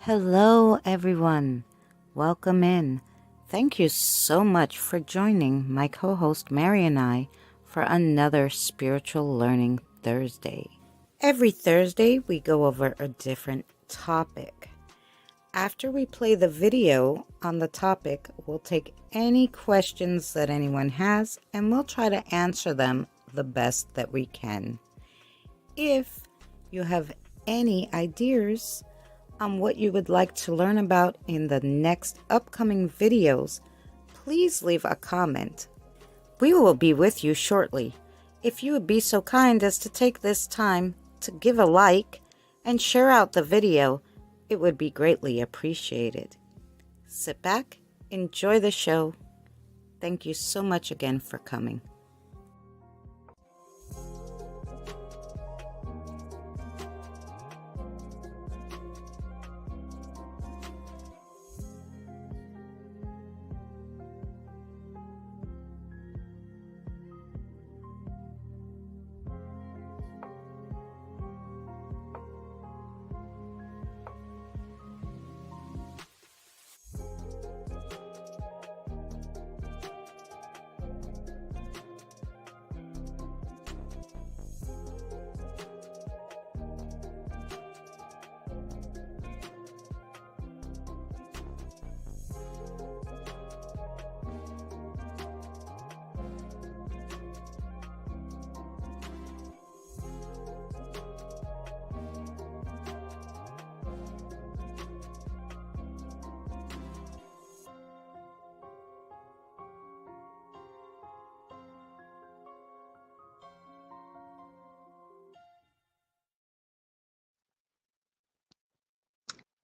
Hello, everyone. Welcome in. Thank you so much for joining my co host Mary and I for another Spiritual Learning Thursday. Every Thursday, we go over a different topic. After we play the video on the topic, we'll take any questions that anyone has and we'll try to answer them the best that we can. If you have any ideas on what you would like to learn about in the next upcoming videos, please leave a comment. We will be with you shortly. If you would be so kind as to take this time to give a like and share out the video, it would be greatly appreciated. Sit back, enjoy the show. Thank you so much again for coming.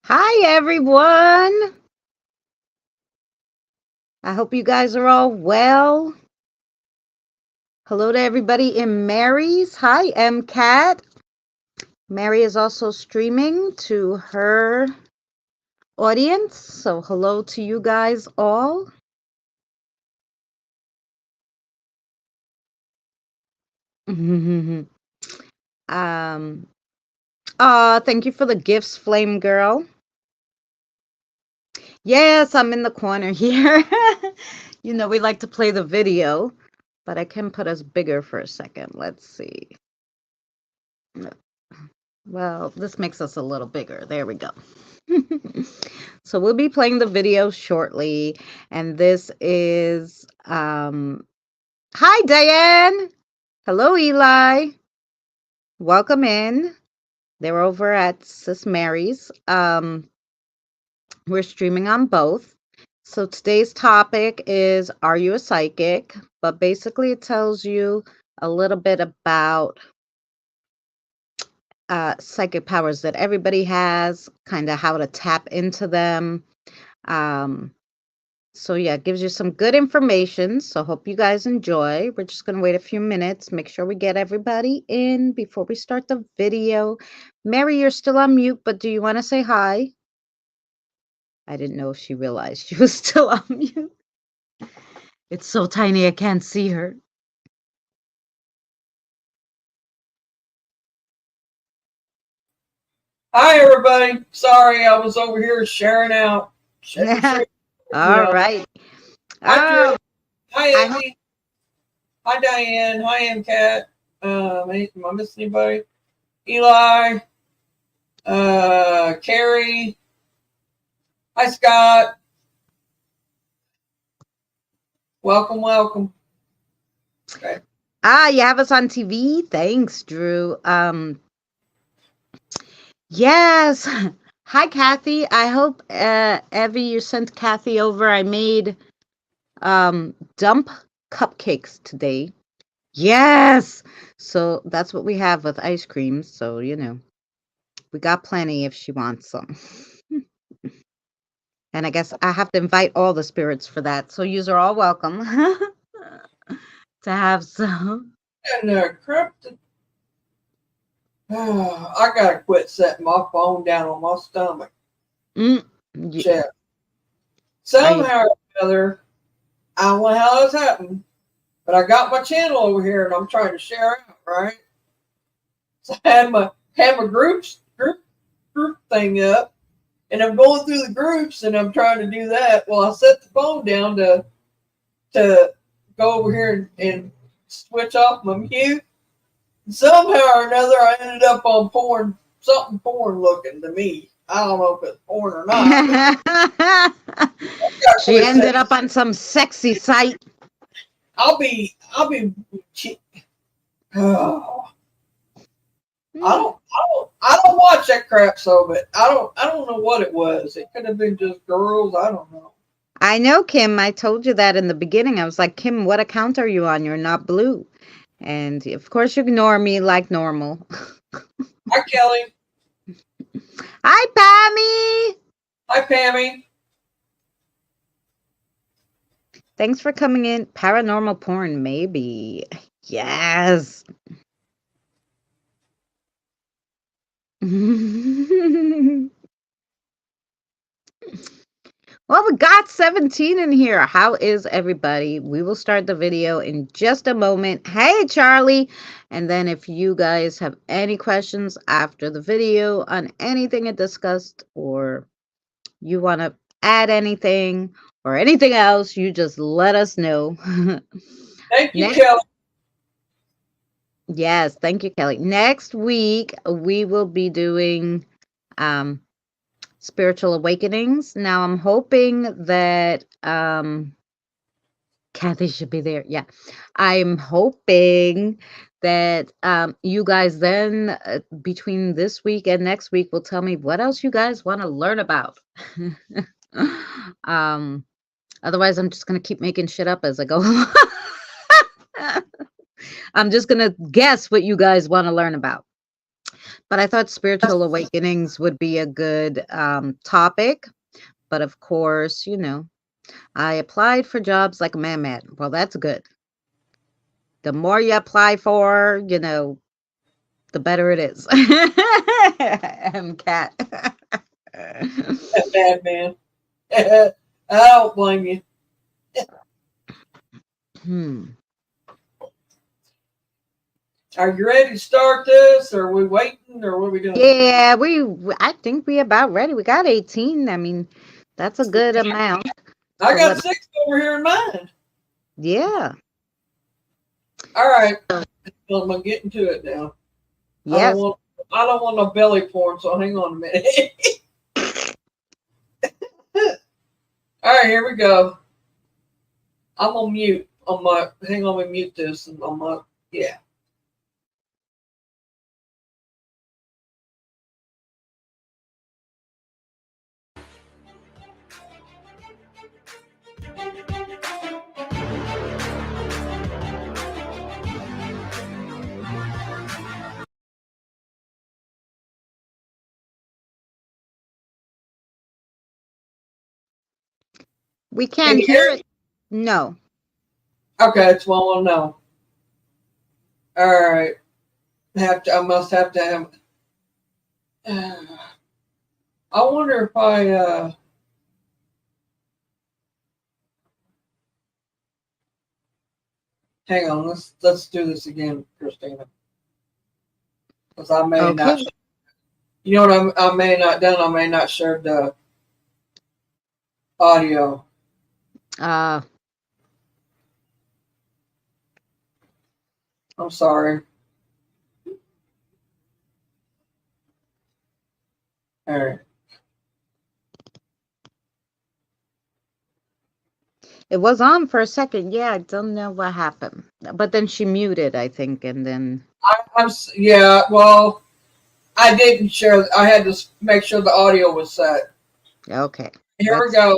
Hi, everyone. I hope you guys are all well. Hello to everybody in Mary's. Hi, MCAT. Mary is also streaming to her audience. So hello to you guys all. Thank you for the gifts, Flame Girl. Yes, I'm in the corner here. We like to play the video, but I can put us bigger for a second. Let's see. Well, this makes us a little bigger. There we go. So we'll be playing the video shortly. And this is, hi, Diane. Hello, Eli. Welcome in. They're over at Sis Mary's. We're streaming on both. So today's topic is, are you a psychic? But basically it tells you a little bit about psychic powers that everybody has, kind of how to tap into them. So yeah, it gives you some good information. So hope you guys enjoy. We're just going to wait a few minutes, make sure we get everybody in before we start the video. Mary, you're still on mute, but do you want to say hi? I didn't know if she realized she was still on mute. It's so tiny I can't see her. Hi, everybody. Sorry, I was over here sharing out. All right. Hi, Amy. Hi, Diane. Hi, MCAT. Am I missing anybody? Eli. Carrie. Hi, Scott. Welcome, welcome. Okay. You have us on TV. Thanks, Drew. Yes. Hi, Kathy. I hope Evie, you sent Kathy over. I made dump cupcakes today. Yes. So that's what we have with ice cream. So, we got plenty if she wants some. And I guess I have to invite all the spirits for that. So yous are all welcome to have some. And cryptid. I gotta quit setting my phone down on my stomach. Chest. Somehow or another, I don't know how this happened, but I got my channel over here and I'm trying to share out, right? So I had my group thing up, and I'm going through the groups and I'm trying to do that. Well, I set the phone down to go over here and switch off my mute. Somehow or another, I ended up on something porn looking to me. I don't know if it's porn or not. She ended up on some sexy site. I'll be. Oh. I don't watch that crap. So, but I don't know what it was. It could have been just girls. I don't know. I know, Kim. I told you that in the beginning. I was like, Kim, what account are you on? You're not blue. And of course, you ignore me like normal. Hi, Kelly. Hi, Pammy. Hi, Pammy. Thanks for coming in. Paranormal porn, maybe. Yes. Well, we got 17 in here. How is everybody? We will start the video in just a moment. Hey, Charlie. And then if you guys have any questions after the video on anything I discussed, or you want to add anything or anything else, you just let us know. Thank you, Kelly. Yes, thank you, Kelly. Next week, we will be doing spiritual awakenings. Now I'm hoping that Kathy should be there. Yeah. I'm hoping that you guys then between this week and next week will tell me what else you guys want to learn about. Otherwise I'm just going to keep making shit up as I go. I'm just going to guess what you guys want to learn about. But I thought spiritual awakenings would be a good topic. But of course, I applied for jobs like a man. Well, that's good. The more you apply for, the better it is. Cat. Bad man. I don't blame you. Are you ready to start this? Or are we waiting? Or what are we doing? Yeah, I think we about ready. We got 18. I mean, that's a good amount. I got 6 over here in mine. Yeah. All right. I'm getting to it now. Yes. I don't want no belly porn, so hang on a minute. All right, here we go. I'm on mute hang on, let me mute this and yeah. We can't hear it. No. Okay, that's what I want to know. All right. I must have to have. I wonder if I. Hang on. Let's do this again, Christina. Because I may not. You know what I may not done. I may not share the audio. I'm sorry. All right. It was on for a second. Yeah, I don't know what happened. But then she muted, I think, and then. Yeah, well, I didn't share. I had to make sure the audio was set. Okay. Here we go.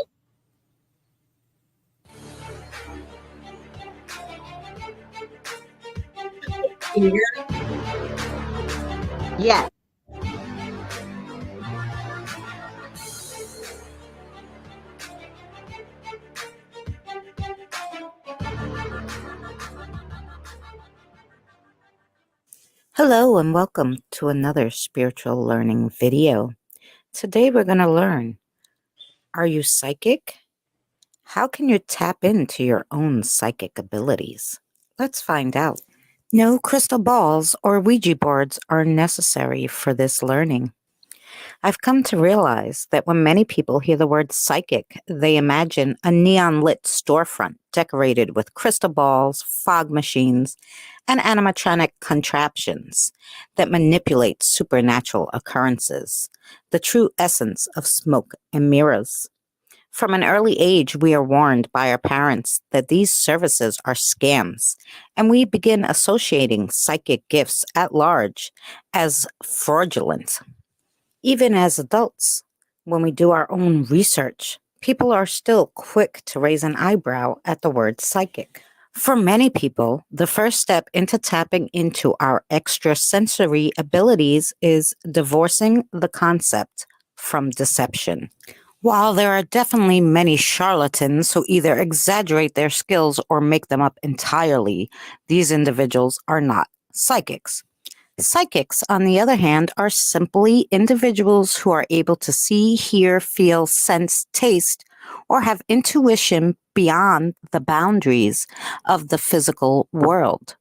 Can you hear it? Yeah. Hello and welcome to another spiritual learning video. Today we're going to learn, are you psychic? How can you tap into your own psychic abilities? Let's find out. No crystal balls or Ouija boards are necessary for this learning. I've come to realize that when many people hear the word psychic, they imagine a neon-lit storefront decorated with crystal balls, fog machines, and animatronic contraptions that manipulate supernatural occurrences, the true essence of smoke and mirrors. From an early age, we are warned by our parents that these services are scams, and we begin associating psychic gifts at large as fraudulent. Even as adults, when we do our own research, people are still quick to raise an eyebrow at the word psychic. For many people, the first step into tapping into our extrasensory abilities is divorcing the concept from deception. While there are definitely many charlatans who either exaggerate their skills or make them up entirely, these individuals are not psychics. Psychics, on the other hand, are simply individuals who are able to see, hear, feel, sense, taste, or have intuition beyond the boundaries of the physical world.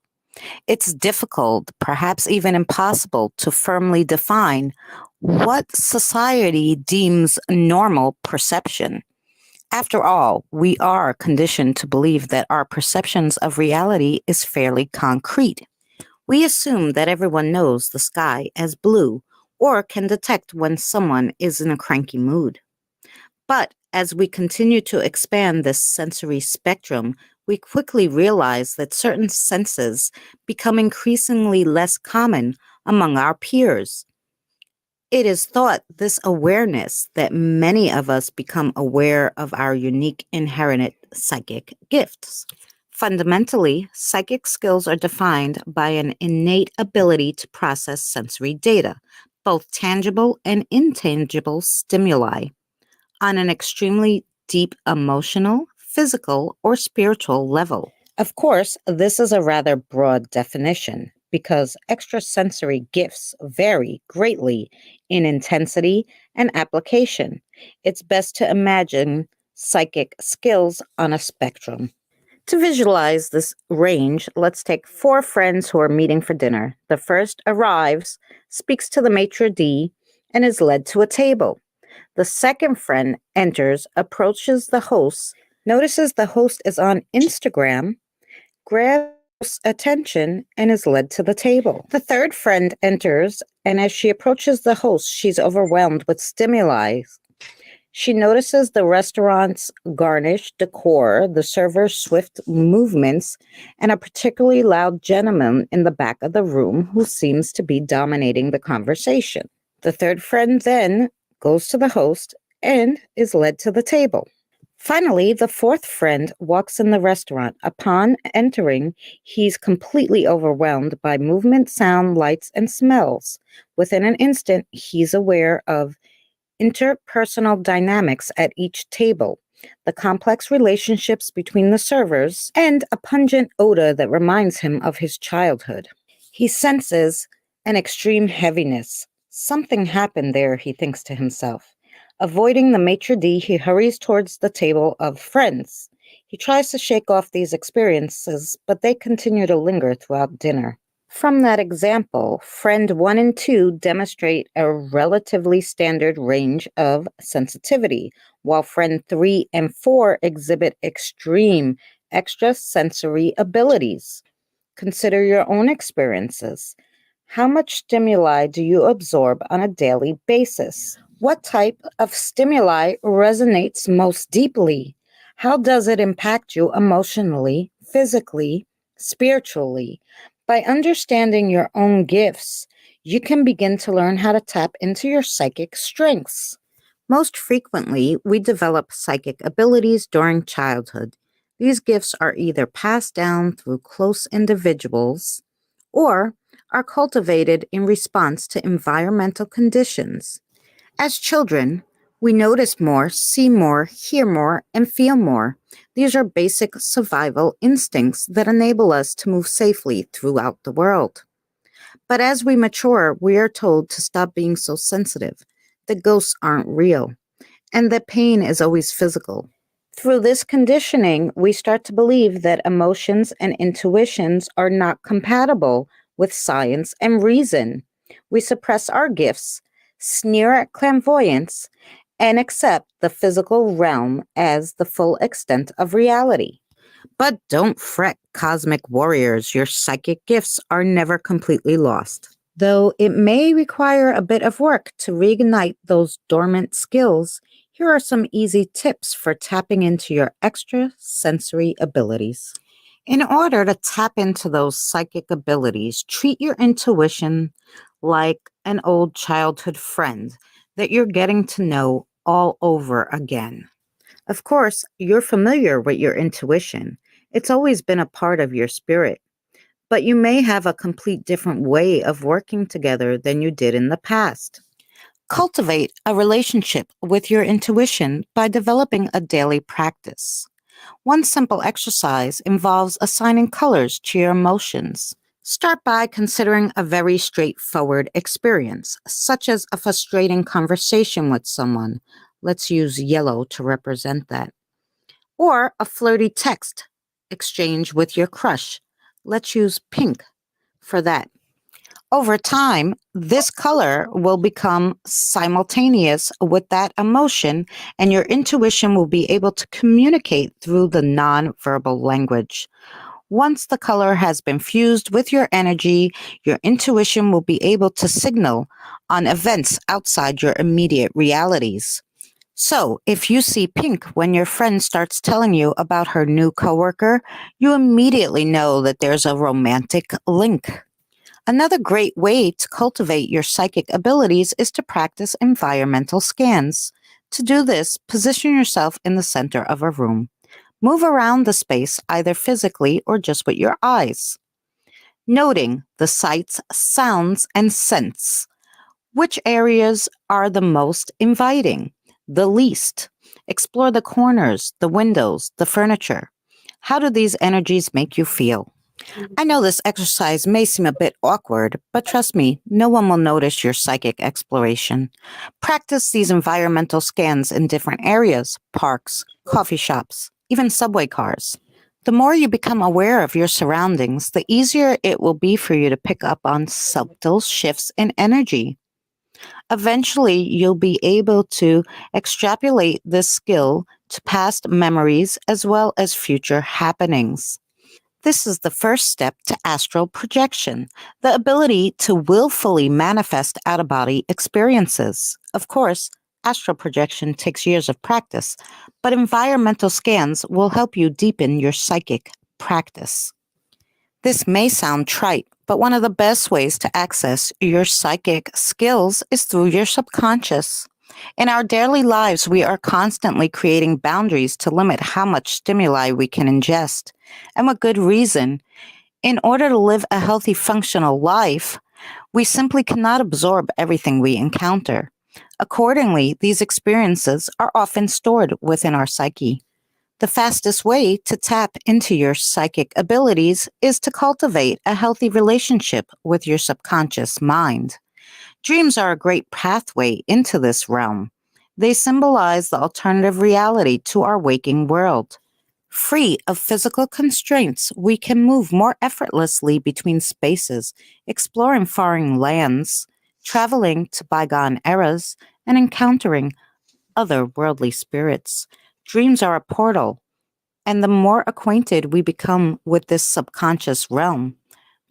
It's difficult, perhaps even impossible, to firmly define what society deems normal perception. After all, we are conditioned to believe that our perceptions of reality is fairly concrete. We assume that everyone knows the sky as blue or can detect when someone is in a cranky mood. But as we continue to expand this sensory spectrum, we quickly realize that certain senses become increasingly less common among our peers. It is thought this awareness that many of us become aware of our unique inherent psychic gifts. Fundamentally, psychic skills are defined by an innate ability to process sensory data, both tangible and intangible stimuli, on an extremely deep emotional, physical, or spiritual level. Of course, this is a rather broad definition because extrasensory gifts vary greatly in intensity and application. It's best to imagine psychic skills on a spectrum. To visualize this range, let's take 4 friends who are meeting for dinner. The first arrives, speaks to the maitre d', and is led to a table. The second friend enters, approaches the host, notices the host is on Instagram, grabs attention, and is led to the table. The third friend enters, and as she approaches the host, she's overwhelmed with stimuli. She notices the restaurant's garnished decor, the server's swift movements, and a particularly loud gentleman in the back of the room who seems to be dominating the conversation. The third friend then goes to the host and is led to the table. Finally, the fourth friend walks in the restaurant. Upon entering, he's completely overwhelmed by movement, sound, lights, and smells. Within an instant, he's aware of interpersonal dynamics at each table, the complex relationships between the servers, and a pungent odor that reminds him of his childhood. He senses an extreme heaviness. Something happened there, he thinks to himself. Avoiding the maitre d', he hurries towards the table of friends. He tries to shake off these experiences, but they continue to linger throughout dinner. From that example, friend 1 and 2 demonstrate a relatively standard range of sensitivity, while friend 3 and 4 exhibit extreme extrasensory abilities. Consider your own experiences. How much stimuli do you absorb on a daily basis? What type of stimuli resonates most deeply? How does it impact you emotionally, physically, spiritually? By understanding your own gifts, you can begin to learn how to tap into your psychic strengths. Most frequently, we develop psychic abilities during childhood. These gifts are either passed down through close individuals or are cultivated in response to environmental conditions. As children, we notice more, see more, hear more, and feel more. These are basic survival instincts that enable us to move safely throughout the world. But as we mature, we are told to stop being so sensitive, that ghosts aren't real, and that pain is always physical. Through this conditioning, we start to believe that emotions and intuitions are not compatible with science and reason. We suppress our gifts, sneer at clairvoyance, and accept the physical realm as the full extent of reality. But don't fret, cosmic warriors, your psychic gifts are never completely lost. Though it may require a bit of work to reignite those dormant skills, here are some easy tips for tapping into your extra sensory abilities. In order to tap into those psychic abilities, treat your intuition like an old childhood friend that you're getting to know all over again. Of course, you're familiar with your intuition. It's always been a part of your spirit, but you may have a complete different way of working together than you did in the past. Cultivate a relationship with your intuition by developing a daily practice. One simple exercise involves assigning colors to your emotions. Start by considering a very straightforward experience, such as a frustrating conversation with someone. Let's use yellow to represent that. Or a flirty text exchange with your crush. Let's use pink for that. Over time, this color will become simultaneous with that emotion, and your intuition will be able to communicate through the nonverbal language. Once the color has been fused with your energy, your intuition will be able to signal on events outside your immediate realities. So, if you see pink when your friend starts telling you about her new coworker, you immediately know that there's a romantic link. Another great way to cultivate your psychic abilities is to practice environmental scans. To do this, position yourself in the center of a room. Move around the space either physically or just with your eyes, noting the sights, sounds, and scents. Which areas are the most inviting? The least? Explore the corners, the windows, the furniture. How do these energies make you feel? I know this exercise may seem a bit awkward, but trust me, no one will notice your psychic exploration. Practice these environmental scans in different areas, parks, coffee shops, even subway cars. The more you become aware of your surroundings, the easier it will be for you to pick up on subtle shifts in energy. Eventually, you'll be able to extrapolate this skill to past memories as well as future happenings. This is the first step to astral projection, the ability to willfully manifest out of body experiences. Of course, astral projection takes years of practice, but environmental scans will help you deepen your psychic practice. This may sound trite, but one of the best ways to access your psychic skills is through your subconscious. In our daily lives, we are constantly creating boundaries to limit how much stimuli we can ingest, and with good reason. In order to live a healthy, functional life, we simply cannot absorb everything we encounter. Accordingly, these experiences are often stored within our psyche. The fastest way to tap into your psychic abilities is to cultivate a healthy relationship with your subconscious mind. Dreams are a great pathway into this realm. They symbolize the alternative reality to our waking world. Free of physical constraints, we can move more effortlessly between spaces, exploring foreign lands, traveling to bygone eras, and encountering otherworldly spirits. Dreams are a portal, and the more acquainted we become with this subconscious realm,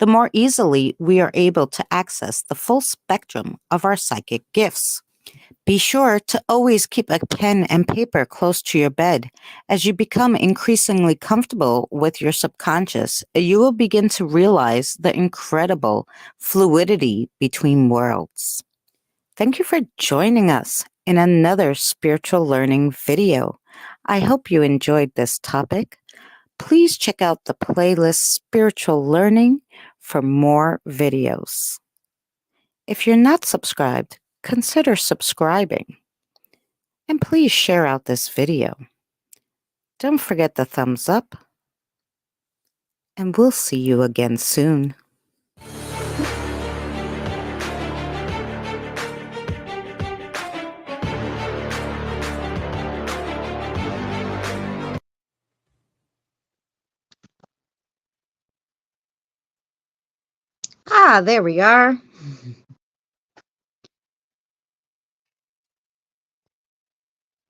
the more easily we are able to access the full spectrum of our psychic gifts. Be sure to always keep a pen and paper close to your bed. As you become increasingly comfortable with your subconscious, you will begin to realize the incredible fluidity between worlds. Thank you for joining us in another spiritual learning video. I hope you enjoyed this topic. Please check out the playlist Spiritual Learning for more videos. If you're not subscribed, consider subscribing. And please share out this video. Don't forget the thumbs up. And we'll see you again soon. Ah, there we are.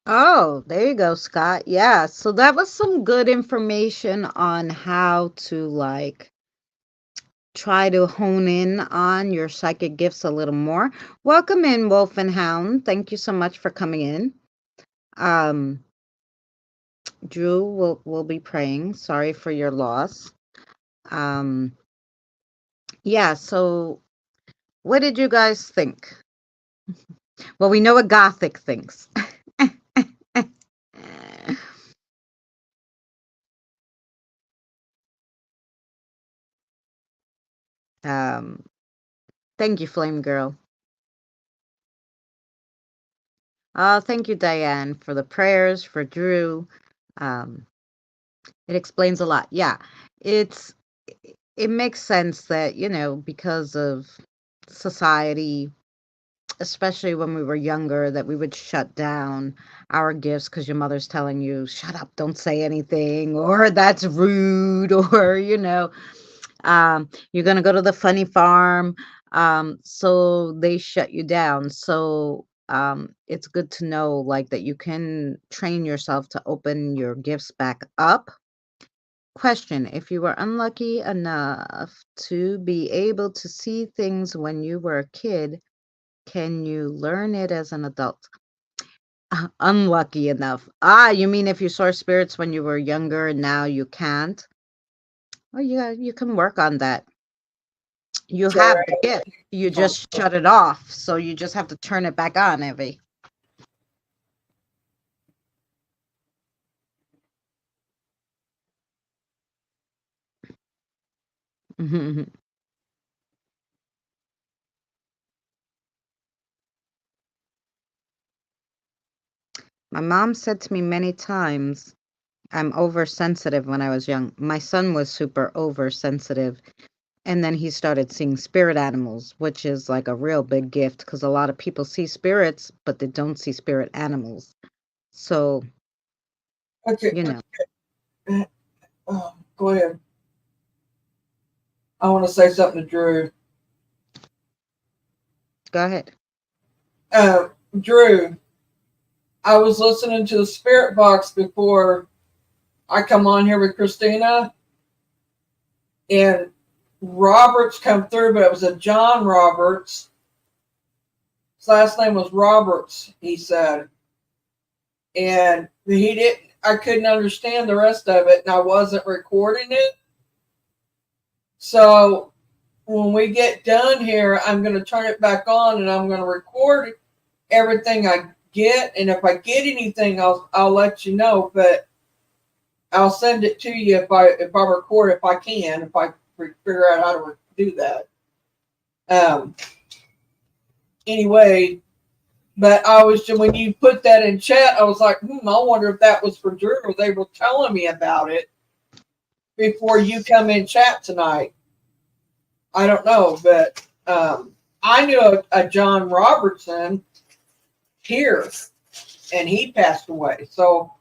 Oh, there you go, Scott. Yeah, so that was some good information on how to try to hone in on your psychic gifts a little more. Welcome in, Wolf and Hound. Thank you so much for coming in. Drew will be praying. Sorry for your loss. Yeah, so what did you guys think? Well, we know what Gothic thinks. Thank you, Flame Girl. Thank you, Diane, for the prayers, for Drew. It explains a lot. Yeah, it makes sense that, because of society, especially when we were younger, that we would shut down our gifts because your mother's telling you, shut up, don't say anything, or that's rude, or, you're going to go to the funny farm. So they shut you down. So it's good to know that you can train yourself to open your gifts back up. Question: if you were unlucky enough to be able to see things when you were a kid, can you learn it as an adult? Unlucky enough. You mean if you saw spirits when you were younger and now you can't? Well, yeah, you can work on that. You have the gift. You just shut it off. So you just have to turn it back on, Evie. My mom said to me many times, I'm oversensitive when I was young. My son was super oversensitive. And then he started seeing spirit animals, which is like a real big gift because a lot of people see spirits, but they don't see spirit animals. So, Okay. Go ahead. I want to say something to Drew. Go ahead. Drew, I was listening to the Spirit Box before I come on here with Christina, and Roberts come through, but it was a John Roberts. His last name was Roberts, he said. And I couldn't understand the rest of it, and I wasn't recording it. So when we get done here, I'm going to turn it back on and I'm going to record everything I get. And if I get anything, I'll let you know. But I'll send it to you if I record, if I can, if I figure out how to do that. Anyway, but when you put that in chat, I was like, I wonder if that was for Drew, or they were telling me about it before you come in chat tonight. I don't know, but I knew a John Robertson here, and he passed away. So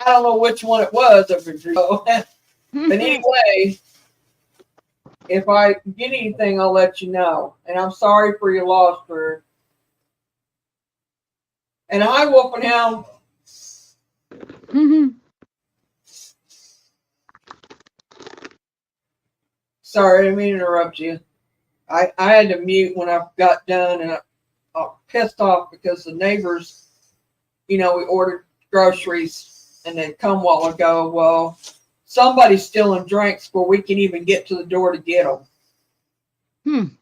I don't know which one it was. But anyway, if I get anything, I'll let you know. And I'm sorry for your loss, Drew. And hi, Wolf and Hound. Sorry, I didn't mean to interrupt you. I had to mute when I got done, and pissed off because the neighbors, we ordered groceries and they'd come a while ago. Well, somebody's stealing drinks before we can even get to the door to get them.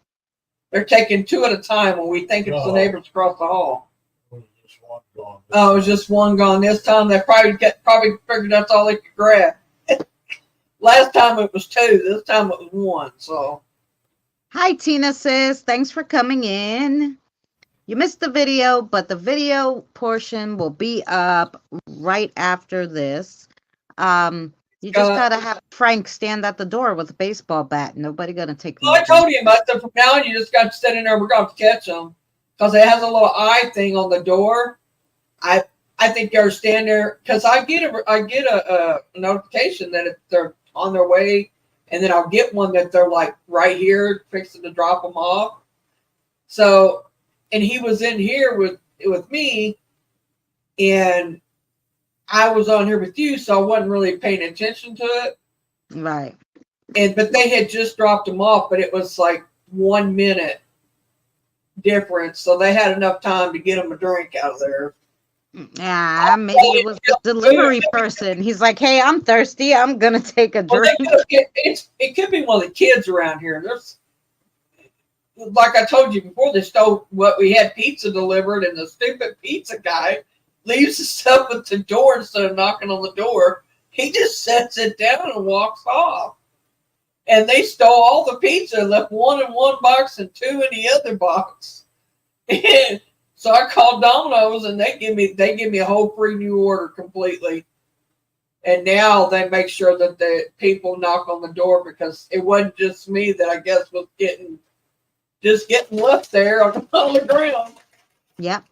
They're taking two at a time when we think it's the neighbors across the hall. It was just one gone. Oh, it was just one gone this time. They probably figured that's all they could grab. Last time it was two. This time it was one. So, hi Tina sis, thanks for coming in. You missed the video, but the video portion will be up right after this. You just gotta have Frank stand at the door with a baseball bat. Nobody gonna take. Well, I told him, I said from now on you just got to sit in there. We're going to have to catch them because it has a little eye thing on the door. I think they're standing there because I get a notification that they're on their way, and then I'll get one that they're like right here fixing to drop them off. So, and he was in here with me, and I was on here with you, so I wasn't really paying attention to it. Right. But they had just dropped them off, but it was like 1 minute difference, so they had enough time to get them a drink out of there. Yeah, maybe it was the delivery person. He's like, "Hey, I'm thirsty. I'm gonna take a drink." It could be one of the kids around here. There's, like I told you before, they stole what we had pizza delivered, and the stupid pizza guy leaves the stuff at the door instead of knocking on the door. He just sets it down and walks off. And they stole all the pizza, left one in one box and two in the other box. And so I called Domino's, and they give me a whole free new order completely. And now they make sure that the people knock on the door because it wasn't just me that I guess was getting left there on the ground. Yep.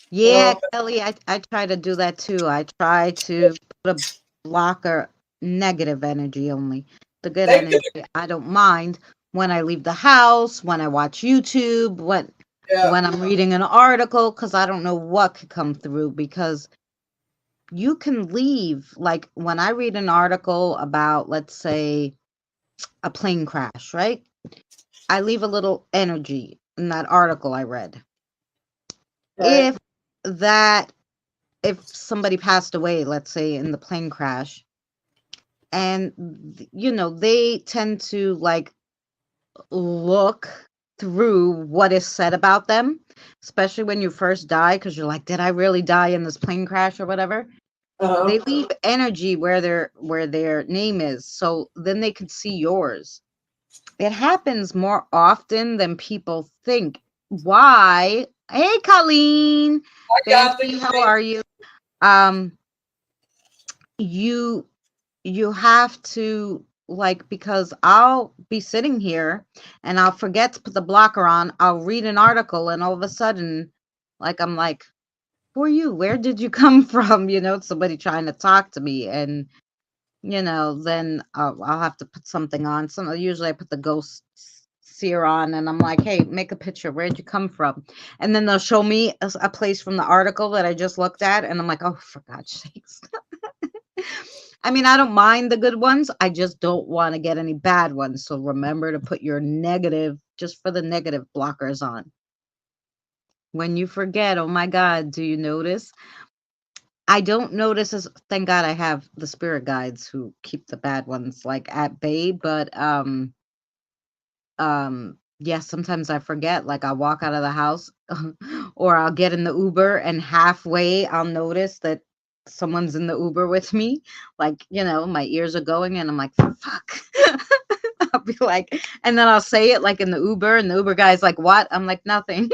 Yeah, Kelly, I try to do that too. I try to put a blocker, negative energy only. The good energy, I don't mind when I leave the house, when I watch YouTube, when I'm reading an article, because I don't know what could come through, because you can leave, like when I read an article about, let's say, a plane crash, right? I leave a little energy in that article I read. Right. If somebody passed away, let's say in the plane crash, and they tend to like look through what is said about them, especially when you first die, because you're like, did I really die in this plane crash or whatever? They leave energy where their name is, so then they can see yours. It happens more often than people think. Why? Hey, Colleen. Fancy, how are you? You have to, like, because I'll be sitting here and I'll forget to put the blocker on. I'll read an article and all of a sudden, like, I'm like, who are you? Where did you come from? Somebody trying to talk to me, and then I'll have to put something on. Usually I put the ghost seer on, and I'm like, hey, make a picture. Where'd you come from? And then they'll show me a place from the article that I just looked at, and I'm like, oh, for God's sakes. I mean, I don't mind the good ones. I just don't want to get any bad ones. So remember to put your negative, just for the negative, blockers on. When you forget, oh my God, do you notice? I don't notice, thank God I have the spirit guides who keep the bad ones like at bay, but yeah, sometimes I forget, like I'll walk out of the house or I'll get in the Uber and halfway I'll notice that someone's in the Uber with me, like, my ears are going and I'm like, fuck. I'll be like, and then I'll say it like in the Uber, and the Uber guy's like, what? I'm like, nothing.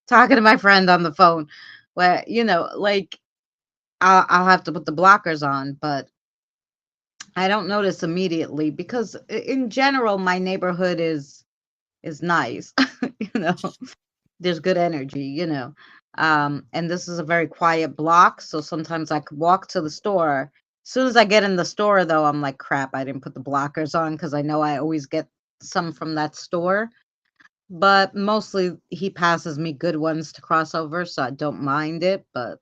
Talking to my friend on the phone, where like I'll have to put the blockers on, but I don't notice immediately because in general my neighborhood is nice. There's good energy, and this is a very quiet block, so sometimes I could walk to the store. As soon as I get in the store, though, I'm like, crap, I didn't put the blockers on, because I know I always get some from that store. But mostly he passes me good ones to cross over, so I don't mind it. But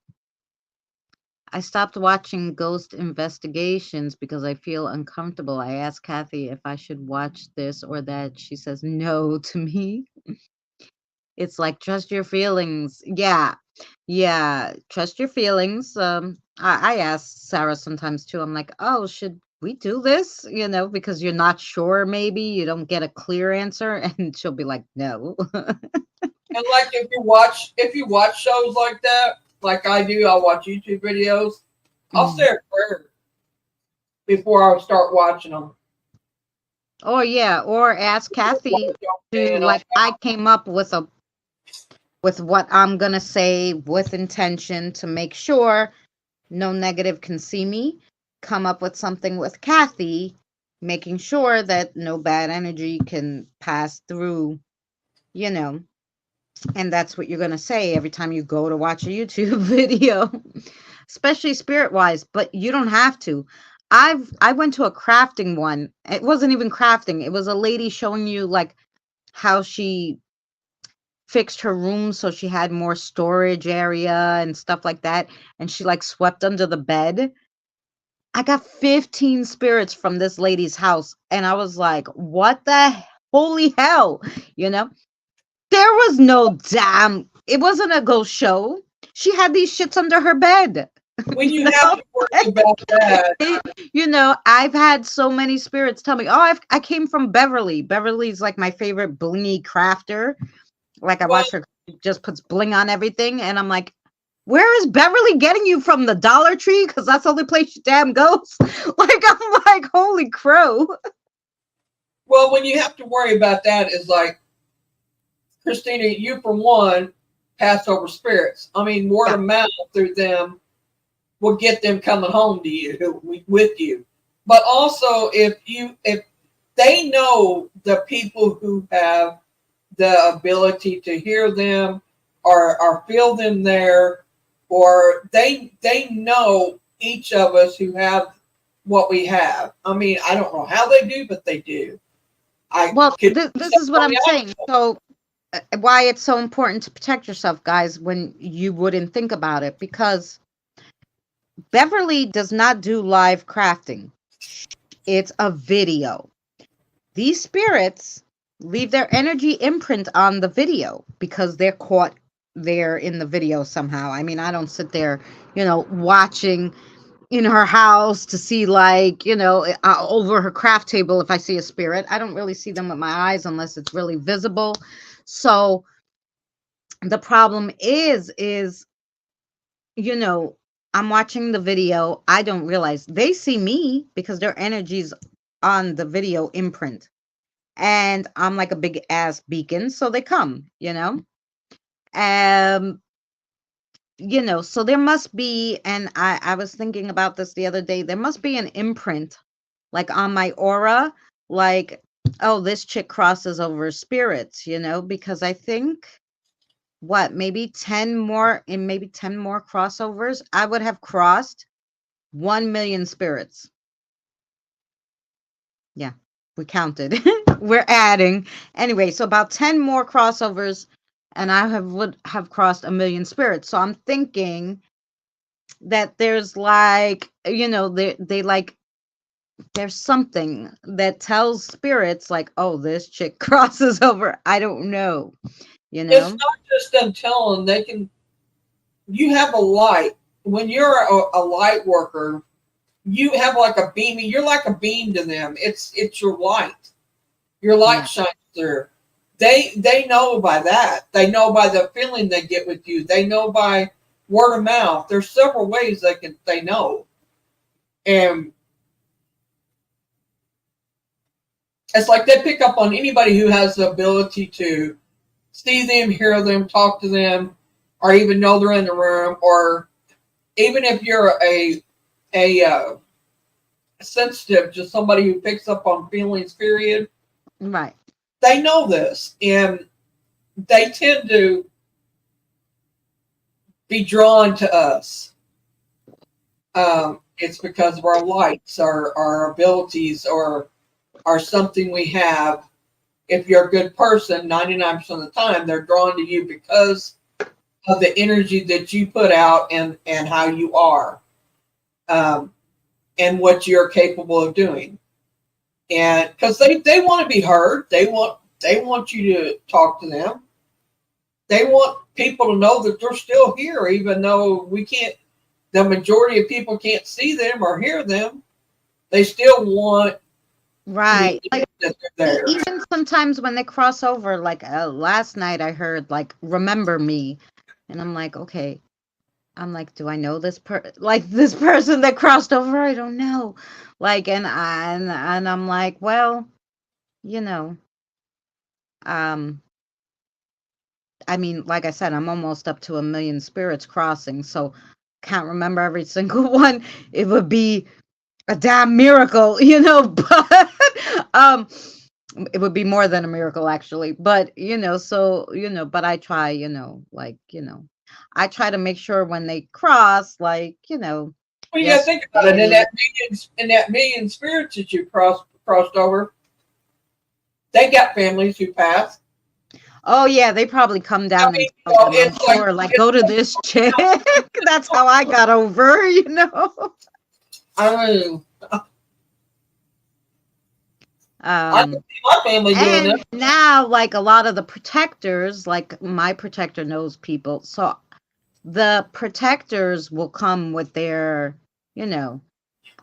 I stopped watching Ghost Investigations because I feel uncomfortable. I asked Kathy if I should watch this or that. She says no to me. It's like, trust your feelings. Yeah. Yeah. Trust your feelings. I ask Sarah sometimes too. I'm like, oh, should we do this? Because you're not sure, maybe you don't get a clear answer. And she'll be like, no. And like if you watch shows like that, like I do, I'll watch YouTube videos. I'll say a prayer before I start watching them. Oh yeah, or ask Kathy to, like, I came up with what I'm gonna say with intention to make sure no negative can see me. Come up with something with Kathy, making sure that no bad energy can pass through, and that's what you're gonna say every time you go to watch a YouTube video, especially spirit wise. But you don't have to. I went to a crafting one. It wasn't even crafting. It was a lady showing you like how she fixed her room so she had more storage area and stuff like that, and she like swept under the bed. I got 15 spirits from this lady's house, and I was like, what the holy hell, you know? There was no damn, it wasn't a ghost show. She had these shits under her bed. When you have to worry about that. I've had so many spirits tell me, oh, I came from Beverly. Beverly's like my favorite blingy crafter. Like I watch her, just puts bling on everything. And I'm like, where is Beverly getting you from? The Dollar Tree? Because that's the only place she damn goes. Like, I'm like, holy crow. Well, when you have to worry about that is like, Christina, you for one, pass over spirits. I mean, word of mouth through them will get them coming home to you, with you. But also, if they know the people who have the ability to hear them or feel them there, or they know each of us who have what we have. I mean, I don't know how they do, but they do. This is what I'm saying. So why it's so important to protect yourself, guys, when you wouldn't think about it, because Beverly does not do live crafting. It's a video. These spirits leave their energy imprint on the video because they're caught there in the video somehow. I mean, I don't sit there, watching in her house to see, like, over her craft table. If I see a spirit, I don't really see them with my eyes unless it's really visible. So the problem is, I'm watching the video. I don't realize they see me because their energy's on the video imprint. And I'm like a big ass beacon. So they come, so there must be, and I was thinking about this the other day, there must be an imprint like on my aura, like, oh, this chick crosses over spirits, because I think maybe 10 more crossovers, I would have crossed 1 million spirits. Yeah, we counted. We're adding. Anyway, so about 10 more crossovers and I would have crossed 1 million spirits. So I'm thinking that there's like, they like, there's something that tells spirits like, oh, this chick crosses over. I don't know. It's not just them telling. You have a light. When you're a light worker, you have like a beam. You're like a beam to them. It's your light. Your light shines through. They know by that. They know by the feeling they get with you. They know by word of mouth. There's several ways they know. And it's like they pick up on anybody who has the ability to see them, hear them, talk to them, or even know they're in the room, or even if you're a sensitive, just somebody who picks up on feelings, period. Right. They know this, and they tend to be drawn to us. It's because of our lights, our abilities, or something we have. If you're a good person, 99% of the time, they're drawn to you because of the energy that you put out and how you are, and what you're capable of doing. And because they want to be heard, they want you to talk to them. they want people to know that they're still here, even though we can't. The majority of people can't see them or hear them. They still want right. Like that they're there. even sometimes when they cross over, like last night I heard like "Remember Me," and I'm like, okay. I'm like, do I know this this person that crossed over? I don't know. Like, and I'm like, well, you know, um, I mean, like I said, I'm almost up to 1 million spirits crossing, so can't remember every single one. It would be a damn miracle, but it would be more than a miracle actually. But so but I try, I try to make sure when they cross, like, Well, you yes, gotta think about it. In that million spirits that you crossed over, they got families who passed. oh yeah, they probably come down and tell them, I'm sure, like go to this chick. That's how I got over, I mean, I can see my family doing and that. now, like a lot of the protectors, like my protector knows people, so the protectors will come with their,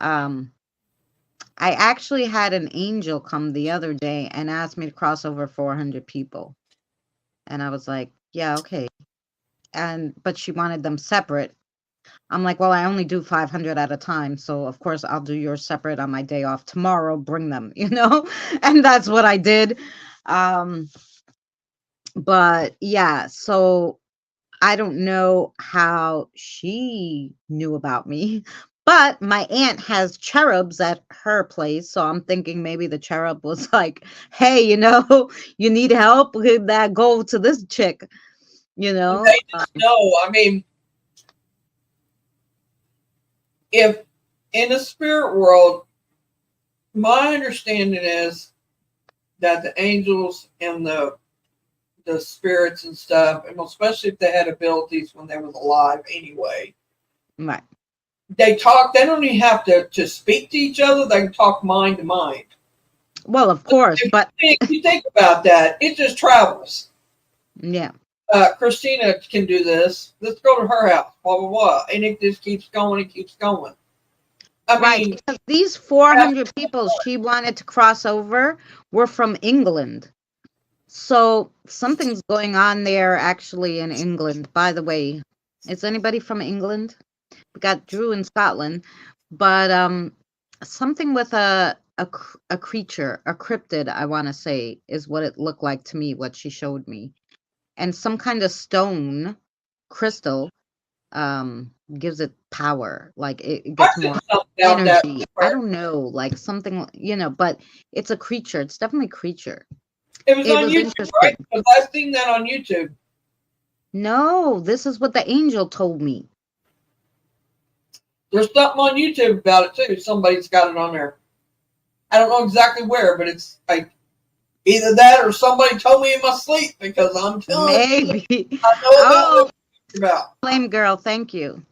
I actually had an angel come the other day and asked me to cross over 400 people. And I was like, yeah, okay. But she wanted them separate. I'm like, well, I only do 500 at a time. So of course I'll do yours separate on my day off tomorrow, bring them, and that's what I did. But yeah, so I don't know how she knew about me, but my aunt has cherubs at her place. So I'm thinking maybe the cherub was like, hey, you need help with that, go to this chick, They just know. I mean, if in the spirit world, my understanding is that the angels and the spirits and stuff, and especially if they had abilities when they was alive anyway. Right. They talk, they don't even have to speak to each other, they can talk mind to mind. Well, of course, but you think about that, it just travels. Yeah. Christina can do this. Let's go to her house, blah, blah, blah. And it just keeps going and keeps going. I mean, because these 400 people she wanted to cross over were from England. So something's going on there actually in England. By the way, is anybody from England? We got Drew in Scotland, but something with a creature, a cryptid, I want to say, is what it looked like to me, what she showed me. And some kind of stone, crystal, gives it power, like it gets more energy. I don't know, like something, but it's a creature. It's definitely a creature. It was on YouTube, right? Because I've seen that on YouTube. No, this is what the angel told me. There's something on YouTube about it too. Somebody's got it on there. I don't know exactly where, but it's like either that or somebody told me in my sleep, because I'm telling you, I know about. Flame girl, thank you.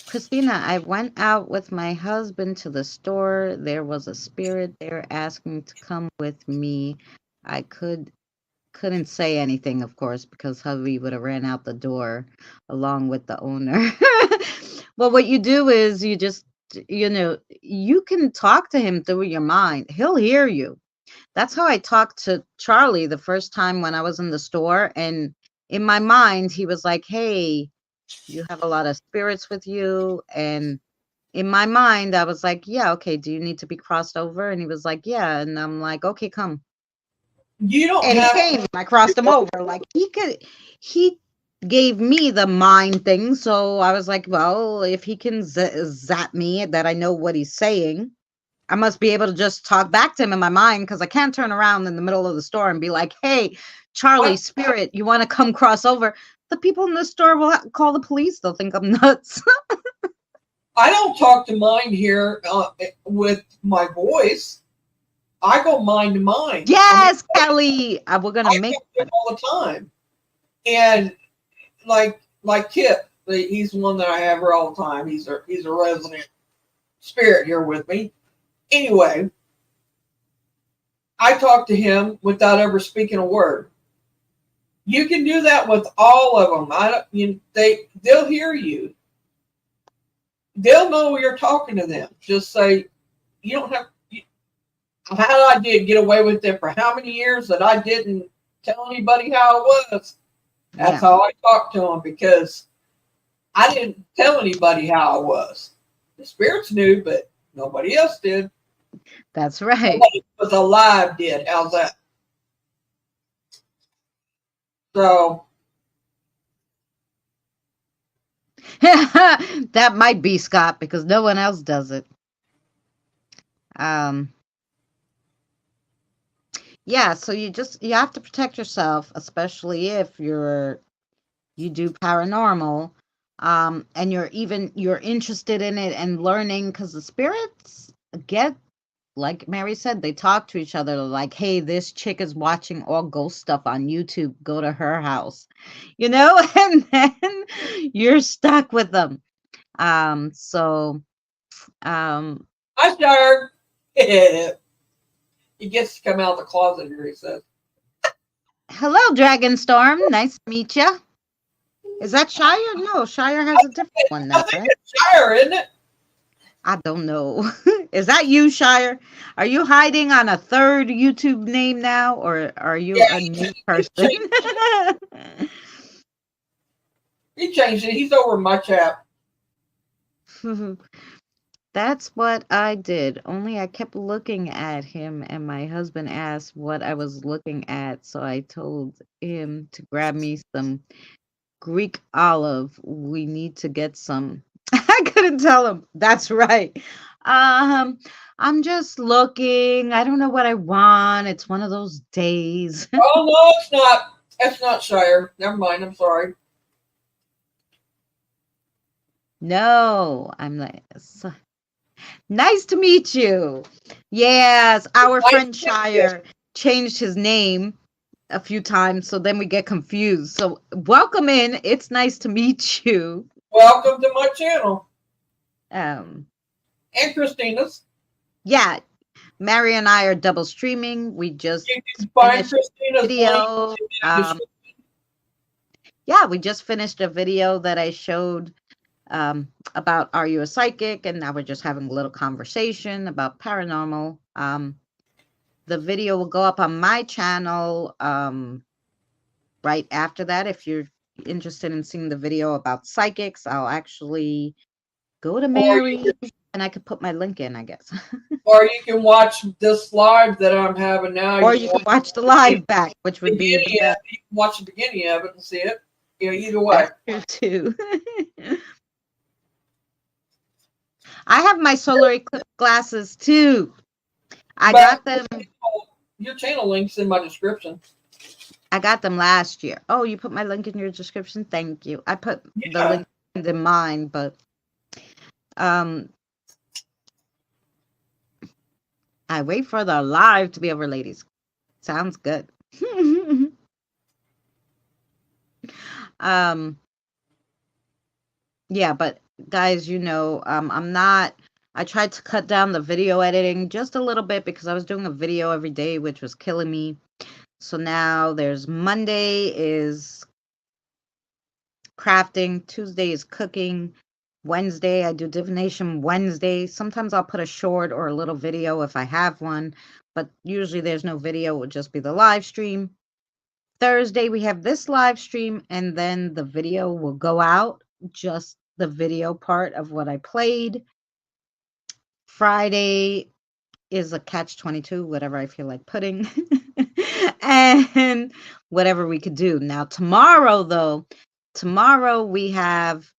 Christina, I went out with my husband to the store. There was a spirit there asking to come with me. I couldn't say anything, of course, because hubby would have ran out the door along with the owner. Well, what you do is you just, you can talk to him through your mind. He'll hear you. That's how I talked to Charlie the first time when I was in the store. And in my mind, he was like, hey, you have a lot of spirits with you. And in my mind, I was like, yeah, okay, do you need to be crossed over? And he was like, yeah. And I'm like, okay, come. You don't and have he came. I crossed him over. Like he gave me the mind thing. So I was like, well, if he can zap me that I know what he's saying, I must be able to just talk back to him in my mind, because I can't turn around in the middle of the store and be like, hey, Charlie, spirit, you want to come cross over? The people in the store will call the police. They'll think I'm nuts. I don't talk to mind here with my voice. I go mind to mind. Yes, Kelly. We're going to make it all the time. And like Kip, he's the one that I have here all the time. He's a resident spirit here with me. Anyway, I talk to him without ever speaking a word. You can do that with all of them. They'll hear you. They'll know you're talking to them. Just say, you don't have. How I did get away with it for how many years that I didn't tell anybody how it was. That's how I talked to them, because I didn't tell anybody how I was. The spirits knew, but nobody else did. That's right. Nobody was alive did. How's that? So that might be Scott, because no one else does it. Yeah, so you have to protect yourself, especially if you do paranormal, and you're interested in it and learning, because the spirits get, like Mary said, they talk to each other like, hey, this chick is watching all ghost stuff on YouTube, go to her house, and then you're stuck with them. I Shire. He gets to come out of the closet here, he says. Hello, Dragonstorm. Nice to meet you. Is that Shire? No, Shire has a different one now, I think it's Shire, isn't it? I don't know. Is that you, Shire? Are you hiding on a third YouTube name now, or are you a new person? He changed it. He's over my chat. That's what I did. Only I kept looking at him, and my husband asked what I was looking at, so I told him to grab me some Greek olive. We need to get some. I couldn't tell him. That's right. I'm just looking. I don't know what I want. It's one of those days. Oh, no, it's not. That's not Shire. Never mind. I'm sorry. No, I'm like, nice to meet you. Yes, our friend Shire changed his name a few times, so then we get confused. So welcome in. It's nice to meet you. Welcome to my channel. And Christina's. Yeah, Mary and I are double streaming. We just finished Christina's video. We just finished a video that I showed about Are You a Psychic? And now we're just having a little conversation about paranormal. The video will go up on my channel right after that. If you're interested in seeing the video about psychics, I'll actually go to Mary and I could put my link in, I guess. Or you can watch this live that I'm having now. Or you can watch the live back, which would be you can watch the beginning of it and see it. Either way. That's true too. I have my solar eclipse glasses too. I got them. Your channel link's in my description. I got them last year. Oh, you put my link in your description? Thank you. I put the link in mine, but I wait for the live to be over, ladies. Sounds good. Yeah, but guys, I tried to cut down the video editing just a little bit because I was doing a video every day, which was killing me. So now there's Monday is crafting, Tuesday is cooking, Wednesday I do divination Wednesday. Sometimes I'll put a short or a little video if I have one, but usually there's no video. It would just be the live stream. Thursday we have this live stream, and then the video will go out, just the video part of what I played. Friday is a catch-22, whatever I feel like putting, and whatever we could do. Now tomorrow we have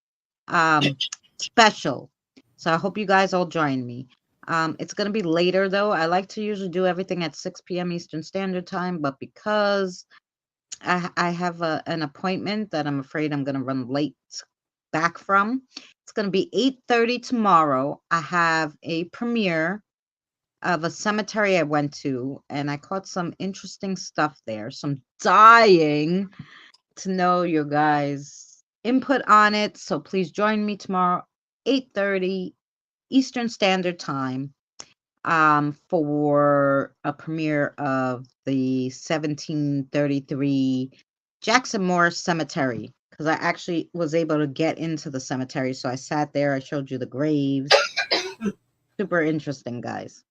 special, so I hope you guys all join me. It's going to be later though. I like to usually do everything at 6 p.m. Eastern Standard Time, but because I have an appointment that I'm afraid I'm going to run late back from, it's going to be 8:30 tomorrow. I have a premiere of a cemetery I went to, and I caught some interesting stuff there. So I'm dying to know your guys' input on it. So please join me tomorrow, 8:30 Eastern Standard Time, for a premiere of the 1733 Jackson Morris Cemetery, because I actually was able to get into the cemetery. So I sat there. I showed you the graves. Super interesting, guys.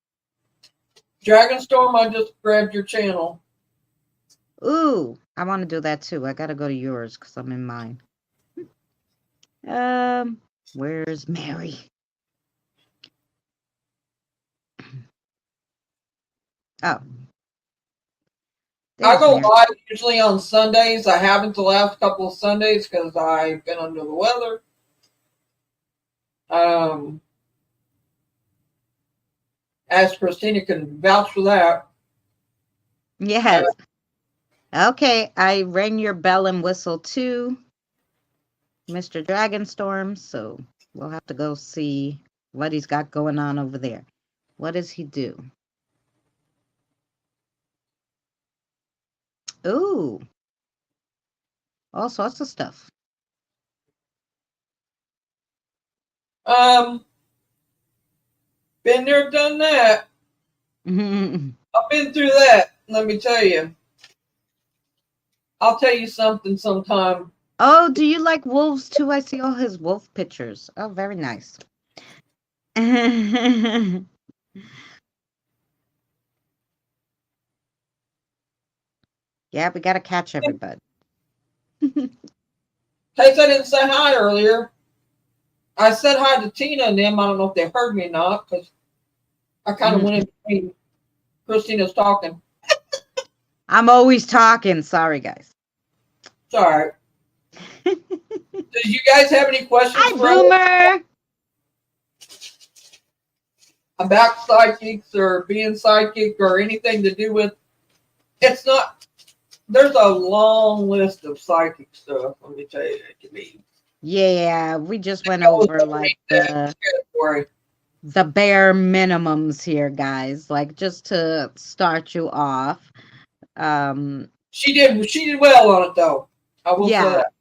Dragonstorm, I just grabbed your channel. Ooh, I want to do that too. I got to go to yours because I'm in mine. Where's Mary? Oh. I go live usually on Sundays. I haven't the last couple of Sundays because I've been under the weather. As Christina can vouch for that. Yes. Okay, I rang your bell and whistle too, Mr. Dragonstorm, so we'll have to go see what he's got going on over there. What does he do? Ooh. All sorts of stuff. Been there, done that. I've been through that, let me tell you. I'll tell you something sometime. Oh, do you like wolves too? I see all his wolf pictures. Oh, very nice. Yeah, we got to catch everybody. Case I didn't say hi earlier. I said hi to Tina and them. I don't know if they heard me or not because I kind of went in between Christina's talking. I'm always talking. Sorry, guys. It's all right. Do you guys have any questions? Hi, Boomer. About psychics or being psychic or anything to do with? It's not. There's a long list of psychic stuff. Let me tell you, it can be. Yeah, we just went over like the bare minimums here, guys. Like just to start you off. She did well on it though. I will say that.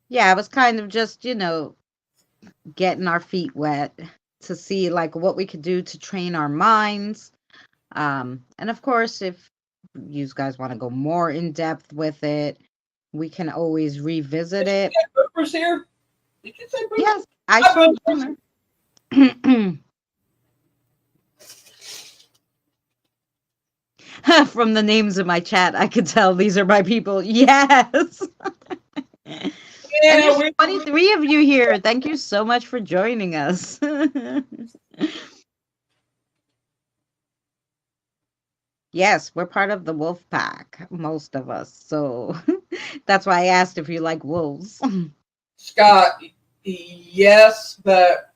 Yeah, it was kind of just, getting our feet wet to see like what we could do to train our minds. And of course, if you guys want to go more in depth with it, we can always revisit it. Boomer's here? Did you say Boomer? Yes, I saw Boomer. From the names in my chat, I could tell these are my people. Yes. And there's 23 of you here. Thank you so much for joining us. Yes, we're part of the wolf pack, most of us. So that's why I asked if you like wolves. Scott, yes, but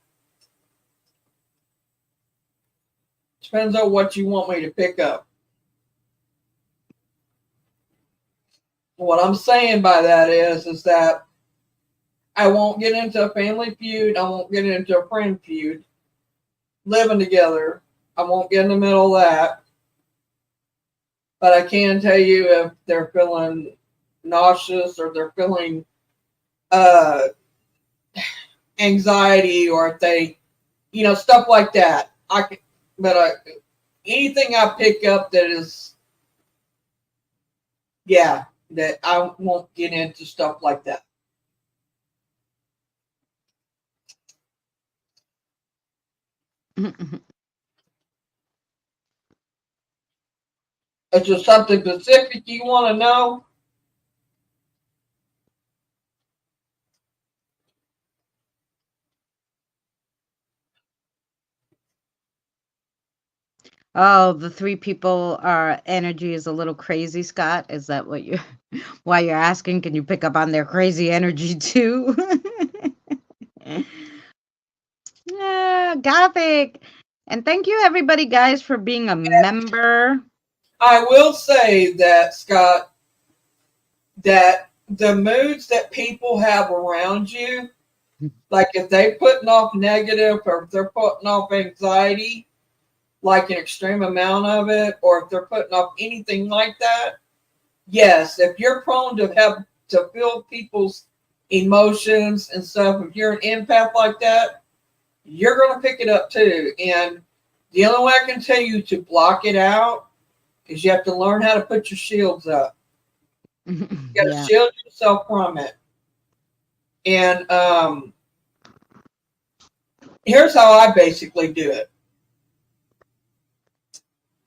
depends on what you want me to pick up. What I'm saying by that is that I won't get into a family feud. I won't get into a friend feud. Living together, I won't get in the middle of that. But I can tell you if they're feeling nauseous or they're feeling anxiety or if they, stuff like that. Anything I pick up that is, that I won't get into stuff like that. Is there something specific you want to know? Oh, the three people, our energy is a little crazy, Scott. Is that why you're asking? Can you pick up on their crazy energy too? Gothic. And thank you everybody, guys, for being a member. I will say that, Scott, that the moods that people have around you, like if they're putting off negative or if they're putting off anxiety, like an extreme amount of it, or if they're putting off anything like that, yes, if you're prone to feel people's emotions and stuff, if you're an empath like that, you're going to pick it up too. And the only way I can tell you to block it out is you have to learn how to put your shields up. You got to shield yourself from it. And here's how I basically do it.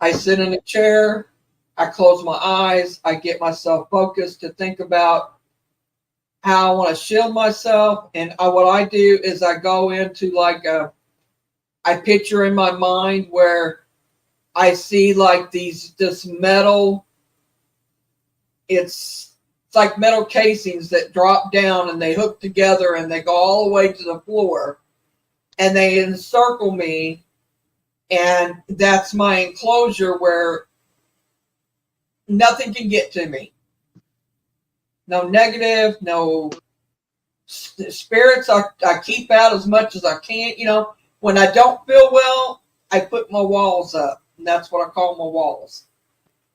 I sit in a chair, I close my eyes, I get myself focused to think about how I want to shield myself. And what I do is I go into I picture in my mind where I see like this metal, it's like metal casings that drop down and they hook together and they go all the way to the floor and they encircle me. And that's my enclosure where nothing can get to me. No negative, no spirits. I keep out as much as I can. You know, when I don't feel well, I put my walls up. And that's what I call my walls.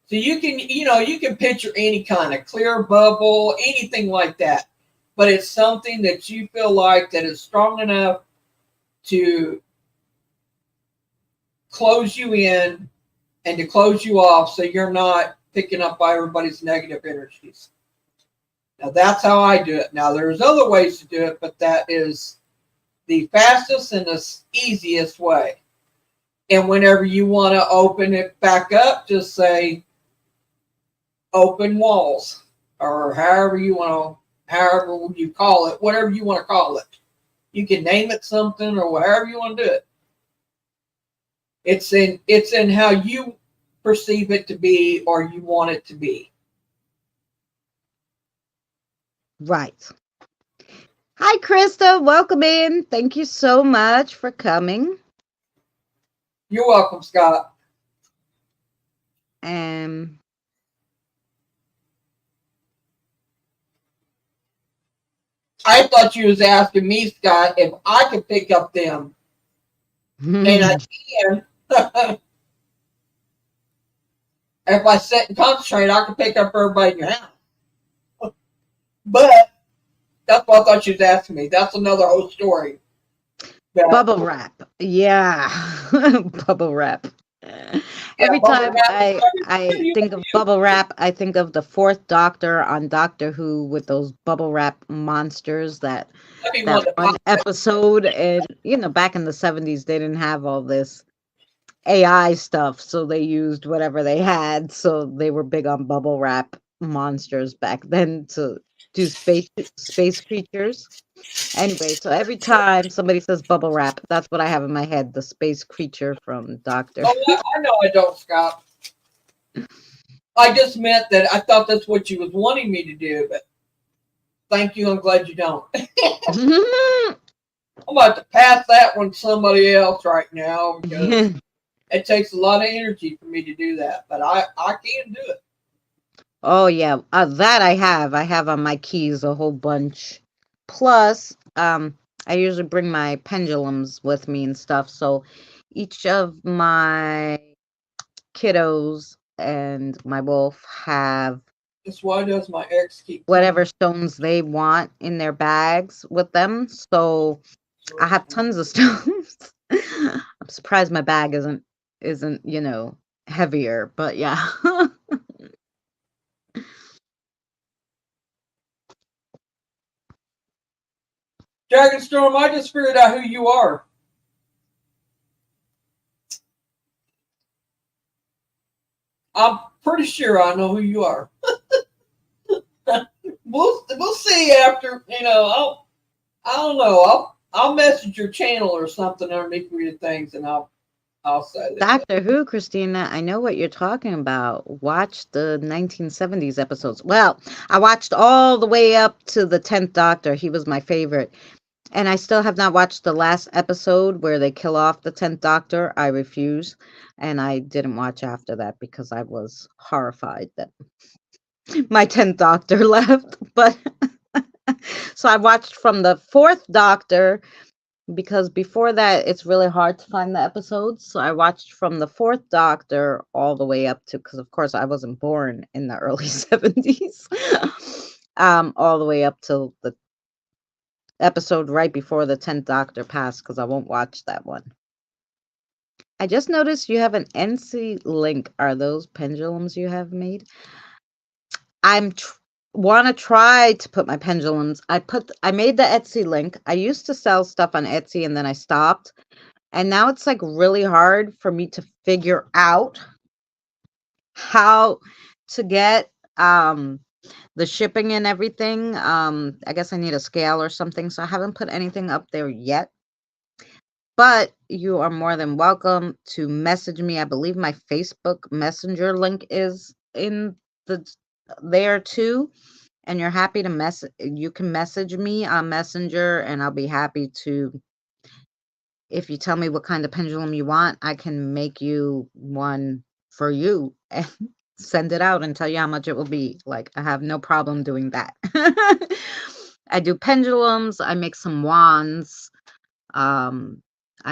So you can picture any kind of clear bubble, anything like that. But it's something that you feel like that is strong enough to close you in and to close you off so you're not picking up by everybody's negative energies. Now that's how I do it. Now there's other ways to do it, but that is the fastest and the easiest way. And whenever you want to open it back up, just say open walls or however you call it, whatever you want to call it. You can name it something or whatever you want to do it. It's in how you perceive it to be or you want it to be. Right. Hi, Krista. Welcome in. Thank you so much for coming. You're welcome, Scott. I thought you was asking me, Scott, if I could pick up them. And I can. If I sit and concentrate, I can pick up everybody in your house. But that's what I thought you was asking me. That's another whole story. Bubble wrap. Yeah. Bubble wrap. Every time I think of bubble wrap, I think of the fourth Doctor on Doctor Who with those bubble wrap monsters that one episode. And, back in the 70s, they didn't have all this AI stuff, so they used whatever they had. So they were big on bubble wrap monsters back then to do space creatures. Anyway, so every time somebody says bubble wrap, that's what I have in my head, the space creature from Doctor. Oh, I know I don't, Scott. I just meant that I thought that's what you was wanting me to do, but thank you. I'm glad you don't. I'm about to pass that one to somebody else right now because it takes a lot of energy for me to do that, but I can do it. Oh, yeah. That I have on my keys a whole bunch. Plus, I usually bring my pendulums with me and stuff. So each of my kiddos and my wolf have. That's why does my ex keep whatever stones they want in their bags with them. So I have tons of stones. I'm surprised my bag isn't heavier, but yeah. Dragonstorm, I just figured out who you are. I'm pretty sure I know who you are. We'll see after, I don't know. I'll message your channel or something underneath your things and I'll say that. Doctor Who, Christina, I know what you're talking about. Watch the 1970s episodes. Well, I watched all the way up to the 10th Doctor. He was my favorite. And I still have not watched the last episode where they kill off the 10th Doctor. I refuse. And I didn't watch after that because I was horrified that my 10th Doctor left. But so I watched from the 4th Doctor because before that it's really hard to find the episodes. So I watched from the 4th Doctor all the way up to, because of course I wasn't born in the early 70s, all the way up to the episode right before the 10th Doctor passed, because I won't watch that one. I just noticed you have an NC link. Are those pendulums you have made? I'm want to try to put my pendulums, I made the Etsy link. I used to sell stuff on Etsy and then I stopped. And now it's like really hard for me to figure out how to get the shipping and everything. I guess I need a scale or something. So I haven't put anything up there yet. But you are more than welcome to message me. I believe my Facebook Messenger link is in there too. And you're happy to you can message me on Messenger, and I'll be happy to, if you tell me what kind of pendulum you want, I can make you one for you and send it out and tell you how much it will be. Like, I have no problem doing that. I do pendulums. I make some wands. I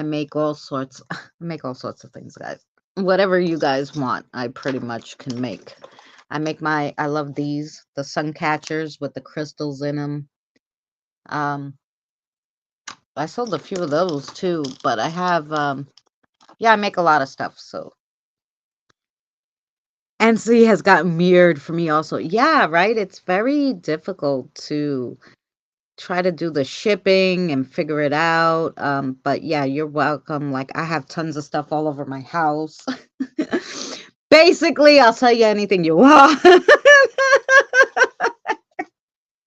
make all sorts of things, guys. Whatever you guys want, I pretty much can make. I love these, the sun catchers with the crystals in them. I sold a few of those too, but I have, I make a lot of stuff, so. NC has gotten weird for me also. Yeah, right? It's very difficult to try to do the shipping and figure it out. But yeah, you're welcome. Like, I have tons of stuff all over my house. Basically, I'll tell you anything you want.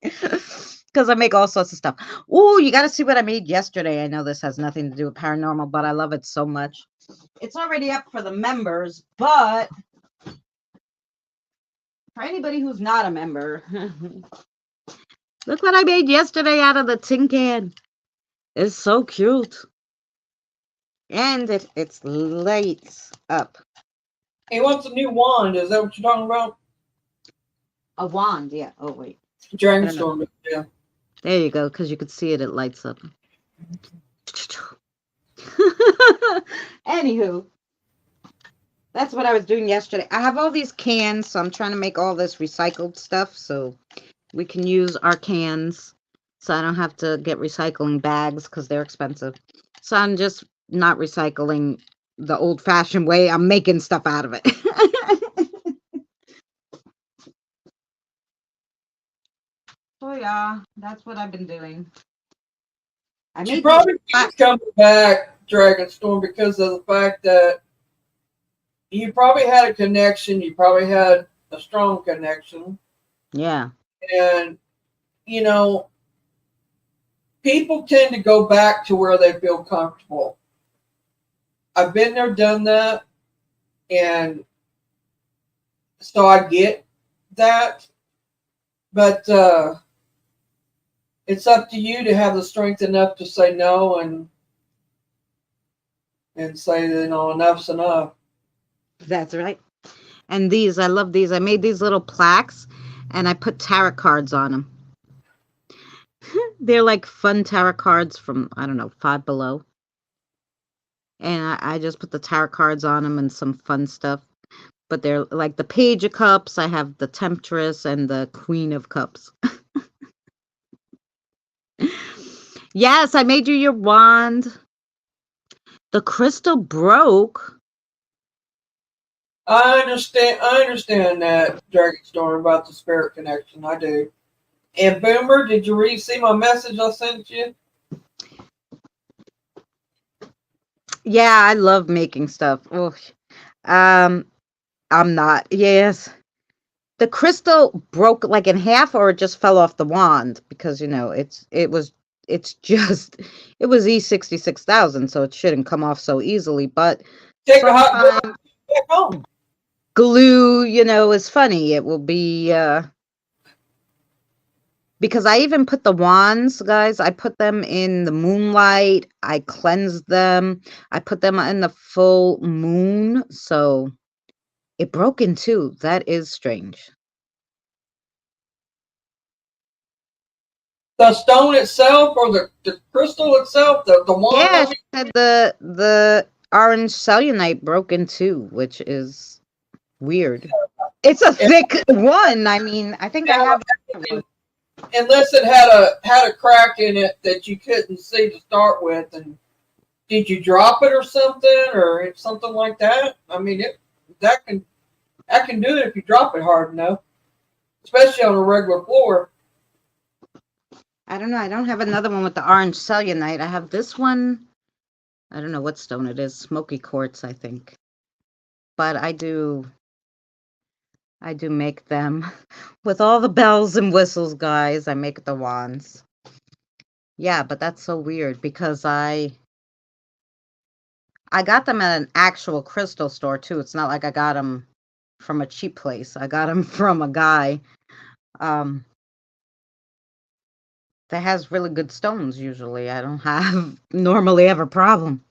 Because I make all sorts of stuff. Oh, you got to see what I made yesterday. I know this has nothing to do with paranormal, but I love it so much. It's already up for the members, but for anybody who's not a member, look what I made yesterday out of the tin can. It's so cute. And it's lights up. He wants a new wand. Is that what you're talking about? A wand, yeah. Oh, wait. Dragonstorm, yeah. There you go, because you could see it. It lights up. Anywho, that's what I was doing yesterday. I have all these cans, so I'm trying to make all this recycled stuff so we can use our cans, so I don't have to get recycling bags because they're expensive. So I'm just not recycling the old-fashioned way. I'm making stuff out of it. So yeah, that's what I've been doing. You probably keep coming back, Dragonstorm, because of the fact that you probably had a connection. You probably had a strong connection. Yeah. And, you know, people tend to go back to where they feel comfortable. I've been there, done that. And so I get that. But it's up to you to have the strength enough to say no and say, enough's enough. That's right. And these, I love these. I made these little plaques and I put tarot cards on them. They're like fun tarot cards from, I don't know, Five Below. And I just put the tarot cards on them and some fun stuff. But they're like the Page of Cups. I have the Temptress and the Queen of Cups. Yes, I made you your wand. The crystal broke. I understand that, Dragonstorm, about the spirit connection. I do. And Boomer, did you see my message I sent you? Yeah, I love making stuff. Oh, I'm not. Yes. The crystal broke like in half, or it just fell off the wand because it was E66,000, so it shouldn't come off so easily. But take a hot home. Glue, is funny. It will be because I even put the wands, guys. I put them in the moonlight. I cleansed them. I put them in the full moon, so it broke in two. That is strange. The stone itself, or the crystal itself, the wand? Yeah, she said the orange selenite broke in two, which is weird. It's a thick one. I mean, I think I have. Unless it had a crack in it that you couldn't see to start with, and did you drop it or something like that? I mean, that can do it if you drop it hard enough. especially on a regular floor. I don't know. I don't have another one with the orange cellulite. I have this one. I don't know what stone it is. Smoky quartz, I think. But I do make them with all the bells and whistles, guys. I make the wands. Yeah, but that's so weird because I got them at an actual crystal store too. It's not like I got them from a cheap place. I got them from a guy that has really good stones usually. I don't normally have a problem.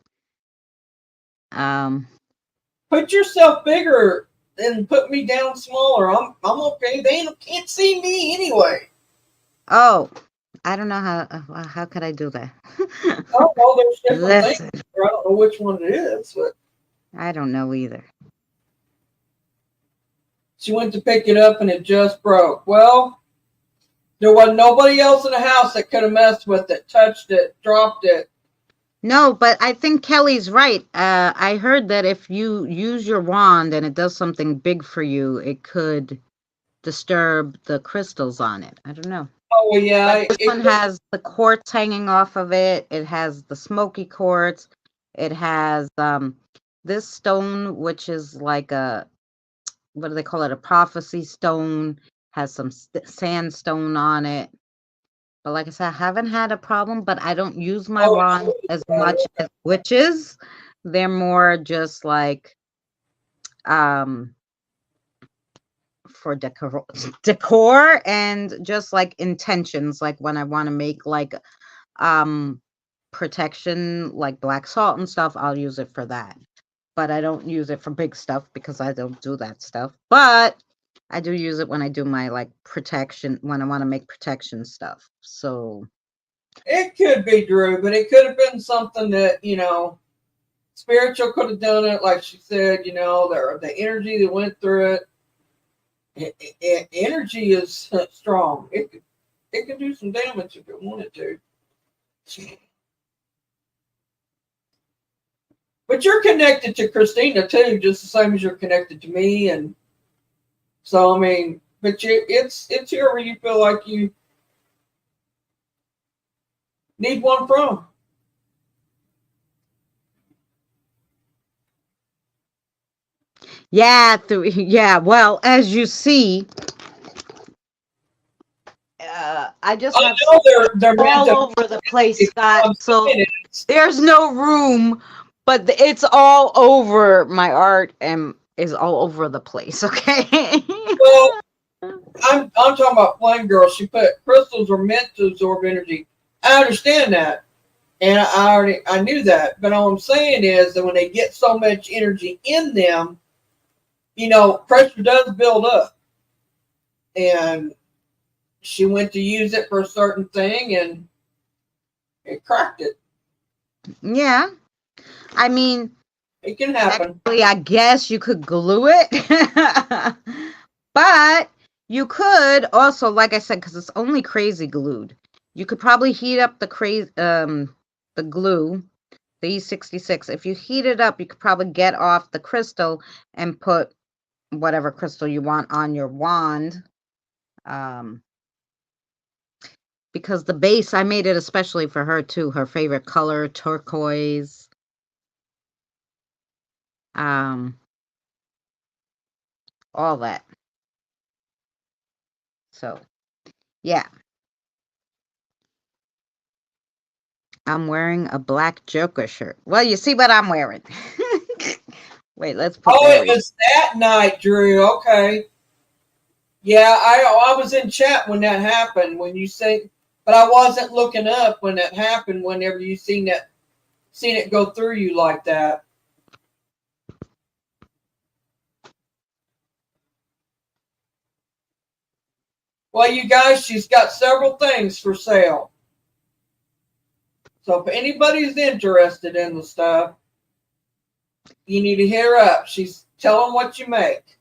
Put yourself bigger and put me down smaller. I'm okay. They can't see me anyway. Oh, I don't know how could I do that? Oh, well, there's different things. I don't know which one it is, but I don't know either. She went to pick it up and it just broke. Well, there was nobody else in the house that could have messed with it, touched it, dropped it. No, but I think Kelly's right. I heard that if you use your wand and it does something big for you, it could disturb the crystals on it. I don't know. Oh, well, yeah. But this one has the quartz hanging off of it. It has the smoky quartz. It has this stone, which is like what do they call it? A prophecy stone. Has some sandstone on it. But like I said, I haven't had a problem, but I don't use my wand as much as witches. They're more just like for decor and just like intentions, like when I want to make like protection, like black salt and stuff, I'll use it for that. But I don't use it for big stuff because I don't do that stuff. But I do use it when I do my like protection, when I want to make protection stuff. So it could be Drew, but it could have been something that, spiritual could have done it. Like she said, the energy that went through it. Energy is strong. It could do some damage if it wanted to. But you're connected to Christina too, just the same as you're connected to me, and so I mean, but it's whoever you feel like you need one from. Yeah, well, as you see, I just have they're all over the place, Scott. So there's no room, but it's all over. My art and is all over the place. Okay. Well, I'm talking about Flame Girl. She put crystals are meant to absorb energy. I understand that, and I knew that. But all I'm saying is that when they get so much energy in them, pressure does build up, and she went to use it for a certain thing and it cracked it. Yeah. I mean, it can happen. Actually, I guess you could glue it. But you could also, like I said, because it's only crazy glued, you could probably heat up the glue, the E66. If you heat it up, you could probably get off the crystal and put whatever crystal you want on your wand. Because the base, I made it especially for her too. Her favorite color, turquoise. All that. So, yeah. I'm wearing a black Joker shirt. Well, you see what I'm wearing. Wait, let's put it was that night, Drew. Okay. Yeah, I was in chat when that happened, when you say, but I wasn't looking up when that happened, whenever you seen it go through you like that. Well, you guys, she's got several things for sale. So if anybody's interested in the stuff, you need to hit her up. She's telling what you make.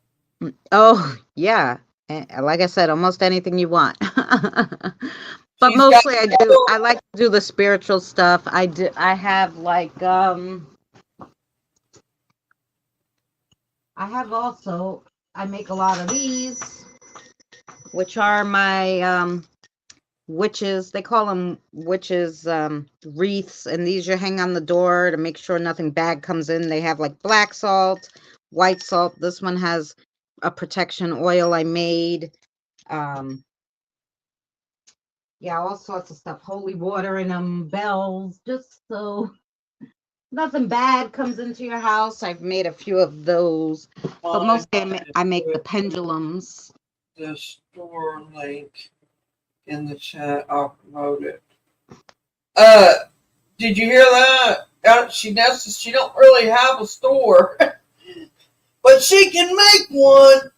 Oh, yeah. Like I said, almost anything you want. But mostly I like to do the spiritual stuff. I have like I make a lot of these which are my witches. They call them witches wreaths, and these you hang on the door to make sure nothing bad comes in. They have like black salt, white salt. This one has a protection oil I made. Yeah, all sorts of stuff. Holy water in them, bells, just so nothing bad comes into your house. I've made a few of those, but mostly I make the pendulums. The store link in the chat. I'll promote it. Did you hear that? She don't really have a store, but she can make one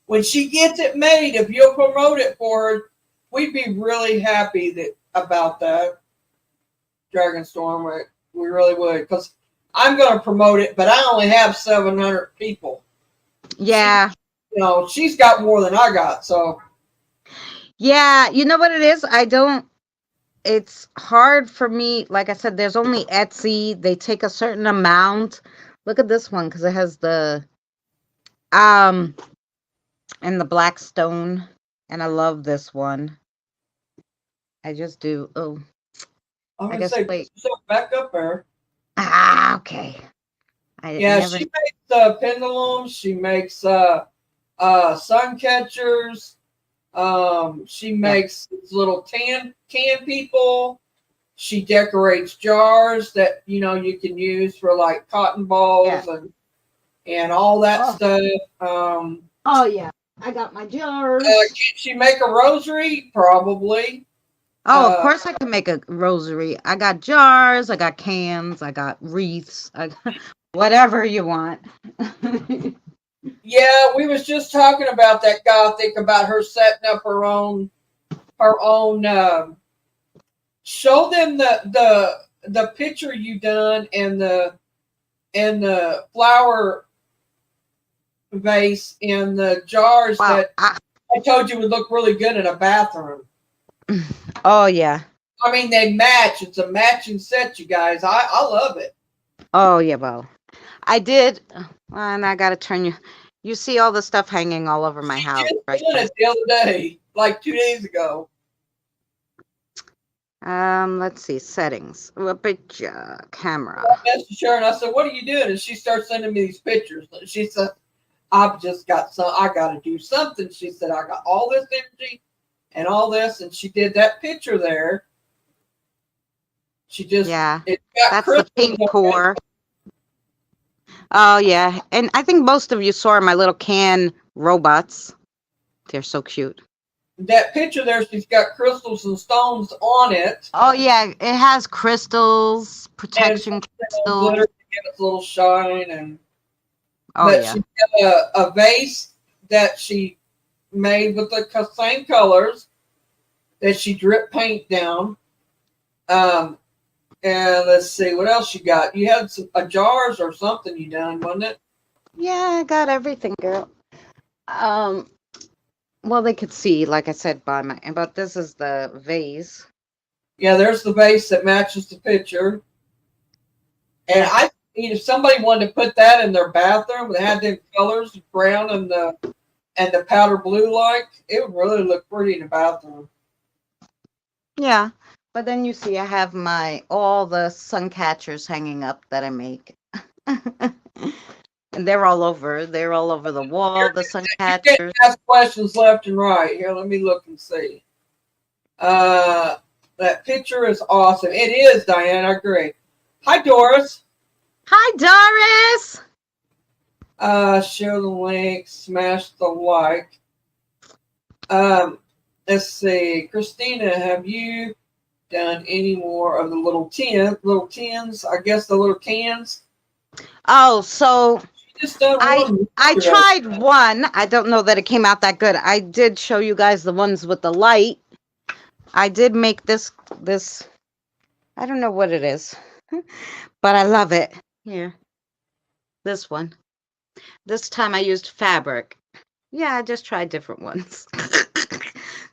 when she gets it made. If you'll promote it for her, we'd be really happy about that. Dragonstorm, we really would, because I'm going to promote it, but I only have 700 people. Yeah. She's got more than I got, so. Yeah, you know what it is? It's hard for me. Like I said, there's only Etsy. They take a certain amount. Look at this one, because it has the, and the black stone, and I love this one. I just do. Oh, I guess wait. So back up there. Okay. She makes pendulums. She makes sun catchers. She makes little can people. She decorates jars that you can use for like cotton balls and all that stuff. Oh yeah, I got my jars. Can she make a rosary? Probably. Oh, of course I can make a rosary. I got jars, I got cans, I got wreaths, whatever you want. Yeah, we was just talking about that Gothic, about her setting up her own. Show them the picture you done and the flower vase and the jars that I told you would look really good in a bathroom. Oh yeah. I mean, they match. It's a matching set, you guys. I love it. Oh yeah, well, I did, and I gotta turn you. You see all the stuff hanging all over my house, right? Did it the other day, like 2 days ago. Let's see, settings, camera. I messaged her and I said, "What are you doing?" And she starts sending me these pictures. She said, "I've just got I got to do something." She said, "I got all this energy and all this," and she did that picture there. She just that's the pink pour. Oh yeah, and I think most of you saw my little can robots. They're so cute. That picture there, she's got crystals and stones on it. Oh yeah, it has crystals, protection crystals. Glitter to give it a little shine, and she got a vase that she made with the same colors that she drip paint down. And let's see, what else you got? You had some jars or something you done, wasn't it? Yeah, I got everything, girl. Well, they could see, like I said, but this is the vase. Yeah, there's the vase that matches the picture. And I mean, if somebody wanted to put that in their bathroom, they had them colors, brown and the powder blue, like it would really look pretty in the bathroom. Yeah. But then you see I have all the sun catchers hanging up that I make. And they're all over the wall, the sun catchers. You ask questions left and right. Here, let me look and see. That picture is awesome. It is, Diane, I agree. Hi, Doris. Hi, Doris. Share the link, smash the like. Let's see. Christina, have you done any more of the little tins? I guess the little cans. Oh, so I tried one. I don't know that it came out that good. I did show you guys the ones with the light. I did make this. I don't know what it is, but I love it. Here, this one. This time I used fabric. Yeah, I just tried different ones.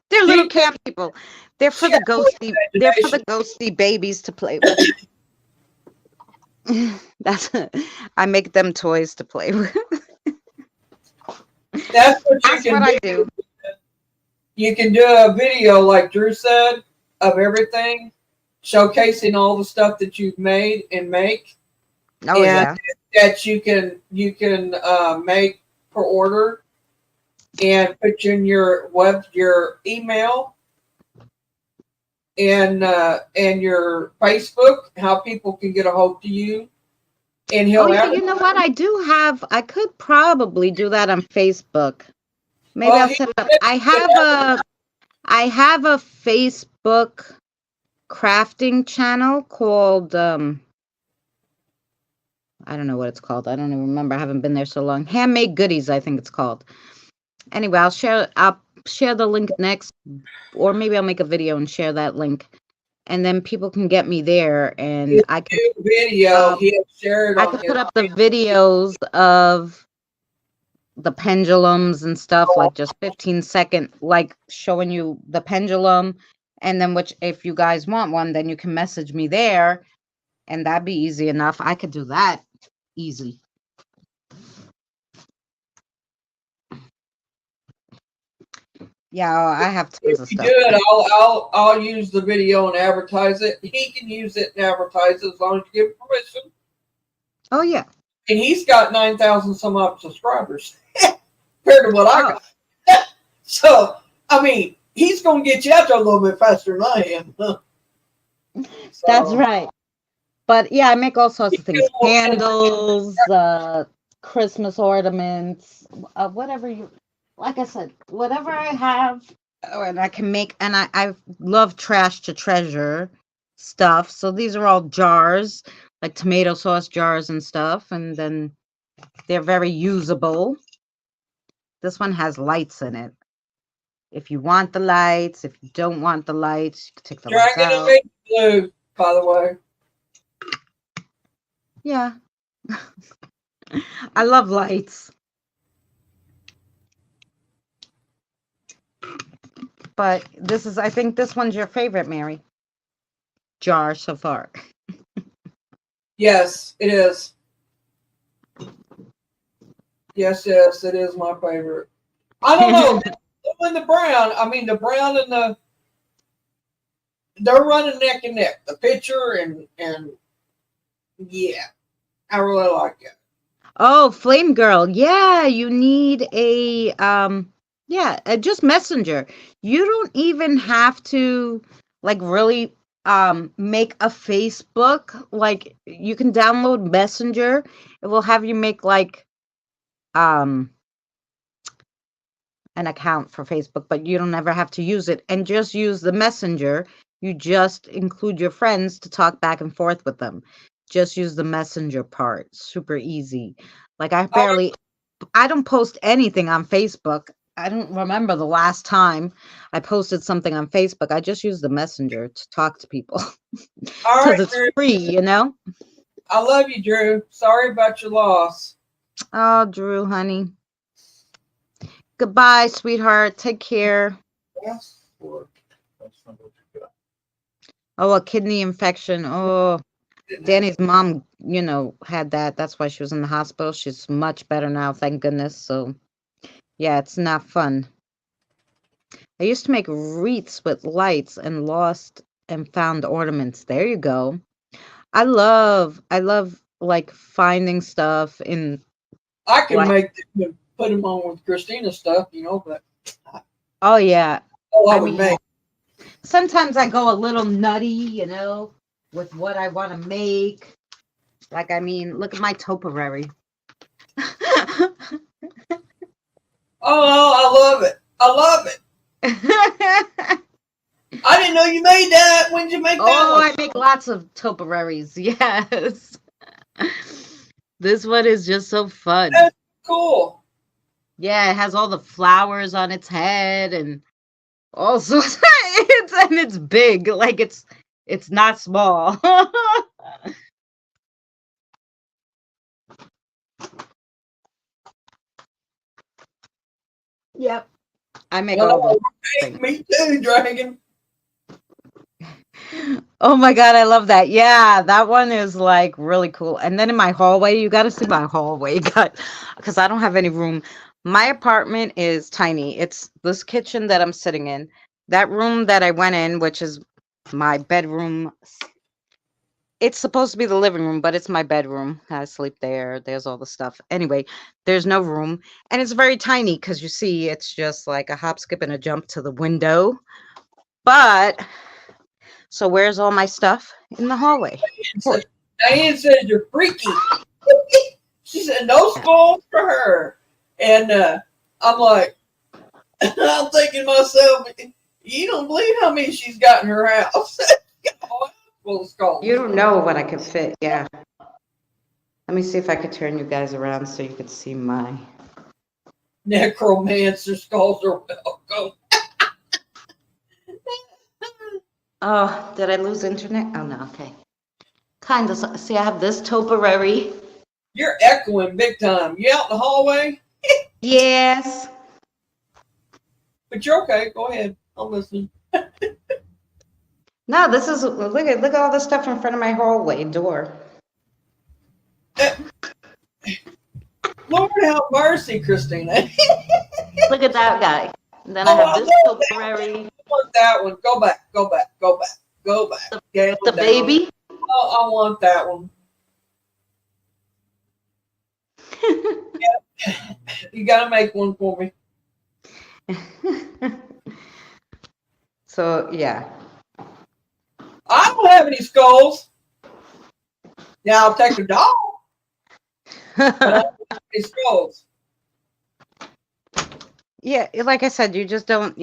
They're little camp people. They're for the ghosty. They're for the ghosty babies to play with. I make them toys to play with. That's what I do. you can do a video like Drew said of everything, showcasing all the stuff that you've made and make. Oh, and that you can make per order and put in your email and your Facebook, how people can get a hold of you. And he'll you know what? I could probably do that on Facebook. Maybe I'll set up. I have a Facebook crafting channel called I don't know what it's called. I don't even remember. I haven't been there so long. Handmade Goodies, I think it's called. Anyway, I'll share the link next, or maybe I'll make a video and share that link, and then people can get me there, and I can video. He'll share it. I can put up the videos of the pendulums and stuff, like just 15-second, like showing you the pendulum, and then if you guys want one, then you can message me there, and that'd be easy enough. I could do that easy. Yeah, I have tons of stuff. Do it, I'll use the video and advertise it. He can use it and advertise it as long as you give permission. Oh yeah. And he's got 9,000 some odd subscribers compared to what I got. So I mean, he's gonna get you out there a little bit faster than I am. So, that's right. But yeah, I make all sorts of things. Candles, Christmas ornaments, whatever you, like I said, whatever I have, and I can make, and I love trash to treasure stuff. So these are all jars, like tomato sauce jars and stuff, and then they're very usable. This one has lights in it. If you want the lights, if you don't want the lights, you can take the lights out. Dragon and blue, by the way. Yeah. I love lights. But I think this one's your favorite, Mary. Jar so far. Yes, it is. Yes, it is my favorite. I don't know. In the brown, the brown and they're running neck and neck. The picture and yeah, I really like it. Oh, Flame Girl. Yeah, you need a just Messenger. You don't even have to really make a Facebook. Like, you can download Messenger. It will have you make an account for Facebook, but you don't ever have to use it, and just use the Messenger. You just include your friends to talk back and forth with them. Just use the Messenger part. Super easy. Like, I don't post anything on Facebook. I don't remember the last time I posted something on Facebook. I just use the Messenger to talk to people. Because it's free, you know? I love you, Drew. Sorry about your loss. Oh, Drew, honey. Goodbye, sweetheart. Take care. Oh, a kidney infection. Oh, Danny's mom, had that. That's why she was in the hospital. She's much better now, thank goodness. So, yeah, it's not fun. I used to make wreaths with lights and lost and found ornaments. There you go. I love finding stuff in. I can put them on with Christina's stuff, but. Oh yeah. Oh, I would make. Sometimes I go a little nutty, with what I want to make. Look at my topiary. Oh, I love it. I love it. I didn't know you made that. When did you make that? Oh, I make lots of topiaries. Yes. This one is just so fun. That's cool. Yeah, it has all the flowers on its head and all sorts. It's big. Like, it's not small. Yep. I make all those things. Me too, Dragon. Oh my God, I love that. Yeah, that one is really cool. And then in my hallway, you got to see my hallway, because I don't have any room. My apartment is tiny. It's this kitchen that I'm sitting in. That room that I went in, which is my bedroom. It's supposed to be the living room, but it's my bedroom. I sleep there. There's all the stuff. Anyway, there's no room. And it's very tiny because you see, it's just like a hop, skip, and a jump to the window. But, so where's all my stuff? In the hallway. Diane says you're freaky. She said no spoons for her. And I'm like, I'm thinking to myself, you don't believe how many she's got in her house. Full of skulls. You don't know what I could fit. Yeah. Let me see if I could turn you guys around so you could see my necromancer skulls are welcome. Oh, did I lose internet? Oh no, okay. Kind of. See, I have this topiary. You're echoing big time. You out in the hallway? Yes. But you're okay. Go ahead. I'm listening. No, this is look at all the stuff in front of my hallway door. Lord have mercy, Christina. Look at that guy. And then I have this topiary. I want that one. Go back. The baby. Oh, I want that one. Yeah. You gotta make one for me. So yeah. I don't have any skulls. Now I'll take a dog. But I don't have any skulls. Yeah, like I said, you just don't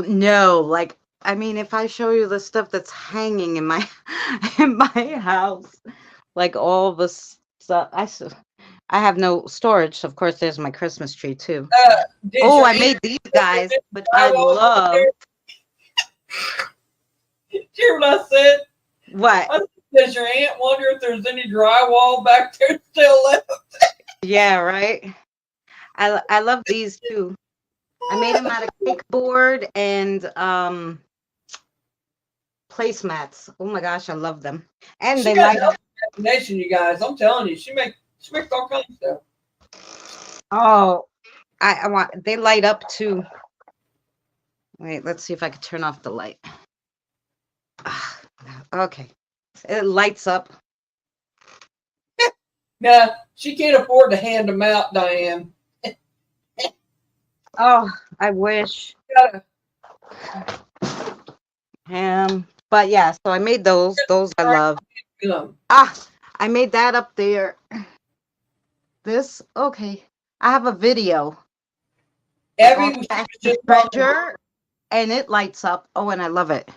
know. Like, I mean, if I show you the stuff that's hanging in my house, like all the stuff, I have no storage. Of course, there's my Christmas tree too. I made these guys, which I love. Did you hear what I said? What? Does your aunt wonder if there's any drywall back there still left? Yeah, right. I love these too. I made them out of cake board and placemats. Oh my gosh, I love them. And they light up. Nation, you guys, I'm telling you, she makes all kinds of stuff. Oh, I want. They light up too. Wait, let's see if I can turn off the light. Okay, it lights up. Nah, she can't afford to hand them out, Diane. Oh, I wish. But yeah, so I made those. Those I love. I made that up there. This, okay. I have a video. Treasure, and it lights up. Oh, and I love it.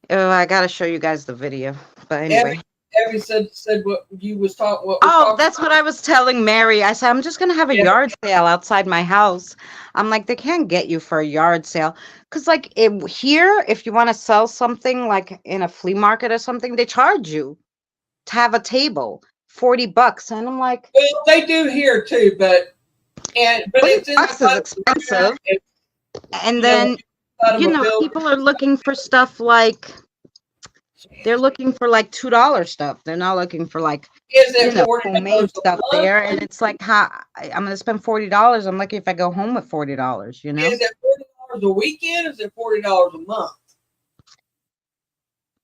Oh, I gotta show you guys the video. But anyway. Abby said what you was talking. That's what I was telling Mary. I said I'm just gonna have a yard sale outside my house. I'm like, they can't get you for a yard sale because, like, here, if you want to sell something like in a flea market or something, they charge you to have a table, $40, and I'm like, well, they do here too, but it's expensive. And then people are looking for stuff like. They're looking for like $2 stuff. They're not looking for like homemade stuff there. And it's like, I'm going to spend $40. I'm lucky if I go home with $40. You know, is it $40 a weekend? Or is it $40 a month?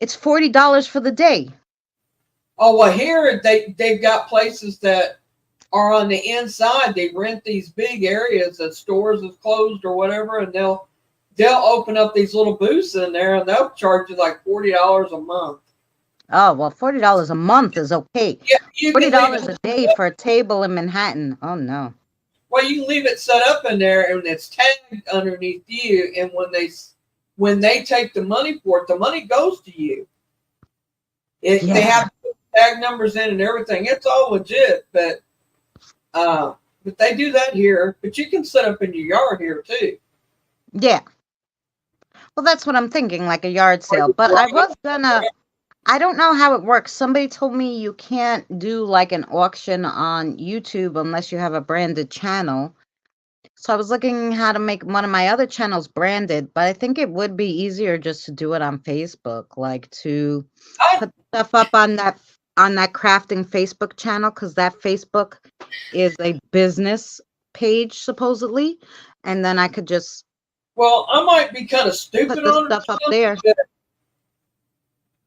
It's $40 for the day. Oh well, here they've got places that are on the inside. They rent these big areas that stores is closed or whatever, and they'll open up these little booths in there, and they'll charge you like $40 a month. Oh well, $40 a month is okay. Yeah, $40 a day for a table in Manhattan. Oh no. Well, you can leave it set up in there, and it's tagged underneath you. And when they take the money for it, the money goes to you. They have tag numbers in and everything. It's all legit, but they do that here. But you can set up in your yard here too. Yeah. Well, that's what I'm thinking, like a yard sale. But I don't know how it works. Somebody told me you can't do like an auction on YouTube unless you have a branded channel. So I was looking how to make one of my other channels branded, but I think it would be easier just to do it on Facebook, like to put stuff up on that crafting Facebook channel, because that Facebook is a business page supposedly, and then I could just Well, I might be kind of put stupid the on it, stuff up there.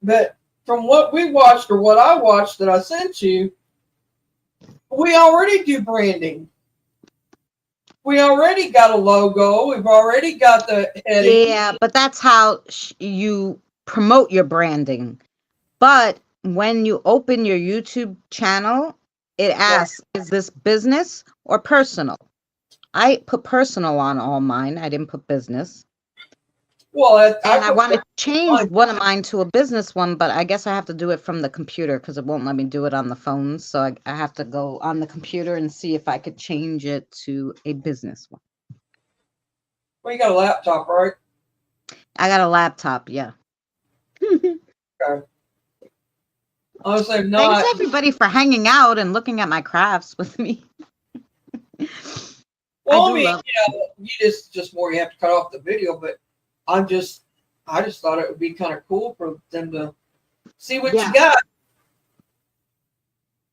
but from what we watched or what I watched that I sent you, we already do branding. We already got a logo. We've already got the heading. Yeah, but that's how you promote your branding. But when you open your YouTube channel, it asks, is this business or personal? I put personal on all mine. I didn't put business. Well, I want to change one of mine to a business one, but I guess I have to do it from the computer because it won't let me do it on the phone. So I have to go on the computer and see if I could change it to a business one. Well, you got a laptop, right? I got a laptop, yeah. Okay. Honestly, not. Thanks everybody for hanging out and looking at my crafts with me. Well, I mean, you just more you have to cut off the video, but I just thought it would be kind of cool for them to see what you got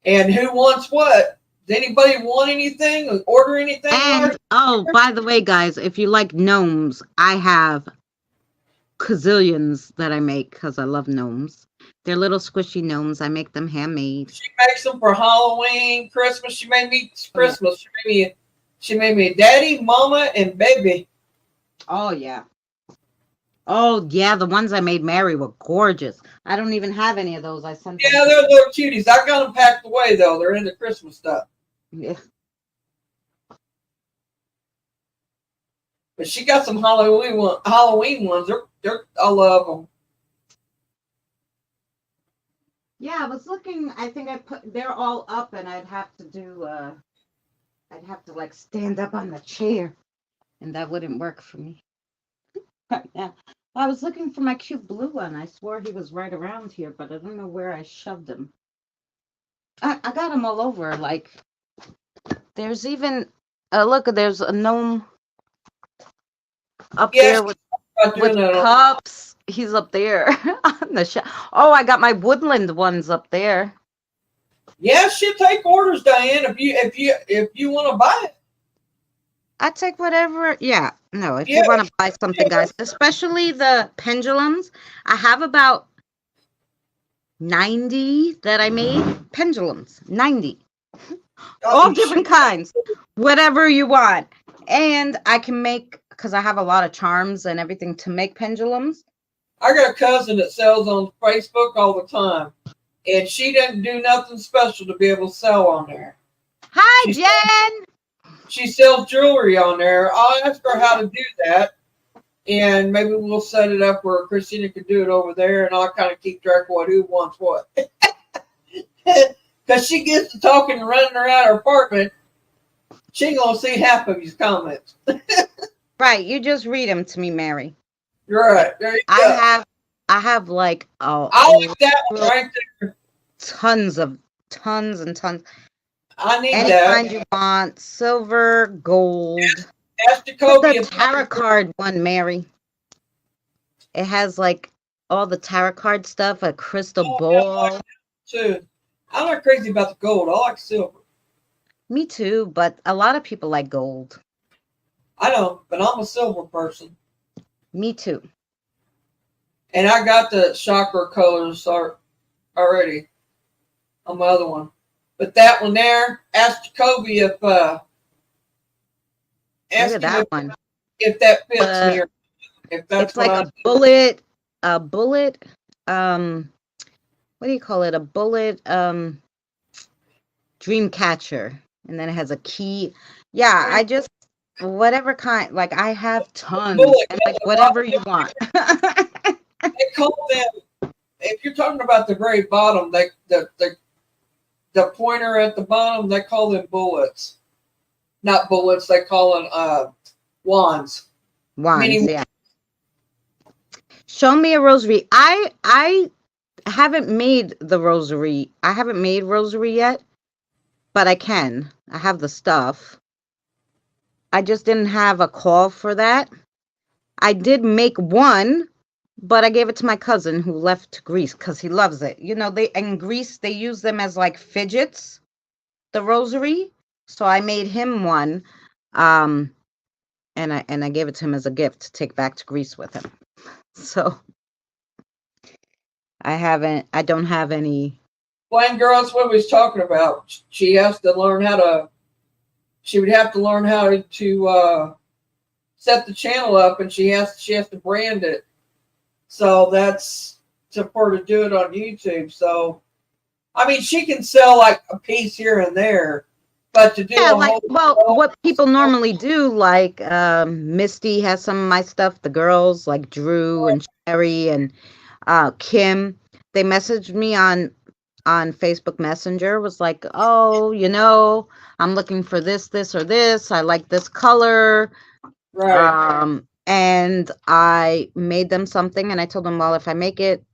and who wants what. Does anybody want anything or order anything? And by the way, guys, if you like gnomes, I have gazillions that I make because I love gnomes. They're little squishy gnomes. I make them handmade. She makes them for Halloween, Christmas. She made me Christmas. She made me daddy, mama, and baby. Oh yeah. Oh yeah, the ones I made Mary were gorgeous. I don't even have any of those. I sent them. Yeah, they're little cuties. I got them packed away though. They're in the Christmas stuff. Yeah. But she got some Halloween ones. I love them. Yeah, I was looking. I think they're all up, and I'd have to like stand up on the chair, and that wouldn't work for me. Yeah. I was looking for my cute blue one. I swore he was right around here, but I don't know where I shoved him. I got him all over. Like, there's even look. There's a gnome up there with cups. He's up there on the shelf. Oh, I got my woodland ones up there. Yeah, she'll take orders, Diane. If you want to buy it, I take whatever. Yeah, no. If you want to buy something, guys, especially the pendulums, I have about 90 that I made. Pendulums, 90, all different kinds, whatever you want, and I can make because I have a lot of charms and everything to make pendulums. I got a cousin that sells on Facebook all the time, and she doesn't do nothing special to be able to sell on there. Hi, Jen. She sells jewelry on there. I'll ask her how to do that, and maybe we'll set it up where Christina could do it over there, and I'll kind of keep track of who wants what. Because she gets to talking and running around her apartment, she ain't gonna see half of his comments. Right, you just read them to me, Mary. You're right. There you go. I have like I like that one right there. Tons and tons. I need any that. kind you want, silver, gold. Ask Jacoby. The tarot card one, Mary. It has like all the tarot card stuff, a crystal ball. Yeah, too. I'm not crazy about the gold. I like silver. Me too, but a lot of people like gold. I know, but I'm a silver person. Me too. And I got the chakra colors already on my other one. But that one there, ask Jacoby if look at that one. If that fits here. If that's it's like a bullet, what do you call it? A bullet dream catcher. And then it has a key. Yeah, I just whatever kind, like I have tons and like whatever you want. They call them, if you're talking about the very bottom, the pointer at the bottom, they call them bullets. Not bullets, they call them wands. Wands, yeah. Show me a rosary. I haven't made the rosary. I haven't made rosary yet, but I can. I have the stuff. I just didn't have a call for that. I did make one, but I gave it to my cousin who left to Greece because he loves it. You know, in Greece, they use them as like fidgets, the rosary. So I made him one, And I gave it to him as a gift to take back to Greece with him. So I don't have any. Blind girl, that's what we was talking about. She has to learn how to, she would have to learn how to set the channel up, and she has to brand it. So that's for her to do it on YouTube. So, I mean, she can sell like a piece here and there, but to do what people normally do, like Misty has some of my stuff. The girls like Drew and Sherry and Kim, they messaged me on Facebook Messenger, was like, oh, I'm looking for this or this. I like this color. Right. And I made them something, and I told them, well, if I make it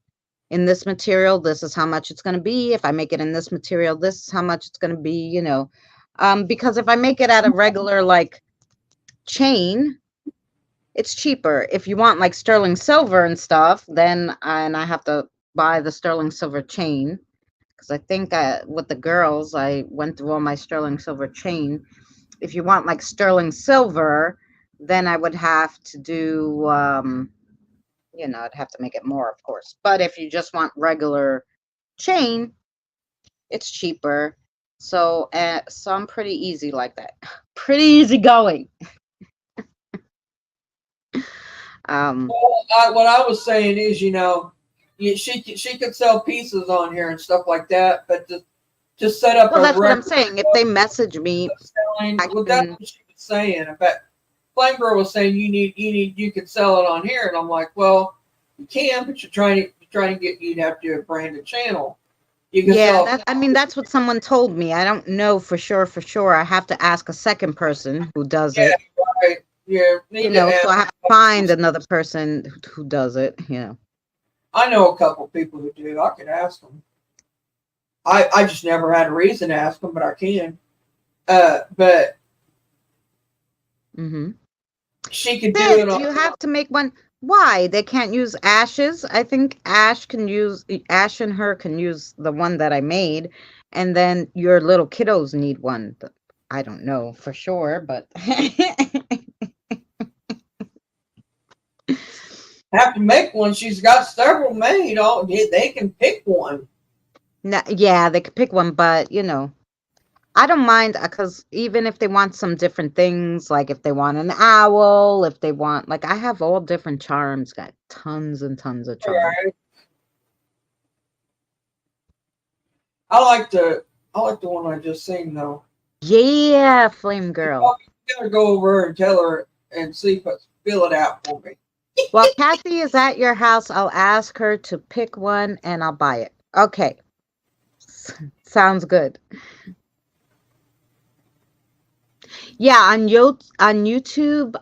in this material, this is how much it's going to be. If I make it in this material, this is how much it's going to be, because if I make it out of regular like chain, it's cheaper. If you want like sterling silver and stuff, then I have to buy the sterling silver chain, because I think with the girls, I went through all my sterling silver chain. If you want like sterling silver, then I would have to do, I'd have to make it more, of course. But if you just want regular chain, it's cheaper. So I'm pretty easy like that. Pretty easy going. What I was saying is, she could sell pieces on here and stuff like that, but to set up. Well, that's what I'm saying. If they message me, that's what she was saying. In fact, Flame Girl was saying you could sell it on here, and I'm like, well, you can, but you'd have to do a branded channel. You can that's what someone told me. I don't know for sure. I have to ask a second person who does it. Right. Yeah, so I have to find another person who does it. I know a couple people who do. I could ask them. I just never had a reason to ask them, but I can. But she could do it. You have to make one. Why? They can't use Ashes? I think Ash and her can use the one that I made, and then your little kiddos need one. I don't know for sure, but have to make one. She's got several made. They can pick one. Yeah, they could pick one, but I don't mind, because even if they want some different things, like if they want an owl, if they want, like, I have all different charms, got tons and tons of charms. Right. I like the one I just seen though. Yeah, Flame Girl. You gotta go over and tell her and fill it out for me. Well, Kathy is at your house. I'll ask her to pick one and I'll buy it. Okay. Sounds good. Yeah, on YouTube,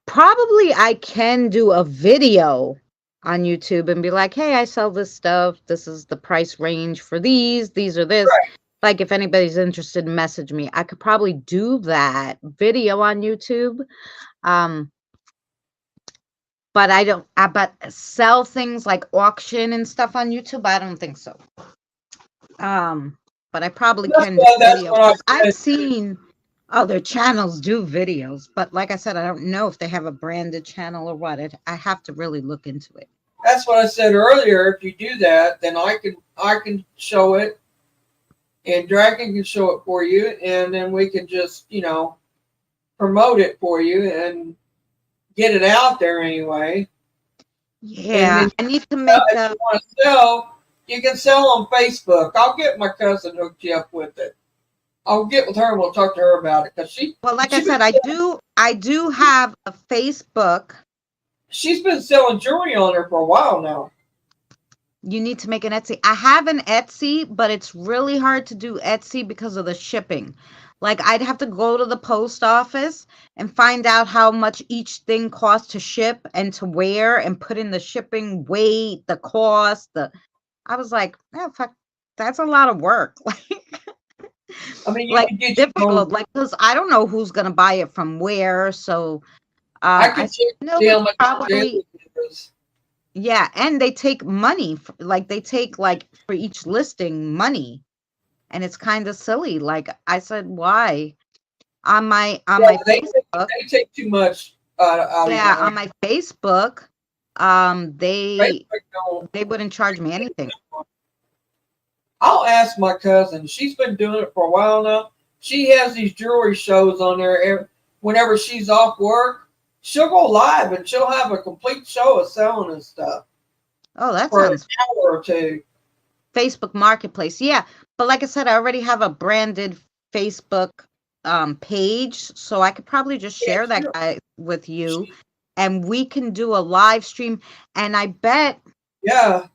probably I can do a video on YouTube and be like, hey, I sell this stuff. This is the price range for these are this. Right. Like, if anybody's interested, message me. I could probably do that video on YouTube. But I don't, but sell things like auction and stuff on YouTube, I don't think so. But I probably can do videos. I've seen other channels do videos, but like I said, I don't know if they have a branded channel or what. I have to really look into it. That's what I said earlier. If you do that, then I can show it, and Dragon can show it for you, and then we can just promote it for you and get it out there anyway. Yeah, I need to make if you want to sell, you can sell on Facebook. I'll get my cousin hooked you up with it. I'll get with her and we'll talk to her about it, because I said, I do have a Facebook. She's been selling jewelry on her for a while now. You need to make an Etsy. I have an Etsy, but it's really hard to do Etsy because of the shipping. Like, I'd have to go to the post office and find out how much each thing costs to ship and to wear, and put in the shipping weight, the cost. I was like, oh, fuck, that's a lot of work. I mean, like, difficult, like, because I don't know who's gonna buy it from where. So I can probably. Yeah, and they take money, they take for each listing money. And it's kind of silly. Like I said, why? on my they Facebook. They take too much out of Yeah, your on my Facebook, they wouldn't charge me anything. I'll ask my cousin. She's been doing it for a while now. She has these jewelry shows on there. Whenever she's off work, she'll go live and she'll have a complete show of selling and stuff. Oh, that for sounds an hour or two. Facebook Marketplace. Yeah, but like I said, I already have a branded Facebook page, so I could probably just share that guy with you, and we can do a live stream. And I bet, yeah,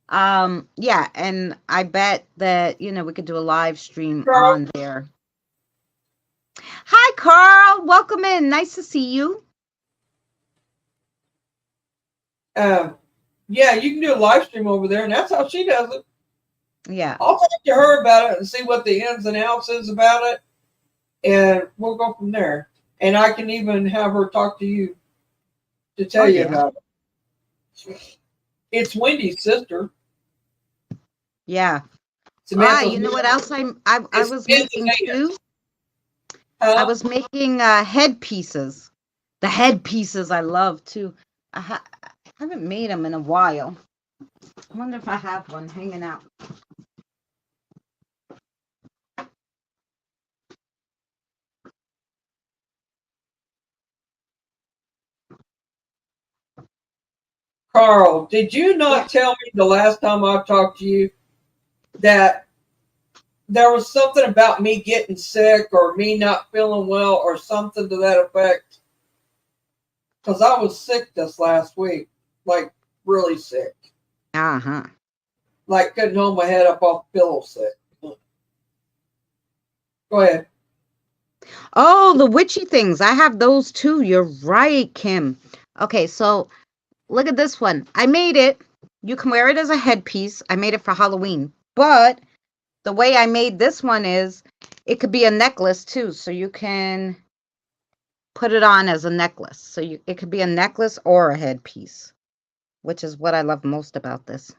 and I bet that we could do a live stream on there. Hi, Carl. Welcome in. Nice to see you. Yeah, you can do a live stream over there, and that's how she does it. Yeah. I'll talk to her about it and see what the ins and outs is about it, and we'll go from there. And I can even have her talk to you to tell you about it. It's Wendy's sister. Yeah. You know what else I was making too? I was making headpieces. The headpieces I love too. I haven't made them in a while. I wonder if I have one hanging out. Carl, did you not tell me the last time I talked to you that there was something about me getting sick or me not feeling well or something to that effect? Because I was sick this last week, like really sick. Uh-huh. Like couldn't hold my head up off the pillow sick. Go ahead. Oh, the witchy things. I have those too. You're right, Kim. Okay, so look at this one. I made it. You can wear it as a headpiece. I made it for Halloween. But the way I made this one is it could be a necklace too. So you can put it on as a necklace. So it could be a necklace or a headpiece, which is what I love most about this.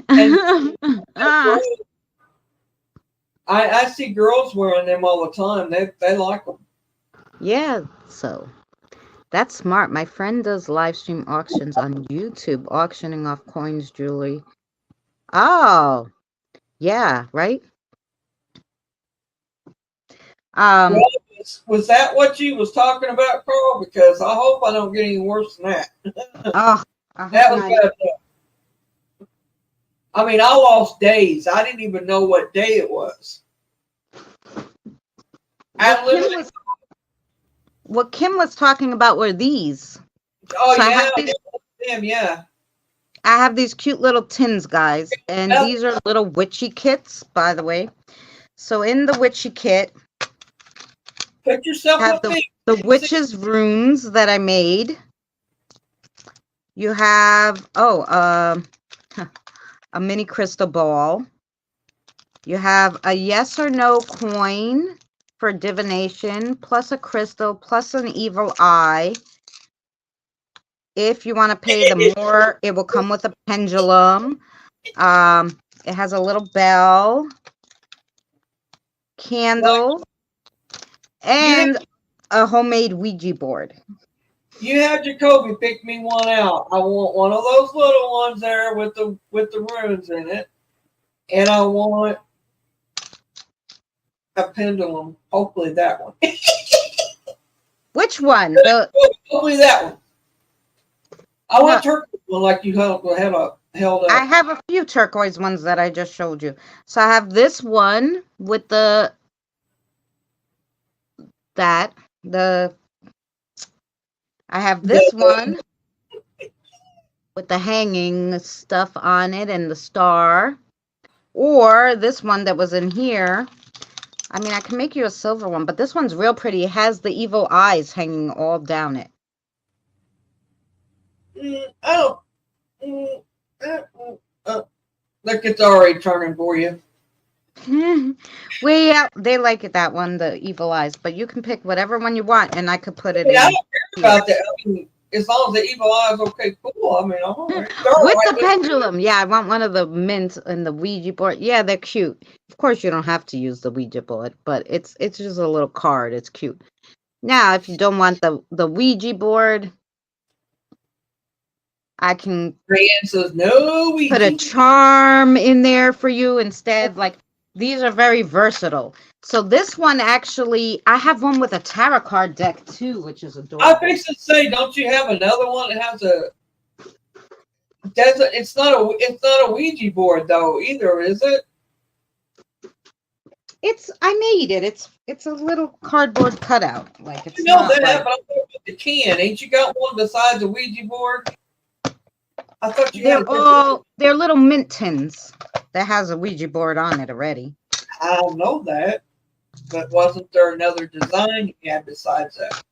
I see girls wearing them all the time. They like them. Yeah, so that's smart. My friend does live stream auctions on YouTube, auctioning off coins, jewelry. Oh, yeah, right. Well, was that what you was talking about, Carl? Because I hope I don't get any worse than that. Oh, that was bad. I mean, I lost days. I didn't even know what day it was. What Kim was talking about were these. Oh, so yeah. I have these cute little tins, guys. And these are little witchy kits, by the way. So in the witchy kit, put yourself have the witch's runes that I made. You have, a mini crystal ball. You have a yes or no coin for divination, plus a crystal, plus an evil eye. If you want to pay the more, it will come with a pendulum. It has a little bell, candle, and a homemade Ouija board. You have Jacoby pick me one out. I want one of those little ones there with the runes in it, and I want a pendulum. Hopefully that one. Which one? Hopefully that one. I want turquoise one like you held up. I have a few turquoise ones that I just showed you. So I have this one with I have this one with the hanging stuff on it and the star, or this one that was in here. I mean, I can make you a silver one, but this one's real pretty. It has the evil eyes hanging all down it. Look, it's already turning for you. They like it, that one, the evil eyes, but you can pick whatever one you want, and I could put it in. I don't care about that. I mean, as long as the evil eye is okay, cool. I mean, I'm all right. With the pendulum. Yeah, I want one of the mint and the Ouija board. Yeah, they're cute. Of course, you don't have to use the Ouija board, but it's just a little card. It's cute. Now, if you don't want the Ouija board, I can Brienne says no Ouija. put a charm in there for you instead. Like, these are very versatile. So this one actually, I have one with a tarot card deck too, which is adorable. I fix to say, don't you have another one that has a? It's not a Ouija board though either, is it? I made it. It's a little cardboard cutout. Like it's you know that, like, but I'm talking about the can. Ain't you got one besides the Ouija board? I thought you had. They're little mint tins that has a Ouija board on it already. I don't know that, but wasn't there another design you had besides that?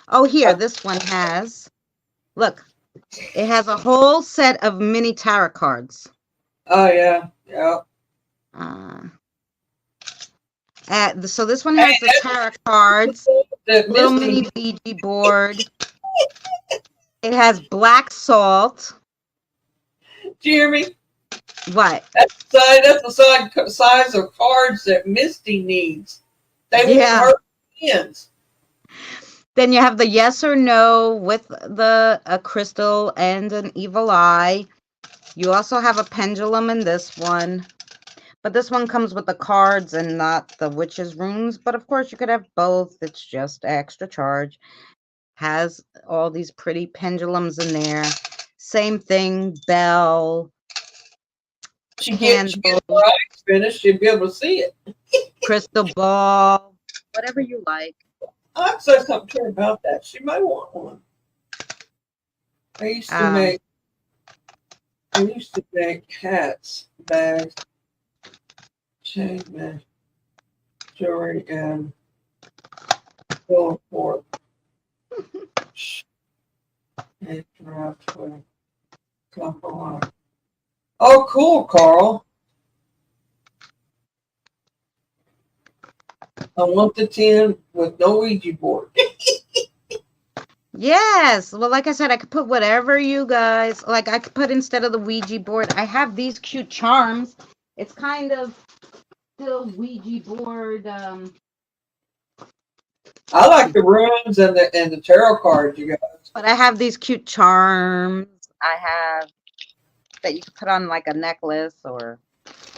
Oh, here, this one has. Look, it has a whole set of mini tarot cards. Oh yeah. So this one has the tarot cards, little mini Ouija board. It has black salt. Jeremy. What? That's the size of cards that Misty needs. They won't hurt hands. Then you have the yes or no with a crystal and an evil eye. You also have a pendulum in this one. But this one comes with the cards and not the witch's runes. But of course you could have both. It's just extra charge. Has all these pretty pendulums in there. Same thing, bell. She gets the eyes finished, you'll be able to see it. Crystal ball. Whatever you like. I'd say something to her about that. She might want one. I used to make hats, bags, chain mask, jewelry, and gold fork. And draft with clump of line. Oh, cool, Carl. I want the 10 with no Ouija board. Yes. Well, like I said, I could put whatever you guys like. I could put instead of the Ouija board. I have these cute charms. It's kind of still Ouija board. I like the runes and the tarot cards, you guys. But I have these cute charms. I have that you can put on like a necklace, or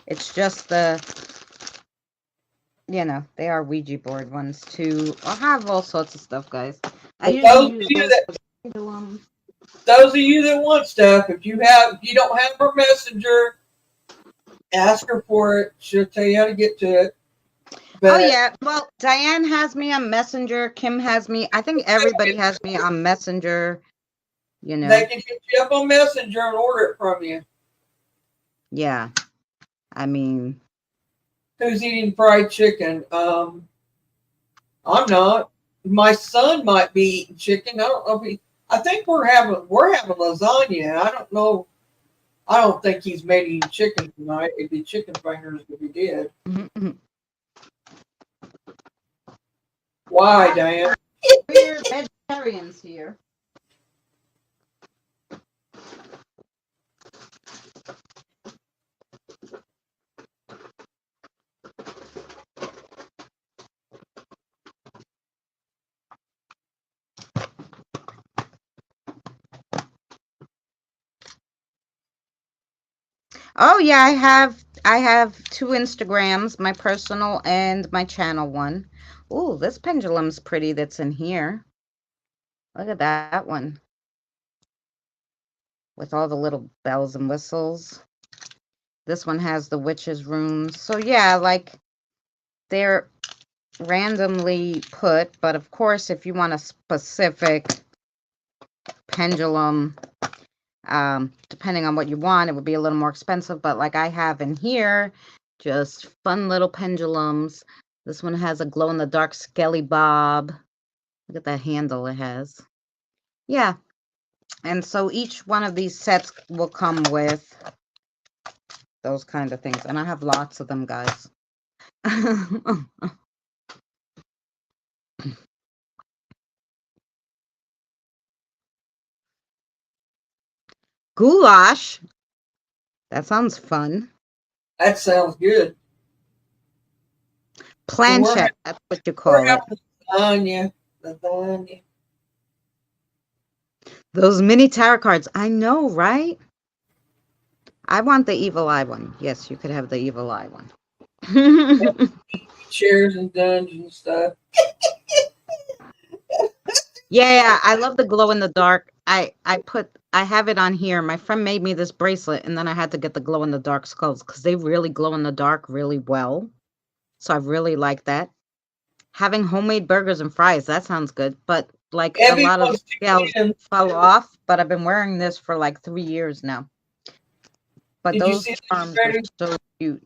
it's just they are Ouija board ones too. I have all sorts of stuff, guys. Those of you that want stuff, if you don't have her messenger, ask her for it. She'll tell you how to get to it. But, yeah, well, Diane has me on Messenger. Kim has me. I think everybody has me on Messenger. They can hit you up on Messenger and order it from you. Yeah, I mean, who's eating fried chicken? I'm not. My son might be eating chicken. I don't know if I think we're having lasagna. I don't know. I don't think he's made eating chicken tonight. It'd be chicken fingers if he did. Mm-hmm. Why, Diane? We're vegetarians here. Oh yeah, I have two Instagrams, my personal and my channel one. Ooh, this pendulum's pretty that's in here. Look at that one. With all the little bells and whistles. This one has the witch's runes. So yeah, like they're randomly put, but of course if you want a specific pendulum, depending on what you want, it would be a little more expensive, but like I have in here, just fun little pendulums. This one has a glow-in-the-dark Skelly Bob. Look at that handle it has. Yeah. And so each one of these sets will come with those kind of things. And I have lots of them, guys. Goulash. That sounds fun. That sounds good. Planchette. That's what you We're call it. having lasagna. Those mini tarot cards. I know, right? I want the evil eye one. Yes, you could have the evil eye one. Chairs and dungeon stuff. Yeah, I love the glow in the dark. I have it on here. My friend made me this bracelet, and then I had to get the glow in the dark skulls because they really glow in the dark really well. So I really like that. Having homemade burgers and fries, that sounds good. But like a lot of scales fell off, but I've been wearing this for like 3 years now. But those charms are so cute.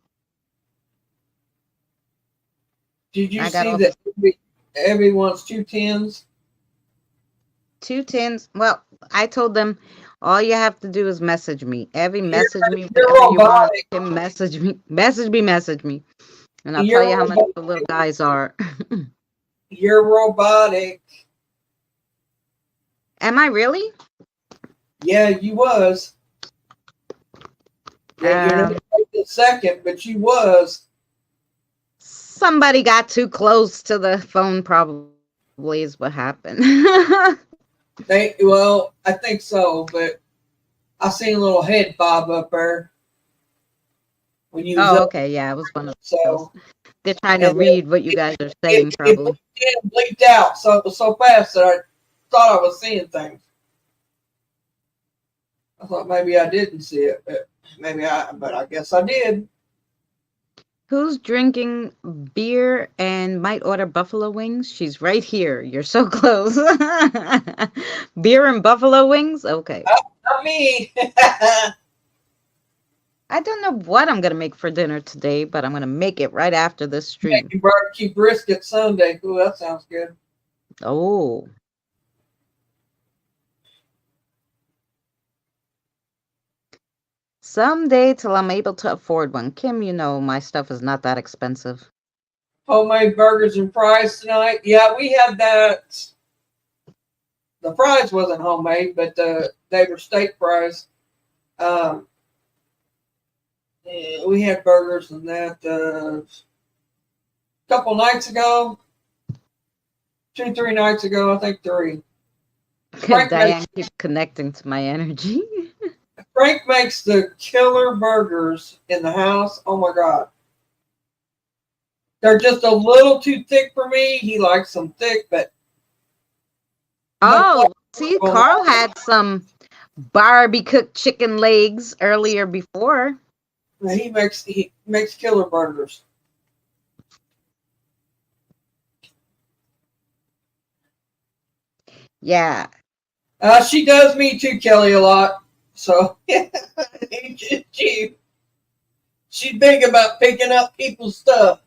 Did you see that Evie wants 2 tins? 2 tins. Well, I told them all you have to do is message me. Evie, message me whatever you want. Message me. Message me. And I'll tell you how much the little guys are. You're robotic. Am I really? Yeah, you was. Yeah, you're not the second, but you was. Somebody got too close to the phone, probably is what happened. Well, I think so, but I seen a little head bob up there. When you was okay, yeah, it was one of those. They're trying to read what you guys are saying, probably. It bleeped out, so it was so fast that I thought I was seeing things. I thought maybe I didn't see it, but I guess I did. Who's drinking beer and might order buffalo wings? She's right here. You're so close. Beer and buffalo wings? Okay. Not me. I don't know what I'm going to make for dinner today, but I'm going to make it right after this stream. Barbecue brisket Sunday. Ooh, that sounds good. Oh. Someday till I'm able to afford one. Kim, you know my stuff is not that expensive. Homemade burgers and fries tonight. Yeah, we had that. The fries wasn't homemade, but they were steak fries. We had burgers and that a couple nights ago. 2-3 nights ago, I think 3. Diane keeps connecting to my energy. Frank makes the killer burgers in the house. Oh my God. They're just a little too thick for me. He likes them thick, but. Oh, see, Carl had some Barbie cooked chicken legs earlier before. He makes killer burgers. Yeah. She does me too, Kelly, a lot. So she's big about picking up people's stuff.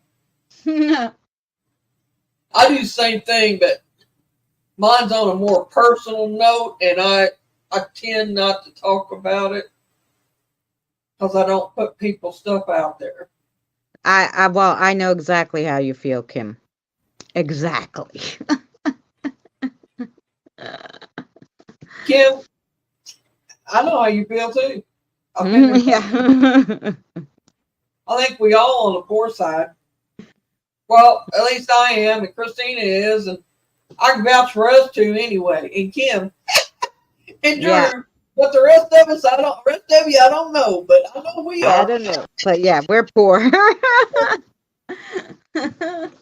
I do the same thing, but mine's on a more personal note, and I tend not to talk about it because I don't put people's stuff out there. I know exactly how you feel, Kim. Exactly. Kim, I know how you feel too. Yeah. I think we all on the poor side. Well, at least I am, and Christina is, and I can vouch for us too anyway. And Kim and Drew, yeah. But the rest of us, I don't know, but I know we are. I don't know, but yeah, we're poor. I'm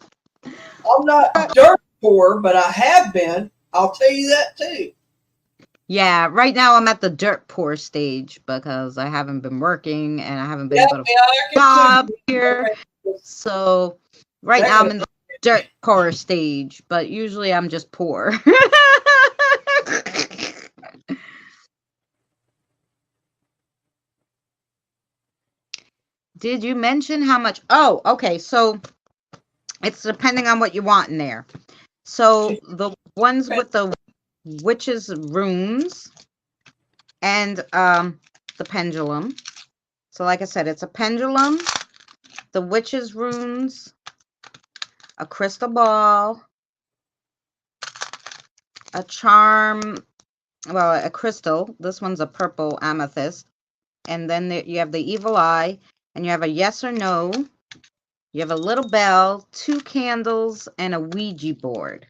not dirt poor, but I have been. I'll tell you that too. Yeah, right now I'm at the dirt poor stage because I haven't been working and I haven't been able to job here. So right now I'm in the dirt poor stage, but usually I'm just poor. Did you mention how much? Oh, okay. So it's depending on what you want in there. So the ones with the witches' rooms and the pendulum. So like I said, it's a pendulum, the witches' runes, a crystal ball, a charm, well, a crystal. This one's a purple amethyst. And then you have the evil eye, and you have a yes or no. You have a little bell, 2 candles, and a Ouija board.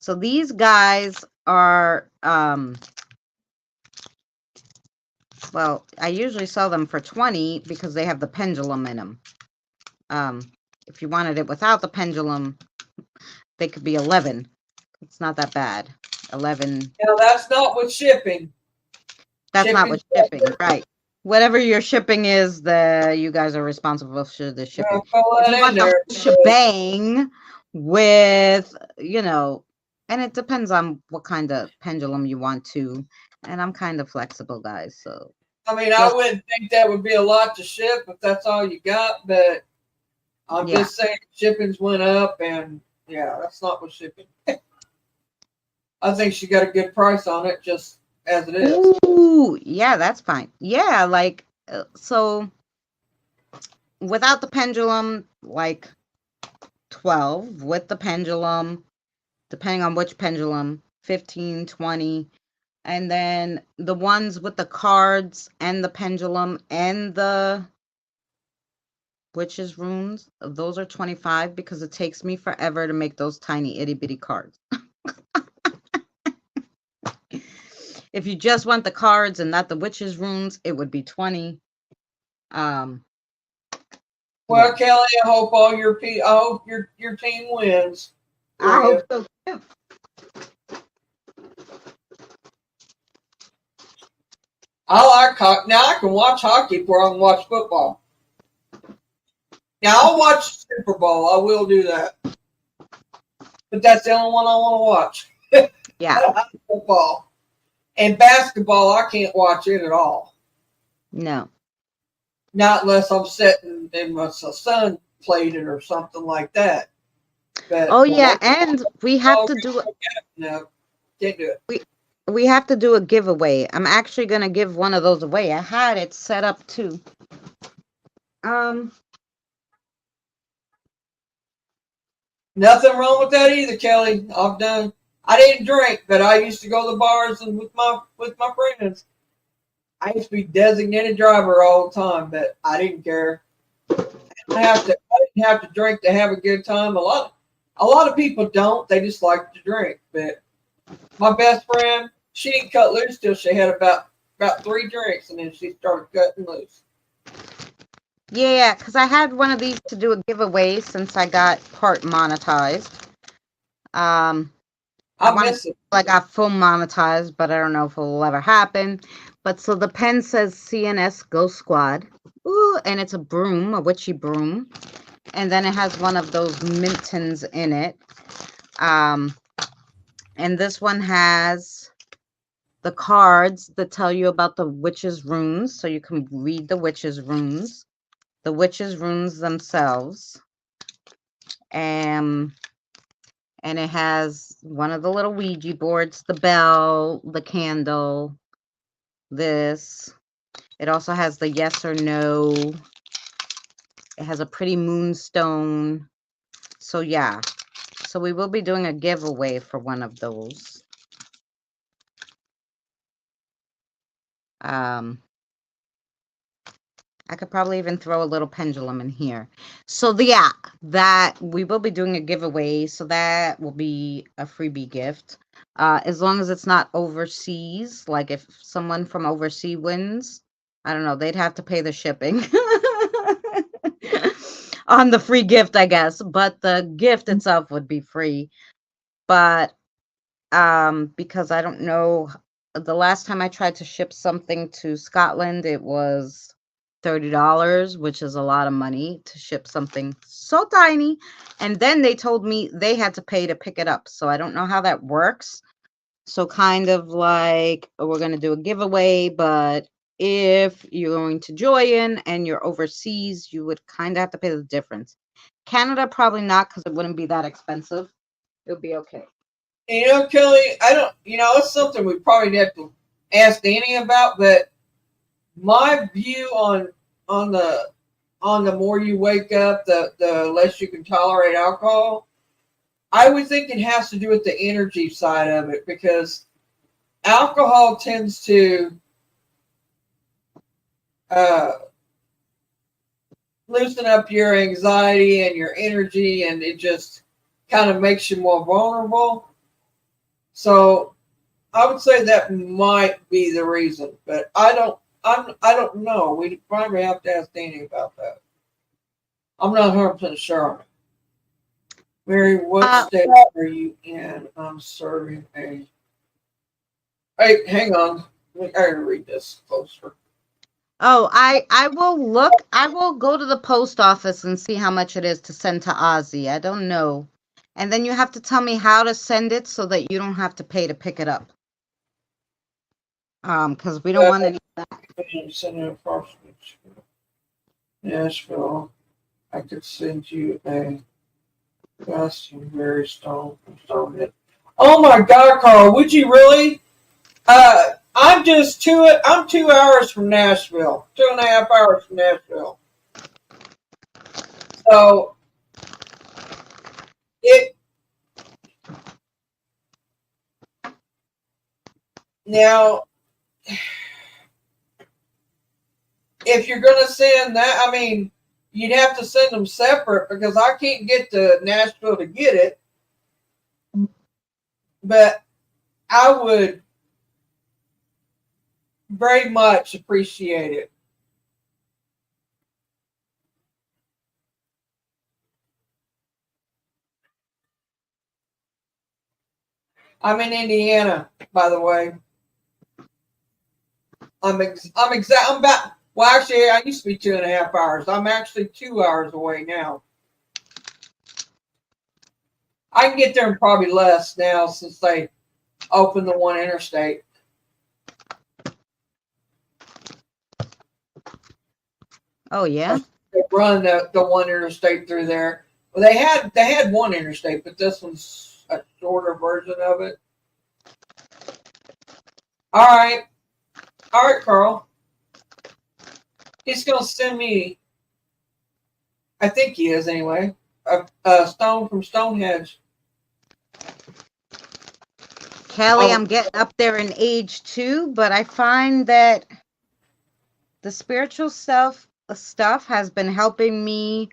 So these guys are, well, I usually sell them for 20 because they have the pendulum in them. If you wanted it without the pendulum, they could be 11. It's not that bad. 11. Now, that's not with shipping. That's not with shipping, right? Whatever your shipping is, you guys are responsible for the shipping. If you want the shebang with, and it depends on what kind of pendulum you want to. And I'm kind of flexible, guys. So I mean, I wouldn't think that would be a lot to ship if that's all you got, but I'm just saying shippings went up, and that's not with shipping. I think she got a good price on it, just as it is. Ooh, yeah, that's fine. Yeah, like, so without the pendulum, like 12. With the pendulum, depending on which pendulum, 15, 20. And then the ones with the cards and the pendulum and the witch's runes, those are 25 because it takes me forever to make those tiny itty bitty cards. If you just want the cards and not the witch's runes, it would be 20. Well, Kelly, I hope your team wins. I hope so too. I like hockey. Now I can watch hockey before I can watch football. Now I'll watch Super Bowl. I will do that. But that's the only one I want to watch. Yeah. Football. And basketball, I can't watch it at all. No. Not unless I'm sitting and my son played it or something like that. But, and we have to do it. No, can't do it. We have to do a giveaway. I'm actually going to give one of those away. I had it set up too. Nothing wrong with that either, Kelly. I didn't drink, but I used to go to the bars and with my friends. I used to be designated driver all the time, but I didn't care. I didn't have to drink to have a good time. A lot of people don't. They just like to drink. But my best friend, she didn't cut loose till she had about 3 drinks, and then she started cutting loose. Yeah, because I had one of these to do a giveaway since I got part monetized. I miss it. I got full monetized, but I don't know if it'll ever happen. But so the pen says CNS Ghost Squad. Ooh, and it's a broom, a witchy broom. And then it has one of those Mintons in it. And this one has the cards that tell you about the witch's runes. So you can read the witch's runes. The witch's runes themselves. And it has one of the little Ouija boards, the bell, the candle, this. It also has the yes or no. It has a pretty moonstone. So yeah. So we will be doing a giveaway for one of those. I could probably even throw a little pendulum in here. So that we will be doing a giveaway. So that will be a freebie gift. As long as it's not overseas. Like if someone from overseas wins, I don't know, they'd have to pay the shipping on the free gift, I guess. But the gift itself would be free. But because I don't know, the last time I tried to ship something to Scotland, it was $30, which is a lot of money to ship something so tiny. And then they told me they had to pay to pick it up. So I don't know how that works. So kind of like we're going to do a giveaway, but if you're going to join and you're overseas, you would kind of have to pay the difference. Canada, probably not, because it wouldn't be that expensive. It'll be okay. Kelly, it's something we probably have to ask Danny about, but my view on the more you wake up, the less you can tolerate alcohol. I would think it has to do with the energy side of it, because alcohol tends to loosen up your anxiety and your energy, and it just kind of makes you more vulnerable. So I would say that might be the reason, but I don't know. We probably have to ask Danny about that. I'm not 100% sure on it. Mary, what state are you in? I'm serving a. Hey, hang on. I gotta read this closer. Oh, I will look. I will go to the post office and see how much it is to send to Ozzy. I don't know. And then you have to tell me how to send it so that you don't have to pay to pick it up. Because we don't want any of that. Send it across Nashville. I could send you a costume, Mary Stone from Stonehead. Oh my God, Carl! Would you really? I'm 2 hours from Nashville. 2.5 hours from Nashville. So it now, if you're gonna send that, I mean, you'd have to send them separate because I can't get to Nashville to get it. But I would very much appreciate it. I'm in Indiana, by the way. I'm about. Well, actually, I used to be 2.5 hours. I'm actually 2 hours away now. I can get there in probably less now since they opened the one interstate. Oh yeah. They run the one interstate through there. Well, they had one interstate, but this one's a shorter version of it. All right, Carl. He's gonna send me. I think he is anyway. A stone from Stonehenge. Kelly, I'm getting up there in age too, but I find that the spiritual stuff has been helping me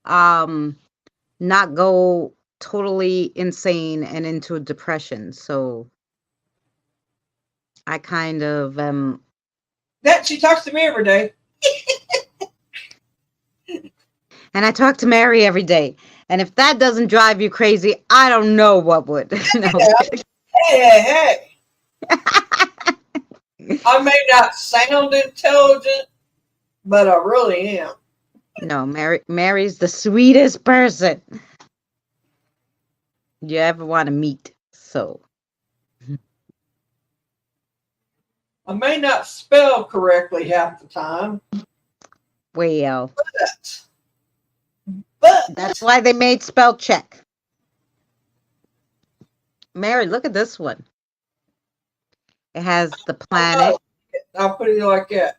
not go totally insane and into a depression. So I kind of that she talks to me every day. And I talk to Mary every day. And if that doesn't drive you crazy, I don't know what would. No. Hey. I may not sound intelligent, but I really am. No, Mary's the sweetest person you ever want to meet. So I may not spell correctly half the time. Well, but that's why they made spell check. Mary, look at this one. It has the planet. I'll put it like that.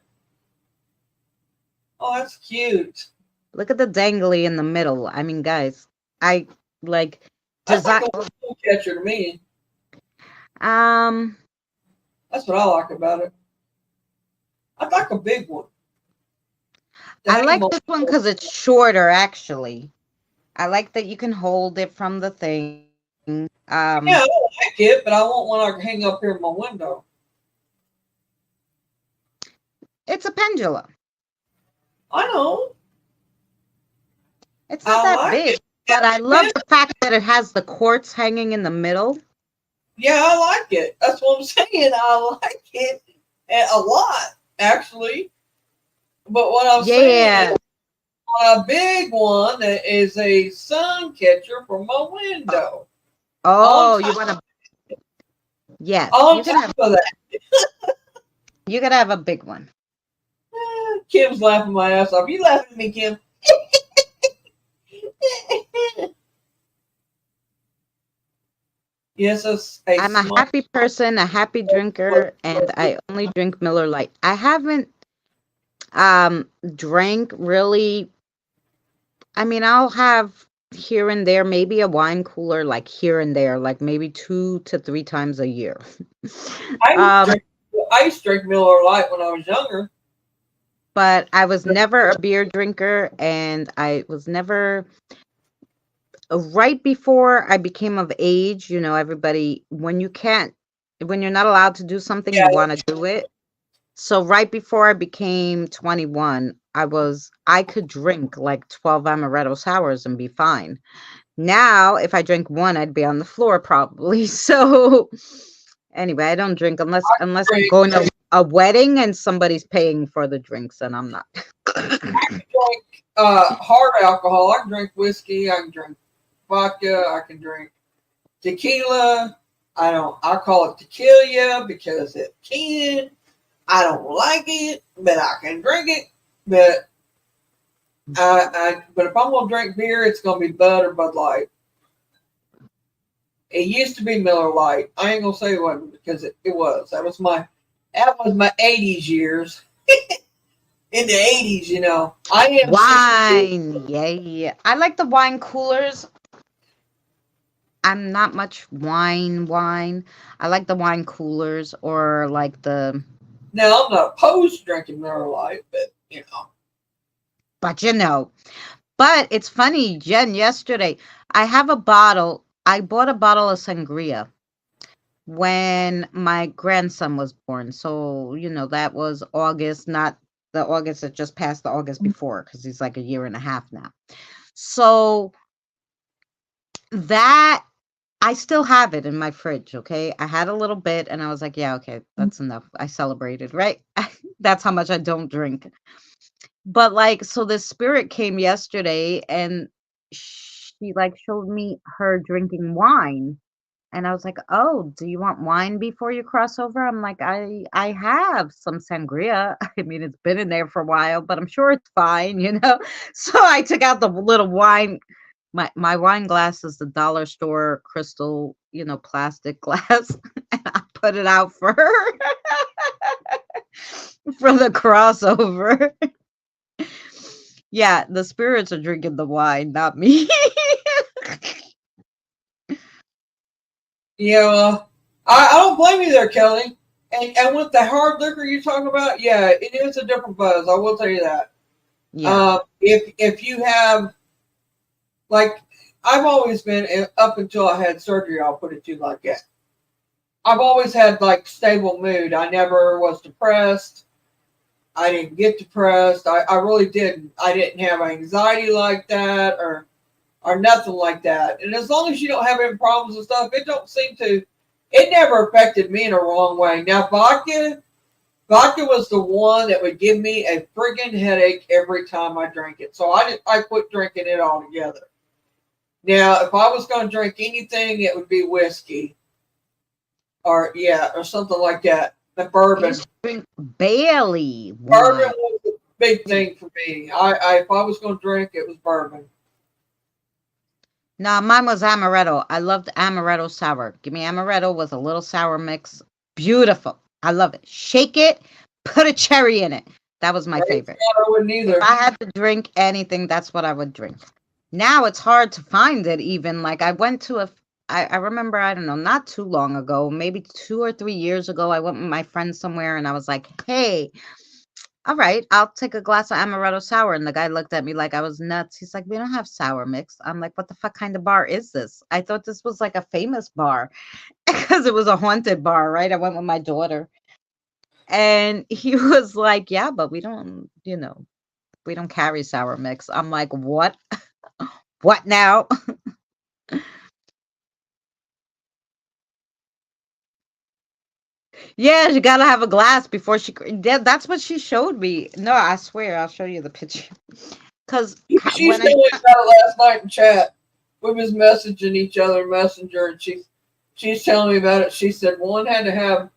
Oh, that's cute. Look at the dangly in the middle. I mean, guys, I like design. That's like a catcher to me. That's what I like about it. I'd like a big one. I like this one because it's shorter, actually. I like that you can hold it from the thing. Yeah, I don't like it, but I want one I can hang up here in my window. It's a pendulum. I know. It's not that big, but I love the fact that it has the quartz hanging in the middle. Yeah, I like it. That's what I'm saying. I like it a lot, actually. But what I'm saying is a big one that is a sun catcher for my window. Oh, you want to? Yes. On top of that. You gotta have a big one. Kim's laughing my ass off. You laughing at me, Kim? Yes, I'm a happy person, a happy drinker, and I only drink Miller Lite. I haven't drank really. I mean, I'll have here and there, maybe a wine cooler, like here and there, like maybe 2 to 3 times a year. I used to drink Miller Lite when I was younger. But I was never a beer drinker, and I was never right before I became of age, everybody, when you're not allowed to do something, you want to do it. So right before I became 21, I could drink like 12 amaretto sours and be fine. Now, if I drink one, I'd be on the floor probably. So anyway, I don't drink unless I'm going to a wedding and somebody's paying for the drinks, and I'm not. I can drink hard alcohol. I can drink whiskey. I can drink vodka. I can drink tequila. I call it tequila because it can. I don't like it, but I can drink it. But but if I'm gonna drink beer, it's gonna be Bud or Bud Light. It used to be Miller Lite. I ain't gonna say it wasn't, because it was. That was my 80s years. In the 80s, I am wine. Yeah. I like the wine coolers. I'm not much wine. I like the wine coolers, or like the. Now, I'm not opposed to drinking Miller Lite, but But it's funny, Jen, yesterday, I bought a bottle of sangria when my grandson was born. So, that was August, not the August that just passed, the August before, because he's like a year and a half now. So that, I still have it in my fridge, okay? I had a little bit and I was like, yeah, okay, that's enough. I celebrated, right? That's how much I don't drink. But like, so the spirit came yesterday and she like showed me her drinking wine. And I was like, oh, do you want wine before you cross over? I'm like, I have some sangria. I mean, it's been in there for a while, but I'm sure it's fine. So I took out the little wine. My wine glass is the dollar store crystal, plastic glass. And I put it out for her for the crossover. Yeah, the spirits are drinking the wine, not me. Yeah, I don't blame you there, Kelly. And with the hard liquor you're talking about, yeah, it is a different buzz. I will tell you that. Yeah. If you have, like, I've always been, up until I had surgery, I'll put it to you like that. I've always had like stable mood. I never was depressed. I didn't get depressed. I really didn't. I didn't have anxiety like that or nothing like that. And as long as you don't have any problems and stuff, it never affected me in a wrong way. Now, vodka was the one that would give me a friggin' headache every time I drank it. So I quit drinking it altogether. Now, if I was going to drink anything, it would be whiskey or something like that. The bourbon. Drink Bailey. Bourbon was a big thing for me. If I was going to drink, it was bourbon. No, mine was amaretto. I loved amaretto sour. Give me amaretto with a little sour mix. Beautiful. I love it. Shake it, put a cherry in it. That was my favorite. I wouldn't either. If I had to drink anything, that's what I would drink. Now it's hard to find it even. Like I went to I remember, I don't know, not too long ago, maybe 2 or 3 years ago, I went with my friend somewhere and I was like, hey, all right, I'll take a glass of amaretto sour. And the guy looked at me like I was nuts. He's like, we don't have sour mix. I'm like, what the fuck kind of bar is this? I thought this was like a famous bar because it was a haunted bar, right? I went with my daughter. And he was like, yeah, but we don't carry sour mix. I'm like, what? What now? Yeah, you gotta have a glass before that's what she showed me. No, I swear, I'll show you the picture. Because she was telling me about it last night in chat. We was messaging each other messenger, and she's telling me about it. She said one had to have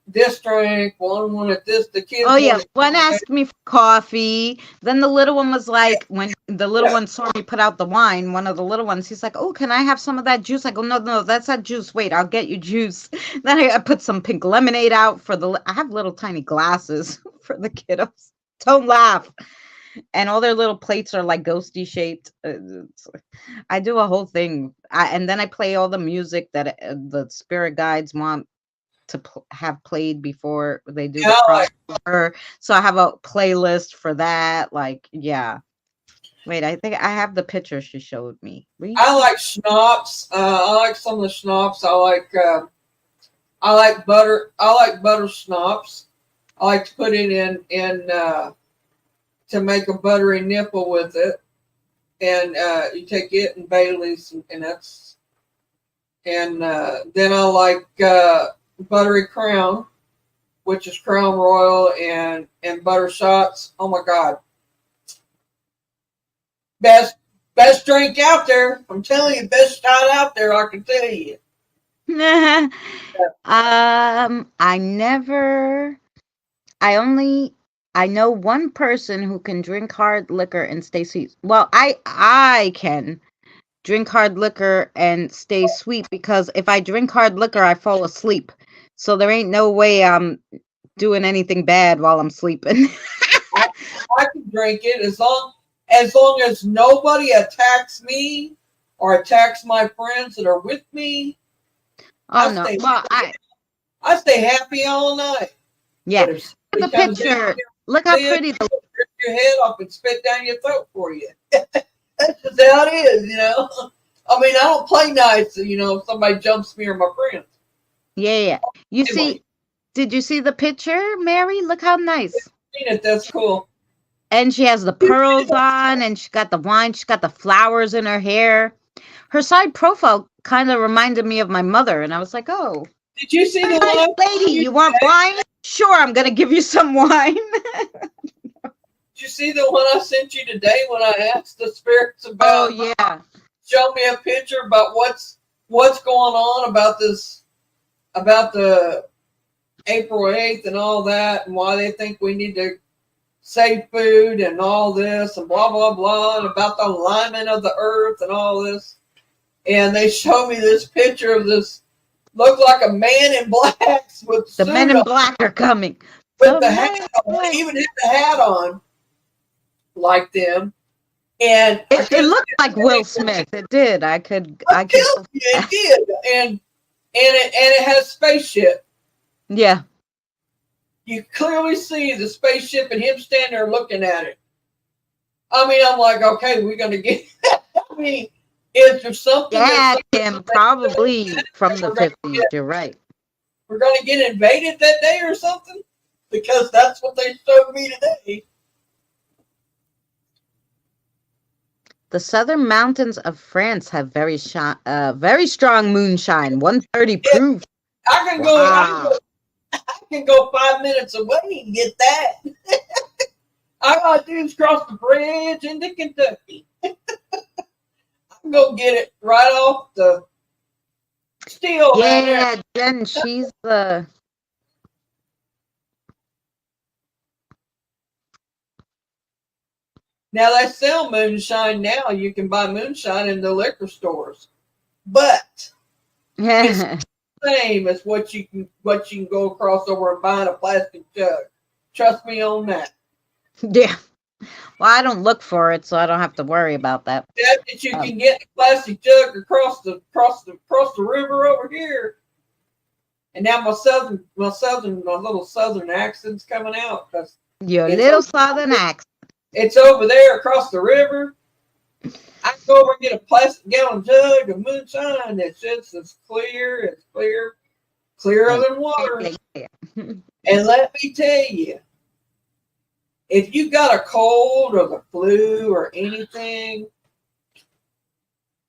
this drink, one wanted this, the kids. Oh yeah, one asked me for coffee. Then the little one was like, when the little one saw me put out the wine, one of the little ones, he's like, oh, can I have some of that juice? I go, no, that's not juice. Wait, I'll get you juice. Then I put some pink lemonade out I have little tiny glasses for the kiddos. Don't laugh. And all their little plates are like ghosty shaped. I do a whole thing. And then I play all the music that the spirit guides want to have played before they do the crossover. So I have a playlist for that. Like, yeah. Wait, I think I have the picture she showed me. I like schnapps. I like some of the schnapps. I like butter. I like butter schnapps. I like to put it in to make a buttery nipple with it, and you take it and Bailey's, and that's. And then I like buttery crown, which is Crown Royal and butter shots. Oh my God. Best drink out there. I'm telling you, best shot out there, I can tell you. I know one person who can drink hard liquor and stay sweet. Well, I can drink hard liquor and stay sweet, because if I drink hard liquor, I fall asleep. So there ain't no way I'm doing anything bad while I'm sleeping. I can drink it as long as nobody attacks me or attacks my friends that are with me. Oh no! Well, I stay happy all night. Yeah, the picture. Look how pretty. Rip your head off and spit down your throat for you. That's just how it is, you know. I mean, I don't play nice, you know, if somebody jumps me or my friends. Yeah. You see, did you see the picture, Mary? Look how nice. I've seen it. That's cool. And she has the pearls on, and she got the wine. She got the flowers in her hair. Her side profile kind of reminded me of my mother, and I was like, oh. Did you see the one? Lady, you want wine? Sure, I'm going to give you some wine. Did you see the one I sent you today when I asked the spirits about? Oh, yeah. Show me a picture about what's going on about this, about the April 8th and all that, and why they think we need to save food and all this and blah, blah, blah, and about the alignment of the earth and all this. And they show me this picture of this, look like a man in blacks with the men in black are coming. With the hat on, even had the hat on like them. And it looked like Will Smith. It did. I could. It did. And it has a spaceship. Yeah. You clearly see the spaceship and him standing there looking at it. I mean, I'm like, okay, we're gonna get. I mean, is there something? Yeah, Kim, probably from the 50s. You're right. We're gonna get invaded that day or something, because that's what they showed me today. The southern mountains of France have very strong moonshine. 130 proof. I can go 5 minutes away and get that. All I gotta do is cross the bridge into Kentucky. I can go get it right off the steel. Yeah, Jen, she's the. Now they sell moonshine now. You can buy moonshine in the liquor stores, but it's the same as what you can go across over and buy in a plastic jug. Trust me on that. Yeah. Well, I don't look for it, so I don't have to worry about that. That you can get a plastic jug across the river over here. And now my little southern accent's coming out. Your little southern accent. It's over there across the river. I can go over and get a plastic gallon jug of moonshine that's just as clear. It's clearer than water. And let me tell you, if you got a cold or the flu or anything,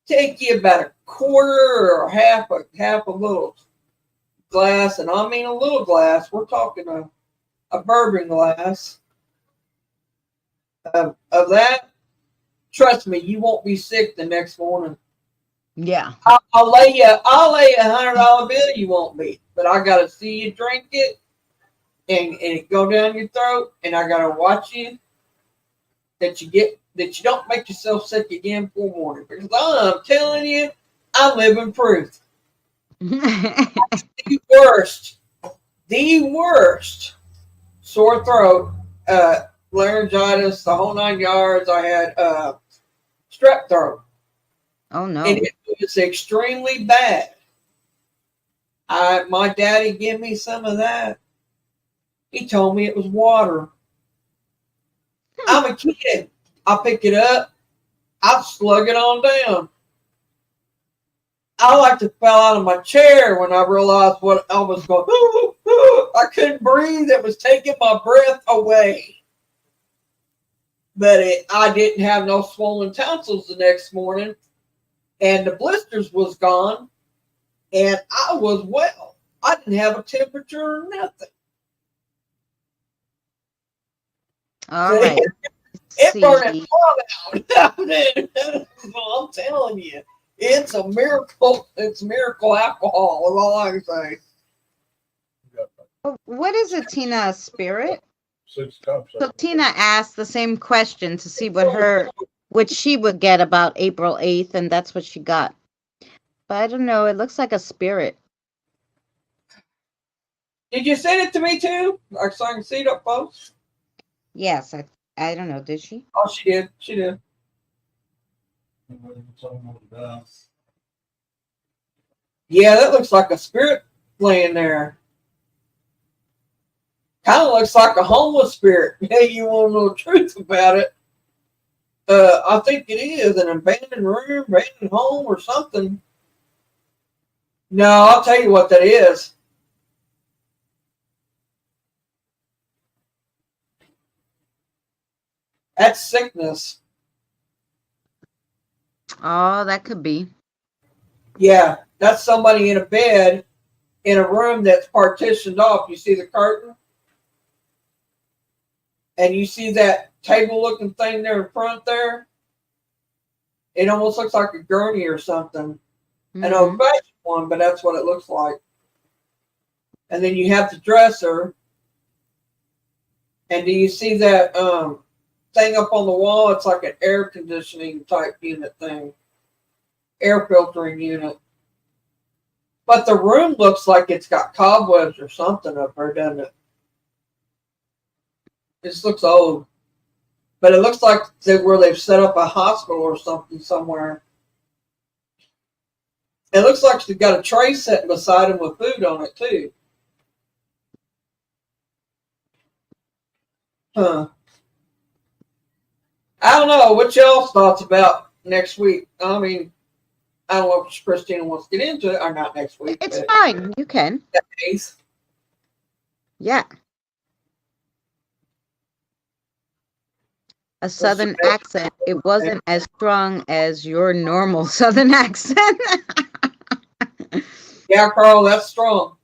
take you about a quarter or half a little glass, and I mean a little glass. We're talking a bourbon glass of that. Trust me, you won't be sick the next morning. Yeah, I'll lay you $100 bill. You won't be, but I gotta see you drink it and it go down your throat, and I gotta watch you that you don't make yourself sick again before morning. Because I'm telling you, I'm living proof. the worst sore throat laryngitis, the whole 9 yards. I had strep throat. Oh, no. And it was extremely bad. My daddy gave me some of that. He told me it was water. I'm a kid. I pick it up. I slug it on down. I like to fell out of my chair when I realized what I was going. I couldn't breathe. It was taking my breath away. But I didn't have no swollen tonsils the next morning, and the blisters was gone, and I was well. I didn't have a temperature or nothing. All right. It burned it out. I'm telling you, it's a miracle. It's miracle alcohol. Is all I can say. What is it, Tina? A spirit? 6 cups. So Tina asked the same question to see what she would get about April 8th, and that's what she got. But I don't know. It looks like a spirit. Did you send it to me too? So I can see it up close? Yes. I don't know. Did she? Oh, she did. She did. Yeah, that looks like a spirit laying there. Kind of looks like a homeless spirit. Hey, you want to know the truth about it? I think it is an abandoned room, abandoned home, or something. No, I'll tell you what that is. That's sickness. Oh, that could be. Yeah, that's somebody in a bed in a room that's partitioned off. You see the curtain? And you see that table-looking thing there in front there? It almost looks like a gurney or something. Mm-hmm. An old-fashioned one, but that's what it looks like. And then you have the dresser. And do you see that thing up on the wall? It's like an air conditioning type unit thing. Air filtering unit. But the room looks like it's got cobwebs or something up there, doesn't it? This looks old. But it looks like where they've set up a hospital or something somewhere. It looks like they've got a tray sitting beside them with food on it, too. Huh. I don't know. What y'all's thoughts about next week? I mean, I don't know if Christina wants to get into it or not next week. It's fine. You can. Days. Yeah. A southern accent. It wasn't as strong as your normal southern accent. Yeah, Carl, that's strong.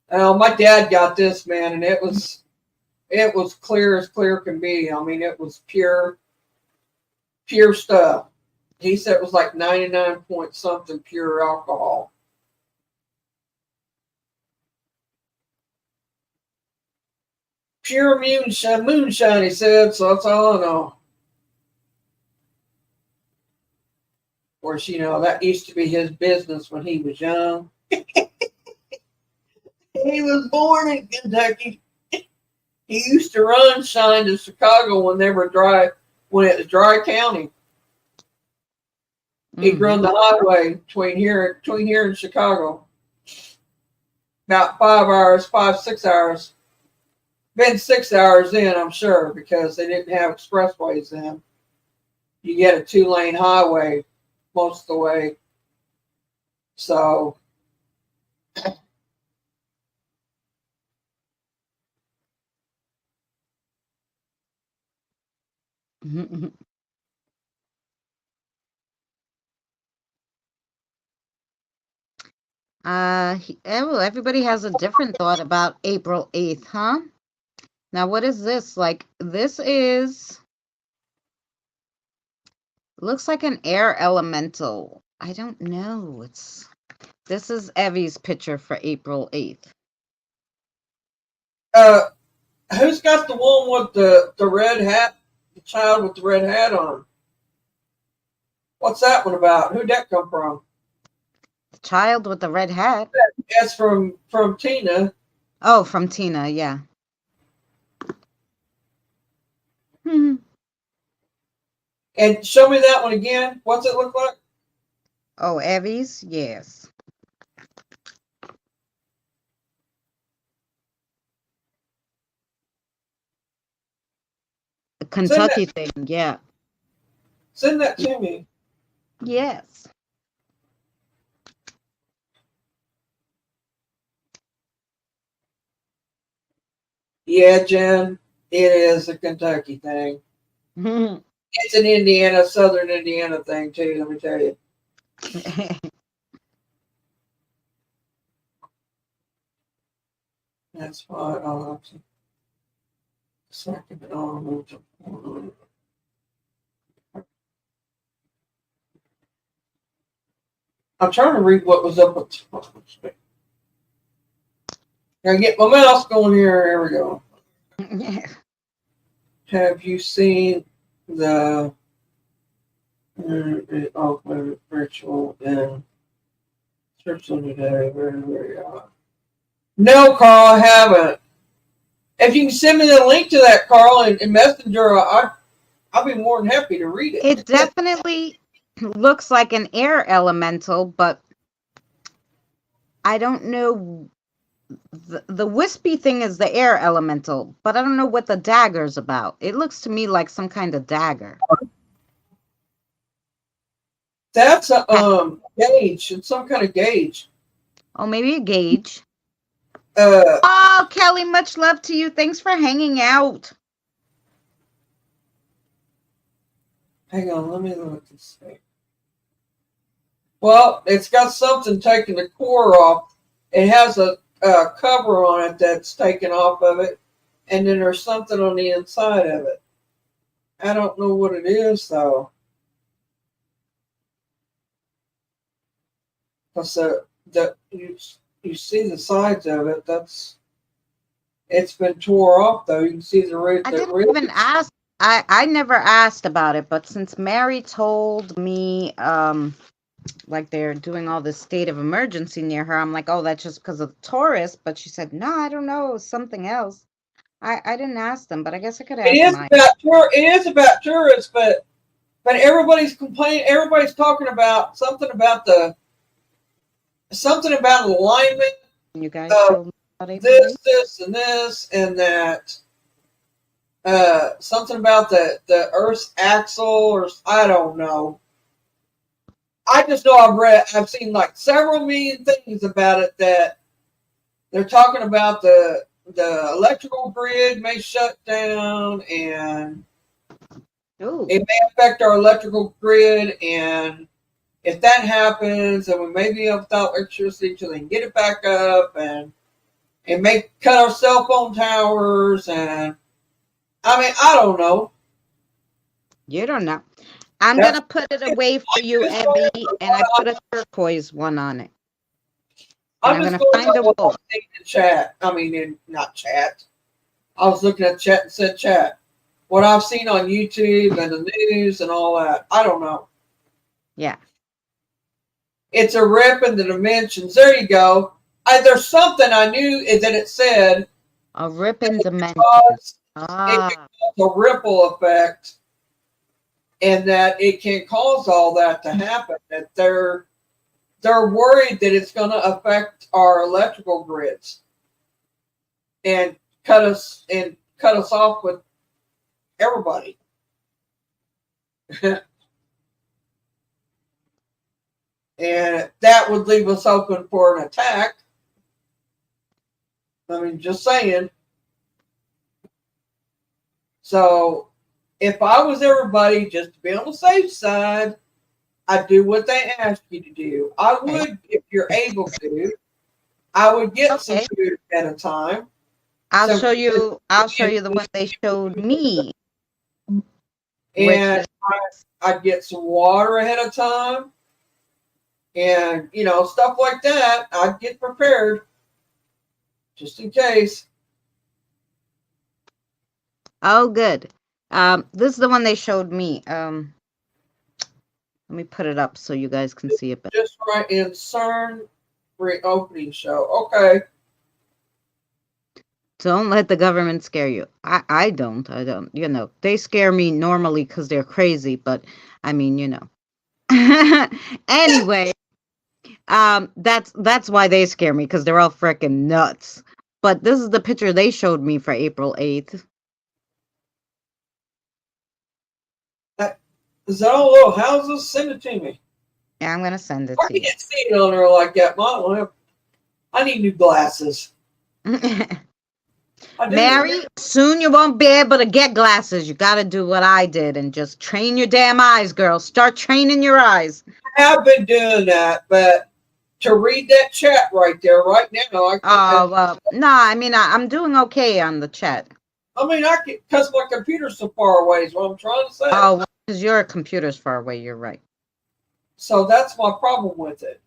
My dad got this, man, and it was clear as clear can be. I mean, it was pure stuff. He said it was like 99 point something pure alcohol. Pure moonshine, he said, so that's all I know. Of course, you know, that used to be his business when he was young. He was born in Kentucky. He used to run shine to Chicago when it was dry county. He'd run the highway between here and Chicago. About 6 hours. Been 6 hours in, I'm sure, because they didn't have expressways then. You get a 2-lane highway most of the way. So everybody has a different thought about April 8th, huh? Now, what is this? Like, this looks like an air elemental. I don't know. This is Evie's picture for April 8th. Who's got the one with the red hat? The child with the red hat on. What's that one about? Who'd that come from? The child with the red hat? That's from Tina. Oh, from Tina, yeah. And show me that one again. What's it look like? Oh, Evie's? Yes. The Kentucky thing, yeah. Send that to me. Yes. Yeah, Jen, it is a Kentucky thing. It's an Indiana, Southern Indiana thing too, let me tell you. That's why I'll have to second it on. I'm trying to read what was up with Gotta get my mouse going here. Here we go. Have you seen the ritual in church today? No, Carl, I haven't. If you can send me the link to that, Carl, in Messenger, I'll be more than happy to read it. It definitely looks like an air elemental, but I don't know. The wispy thing is the air elemental, but I don't know what the dagger's about. It looks to me like some kind of dagger. That's a gauge. It's some kind of gauge. Oh, maybe a gauge. Oh, Kelly, much love to you. Thanks for hanging out. Hang on, let me look at this thing. Well, it's got something taking the core off. It has a cover on it that's taken off of it, and then there's something on the inside of it. I don't know what it is though. Because you see the sides of it. It's been tore off though. You can see the red. I didn't even ask. I never asked about it, but since Mary told me like they're doing all this state of emergency near her, I'm like, oh, that's just because of the tourists. But she said, no, I don't know, something else. I didn't ask them, but I guess I could ask. It is about tourists, but everybody's complaining. Everybody's talking about something about alignment. You guys told me about this, and that. Something about the Earth's axle, or I don't know. I just know I've seen like several million things about it that they're talking about the electrical grid may shut down and it may affect our electrical grid, and if that happens, then we may be without electricity until they can get it back up, and it may cut our cell phone towers, and I mean, I don't know. You don't know. I'm going to put it away for you, Abby, and I put a turquoise one on it. I'm going to find a wolf. In chat. I mean, not chat. I was looking at chat and said chat. What I've seen on YouTube and the news and all that. I don't know. Yeah. It's a rip in the dimensions. There you go. There's something I knew that it said. A rip in dimensions. It can cause a ripple effect, and that it can cause all that to happen. That they're worried that it's going to affect our electrical grids and cut us off with everybody. And that would leave us open for an attack. I mean, just saying. So if I was everybody, just to be on the safe side, I'd do what they ask you to do. I would, if you're able to, I would get some food at a time. I'll show you the one they showed me. And I'd get some water ahead of time. And, stuff like that. I'd get prepared. Just in case. Oh, good. This is the one they showed me. Let me put it up so you guys can see it better. Just right in CERN reopening show. Okay. Don't let the government scare you. I don't. They scare me normally because they're crazy, but I mean, Anyway, that's why they scare me, because they're all freaking nuts. But this is the picture they showed me for April 8th. Is that all little houses? Send it to me. Yeah, I'm gonna send it I to you. can't see it on there like that. I need new glasses. Mary, soon you won't be able to get glasses. You gotta do what I did and just train your damn eyes, girl. Start training your eyes. I have been doing that, but to read that chat right there, right now, I can't. Well, no, I mean, I'm doing okay on the chat. I mean, I can, because my computer's so far away, is what I'm trying to say. Oh, because your computer's far away, you're right. So that's my problem with it.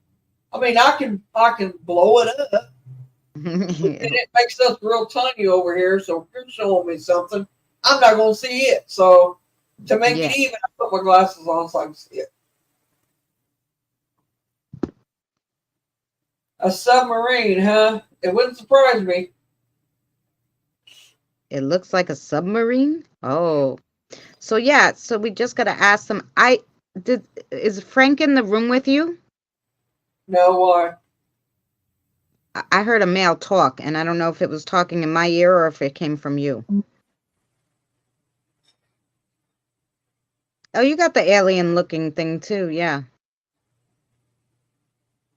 I mean, I can blow it up. And it makes us real tiny over here, so if you're showing me something, I'm not going to see it. So to make it even, I put my glasses on so I can see it. A submarine, huh? It wouldn't surprise me. It looks like a submarine? Oh. So yeah, so we just got to ask them. Is Frank in the room with you? No, why? I heard a male talk, and I don't know if it was talking in my ear or if it came from you. Oh, you got the alien looking thing too, yeah.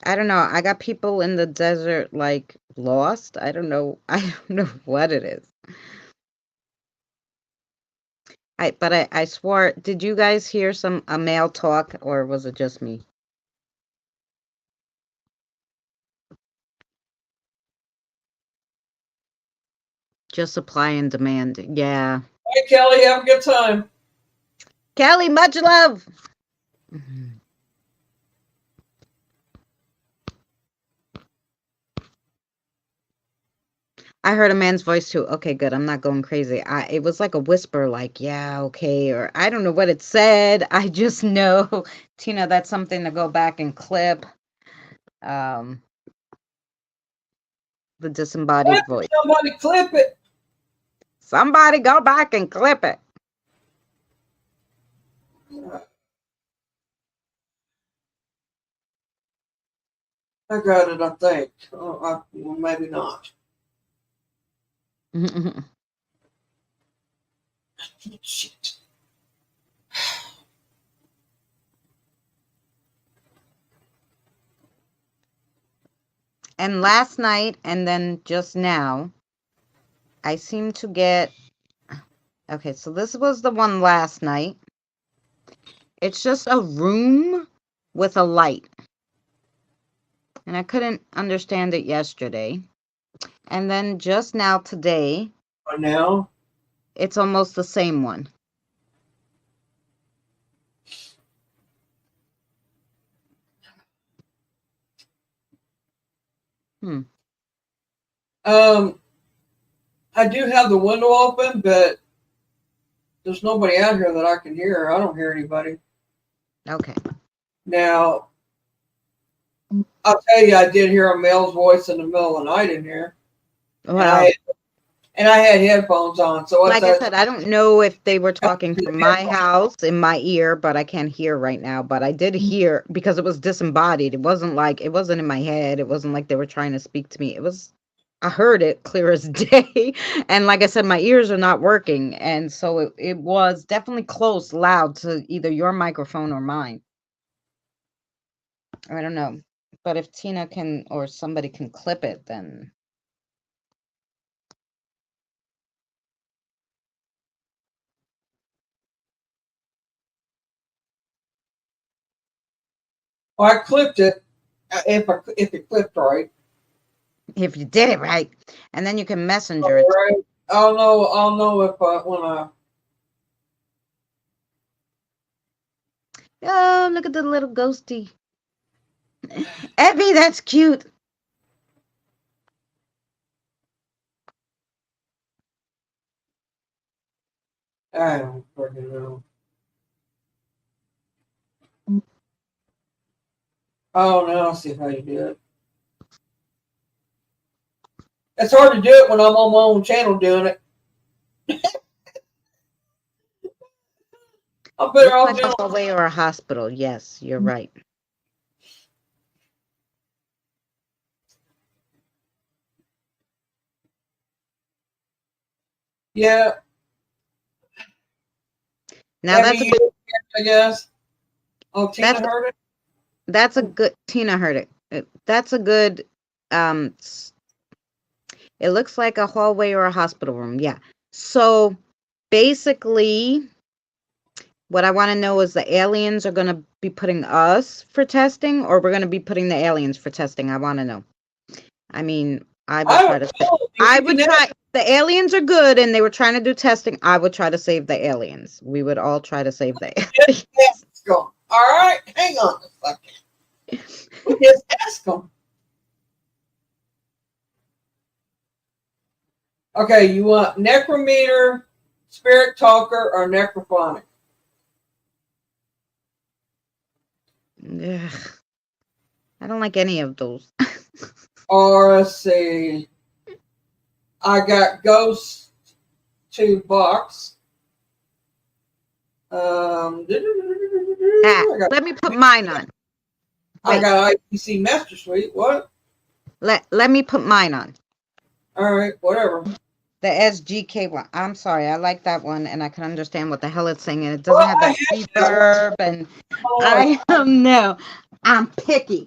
I don't know. I got people in the desert like lost. I don't know. I don't know what it is. But I swore, did you guys hear a male talk, or was it just me? Just supply and demand. Yeah. Hey, Kelly, have a good time. Kelly, much love. I heard a man's voice too. Okay, good. I'm not going crazy. It was like a whisper, like, yeah, okay, or I don't know what it said. I just know, Tina, that's something to go back and clip. The disembodied voice. Somebody clip it. Somebody go back and clip it. I got it, I think. Well, maybe not. Shit. And last night, and then just now, I seem to get... Okay, so this was the one last night. It's just a room with a light. And I couldn't understand it yesterday. And then just now today, Now, it's almost the same one. I do have the window open, but there's nobody out here that I can hear. I don't hear anybody. Okay. Now, I'll tell you, I did hear a male's voice in the middle of the night in here. Well, and I had headphones on. So like I said, I don't know if they were talking from my house in my ear, but I can't hear right now. But I did hear, because it was disembodied. It wasn't in my head. It wasn't like they were trying to speak to me. I heard it clear as day. And like I said, my ears are not working. And so it was definitely close, loud to either your microphone or mine. I don't know. But if Tina can, or somebody can clip it, then... I clipped it. If it clipped right. If you did it right, and then you can messenger it. Right. I'll know if when I. Oh, look at the little ghosty. Evie, that's cute. I don't freaking know. Oh, now I see how you do it. It's hard to do it when I'm on my own channel doing it. I'm better off Like a hallway or a hospital. Yes, you're right. Yeah. Now that's a good, I guess. Oh, Tina heard it? That's a good, Tina heard it. That's a good, it looks like a hallway or a hospital room. Yeah. So basically, what I want to know is the aliens are going to be putting us for testing, or we're going to be putting the aliens for testing. I want to know. I mean, I would try to. I would try. The aliens are good, and they were trying to do testing. I would try to save the aliens. We would all try to save the aliens. Ask them. All right, hang on a second. We just ask them. Okay, you want necrometer, spirit talker, or necrophonic? Ugh. I don't like any of those. Or let's see. I got ghost to box. Let me put mine on. Wait. I got IPC Master Suite. What? Let me put mine on. All right, whatever. The SGK one. I'm sorry, I like that one, and I can understand what the hell it's saying, and it doesn't have that reverb, and I don't know. I'm picky.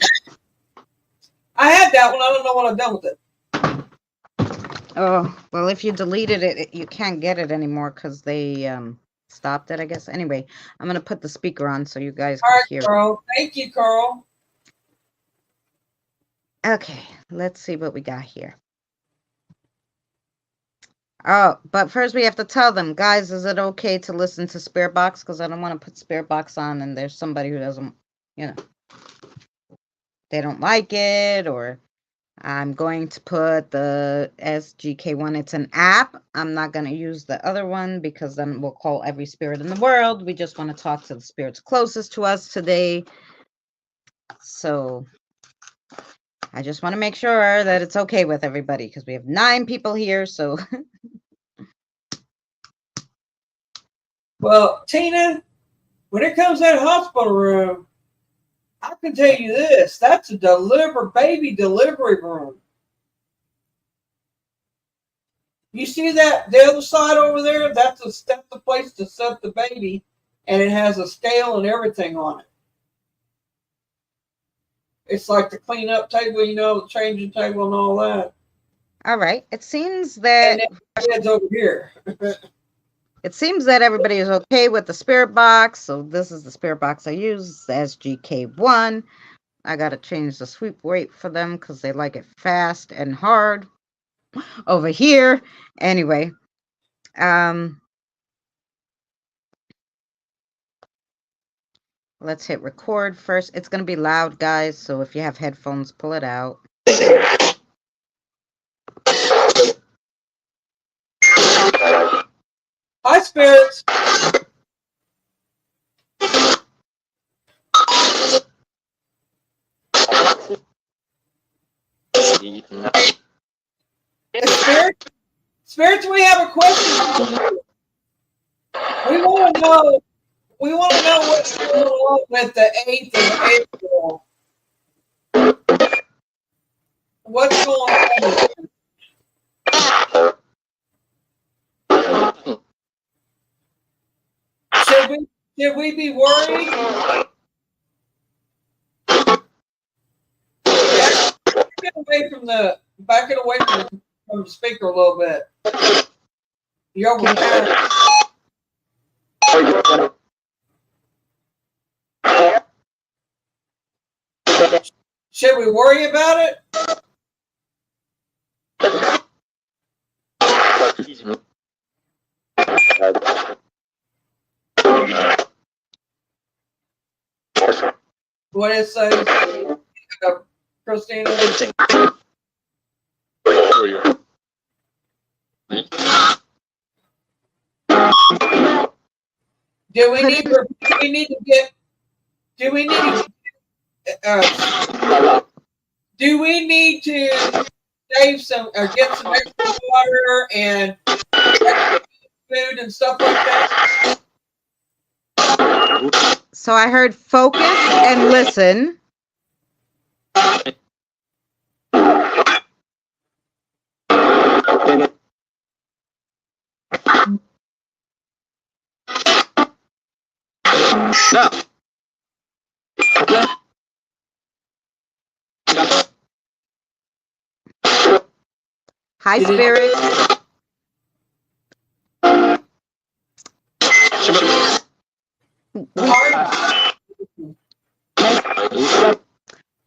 I had that one. I don't know what I've done with it. Oh, well, if you deleted it, you can't get it anymore because they stopped it, I guess. Anyway, I'm going to put the speaker on so you guys can hear Carl. Thank you, Carl. Okay, let's see what we got here. Oh, but first we have to tell them, guys, is it okay to listen to Spirit Box? Because I don't want to put Spirit Box on and there's somebody who doesn't, you know, they don't like it, or I'm going to put the SGK one. It's an app. I'm not going to use the other one because then we'll call every spirit in the world. We just want to talk to the spirits closest to us today. So I just want to make sure that it's okay with everybody because we have 9 people here. So well, Tina, when it comes to that hospital room, I can tell you this: that's a baby delivery room. You see that the other side over there? That's the place to set the baby, and it has a scale and everything on it. It's like the cleanup table, you know, the changing table and all that. All right. It seems that it's over here. It seems that everybody is okay with the Spirit Box. So this is the Spirit Box I use, the SGK1. I got to change the sweep rate for them because they like it fast and hard over here. Anyway, let's hit record first. It's going to be loud, guys. So if you have headphones, pull it out. Hi, spirits. Spirits, we have a question. We want to know what's going on with the 8th of April. What's going on? Should we be worried? Back it away from the speaker a little bit. You're over Should we worry about it? What is Christina? Do we need to save some or get some extra water and extra food and stuff like that? So I heard focus and listen. Hi, Spirit.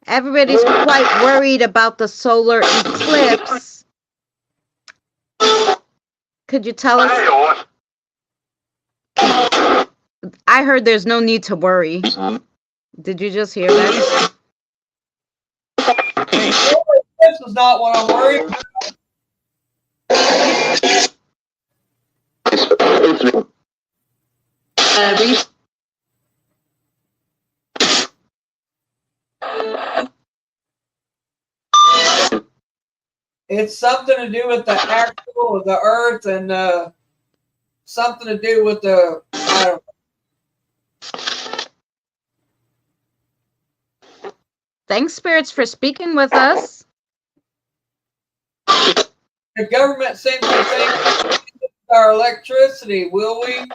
Everybody's quite worried about the solar eclipse. Could you tell us? I heard there's no need to worry. Did you just hear that? This is not what I'm worried about. It's something to do with the actual of the earth and something to do with the, I don't know. Thanks, spirits, for speaking with us. The government seems to think our electricity, will we?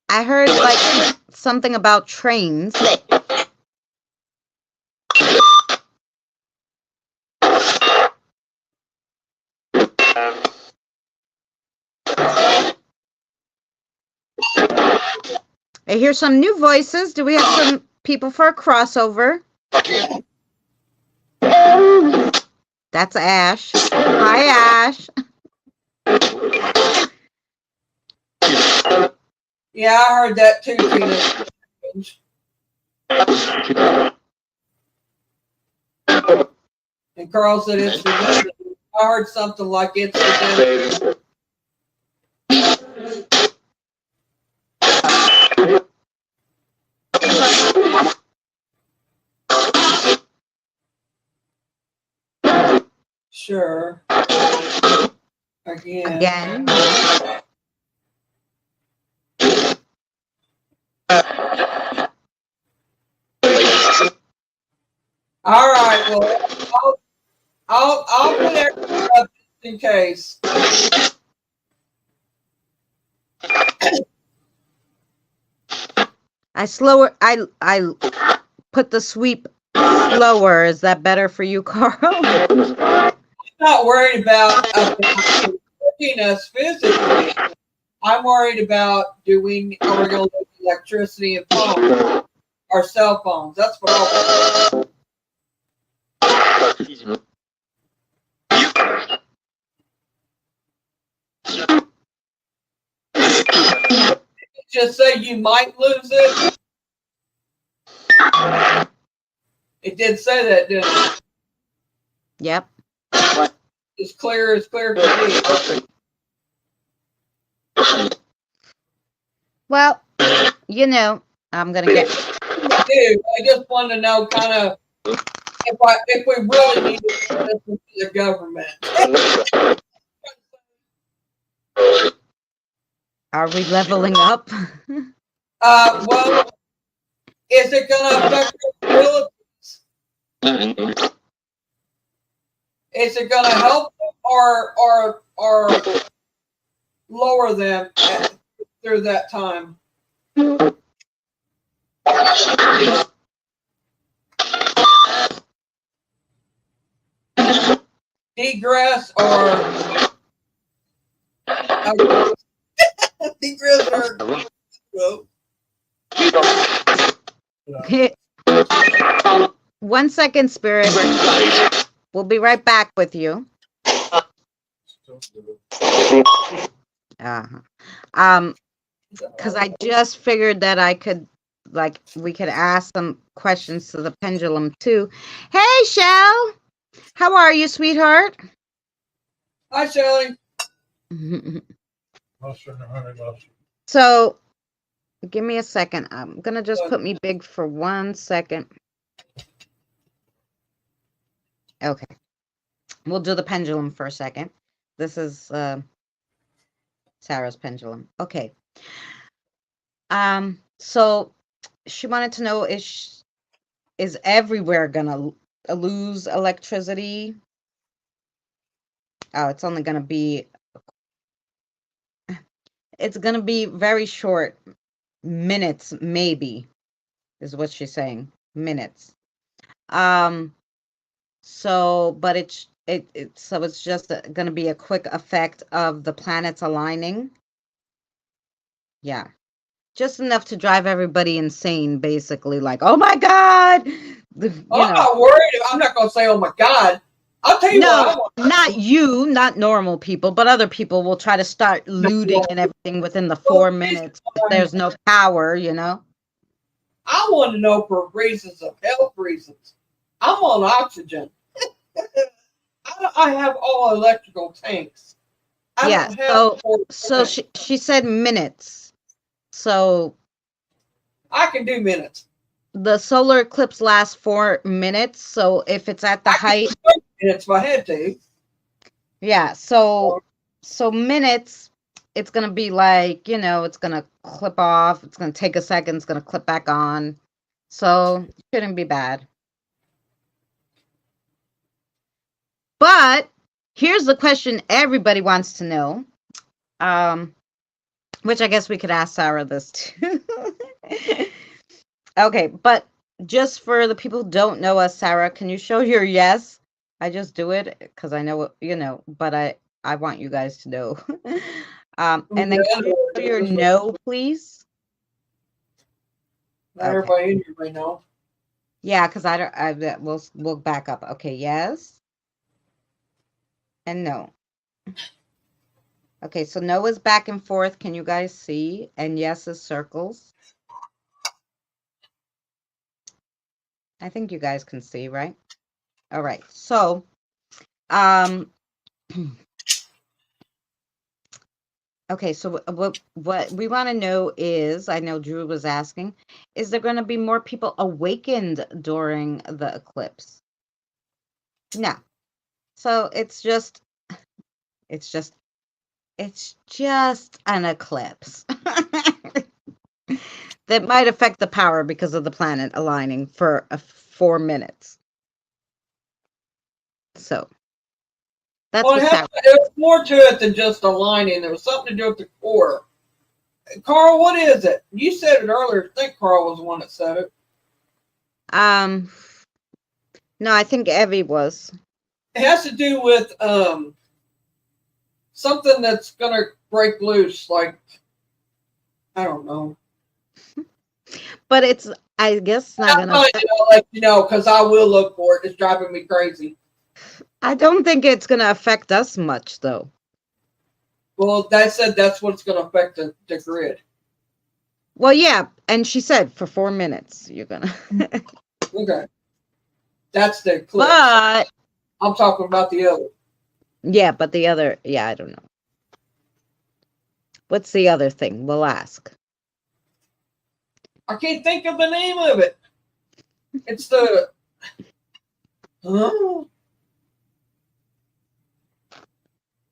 I heard like something about trains. I hear some new voices. Do we have some people for a crossover? That's Ash. Hi, Ash. Yeah, I heard that too, Tina. And Carl said it's for them. I heard something like it's for them. Sure. Again. All right. Well, I'll put everything up just in case. I put the sweep slower. Is that better for you, Carl? I'm not worried about affecting us physically. I'm worried about are we going to lose electricity and phones, our cell phones. That's what I want. Just say you might lose it. It did say that, didn't it? Yep. As clear can be. Well, you know, I'm gonna get. I just want to know kind of if we really need to listen to the government. Are we leveling up? Well, is it going to affect our abilities? Is it going to help or lower them through that time? Degress or degress or 1 second, Spirit. We'll be right back with you. Because I just figured that I could, we could ask some questions to the pendulum too. Hey, Shell, how are you, sweetheart? Hi, Shelly. Mustard and honey mustard. So, give me a second. I'm going to just put me big for 1 second. Okay. We'll do the pendulum for a second. This is Sarah's pendulum. Okay. So she wanted to know, is everywhere gonna lose electricity? Oh, it's only gonna be very short minutes, maybe, is what she's saying. Minutes. So, but it's just gonna be a quick effect of the planets aligning. Yeah. Just enough to drive everybody insane, basically. Like, oh my God! I'm not worried. I'm not going to say, oh my God. I'll tell you what. No, not you, not normal people, but other people will try to start looting and everything within the 4 minutes. If there's no power, I want to know for reasons of health reasons. I'm on oxygen. I have all electrical tanks. Yeah. So she said minutes. So I can do minutes. The solar eclipse lasts 4 minutes. So if it's at the height, minutes if I had to. Yeah. So minutes, it's gonna be like, it's gonna clip off. It's gonna take a second. It's gonna clip back on. So it shouldn't be bad. But here's the question everybody wants to know. Which I guess we could ask Sarah this too. Okay, but just for the people who don't know us, Sarah, can you show your yes? I just do it because I know but I want you guys to know. And then can you show your no, please? Not everybody in here may know. Yeah, because we'll back up. Okay, yes. And no. Okay, so no is back and forth. Can you guys see? And yes is circles. I think you guys can see, right? All right. So, okay, so what we want to know is, I know Drew was asking, is there going to be more people awakened during the eclipse? No. So it's just an eclipse that might affect the power because of the planet aligning for 4 minutes. So that's there's more to it than just aligning. There was something to do with the core. Carl, what is it? You said it earlier. I think Carl was the one that said it. No, I think Evie was. It has to do with something that's gonna break loose, like I don't know. But it's, I guess, not gonna. I'll let you know because I will look for it. It's driving me crazy. I don't think it's gonna affect us much, though. Well, that's what's gonna affect the grid. Well, yeah, and she said for 4 minutes you're gonna. Okay, that's the eclipse. But I'm talking about the other. Yeah, but the other, I don't know. What's the other thing? We'll ask. I can't think of the name of it. It's the. Does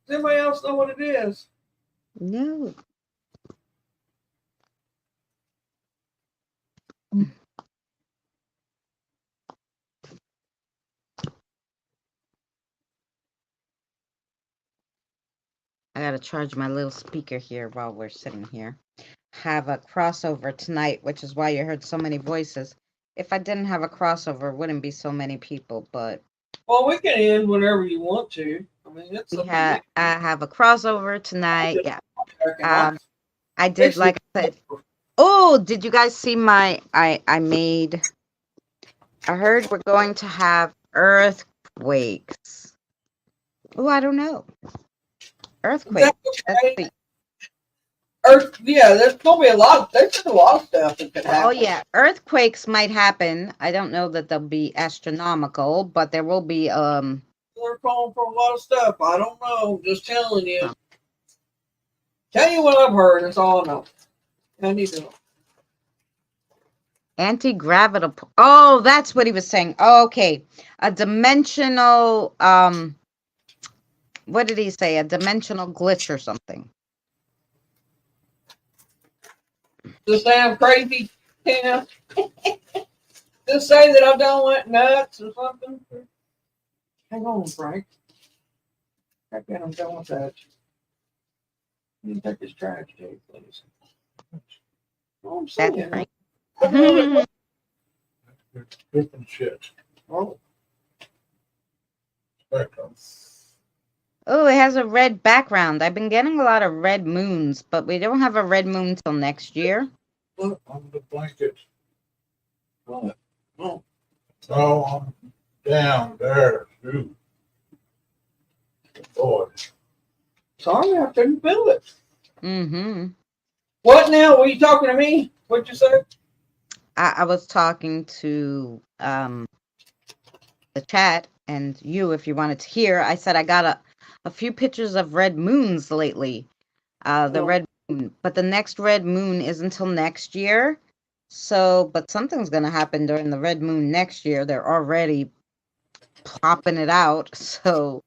anybody else know what it is? No. I gotta charge my little speaker here while we're sitting here. Have a crossover tonight, which is why you heard so many voices. If I didn't have a crossover, it wouldn't be so many people, but. Well, we can end whenever you want to. I mean, it's. I have a crossover tonight. Yeah. I did, like I said. Oh, did you guys see I heard we're going to have earthquakes. Oh, I don't know. Earthquakes. Okay? There's gonna be a lot of stuff that could happen. Oh yeah, earthquakes might happen. I don't know that they'll be astronomical, but there will be well, they're calling for a lot of stuff. I don't know. Just telling you. Tell you what I've heard. That's all I know. I need to know. Anti-gravitable. Oh, that's what he was saying. Oh, okay. A dimensional, what did he say? A dimensional glitch or something. Just say I'm crazy, Tina. Just say that I don't went nuts or something. Hang on, Frank. I'm done with that. You take this trash, Jay, please. Oh, I'm saying. That's right. Different shit. Oh, Spectrum. Oh, it has a red background. I've been getting a lot of red moons, but we don't have a red moon till next year. look. On the blanket. What? Oh, Oh, I'm down there, too. Boy. sorry, I couldn't feel it. Mm-hmm. What now? Were you talking to me? What'd you say? I was talking to the chat and you, if you wanted to hear. I said I got a few pictures of red moons lately. The Oh. red moon, but the next red moon is until next year. So, but something's gonna happen during the red moon next year. They're already popping it out. So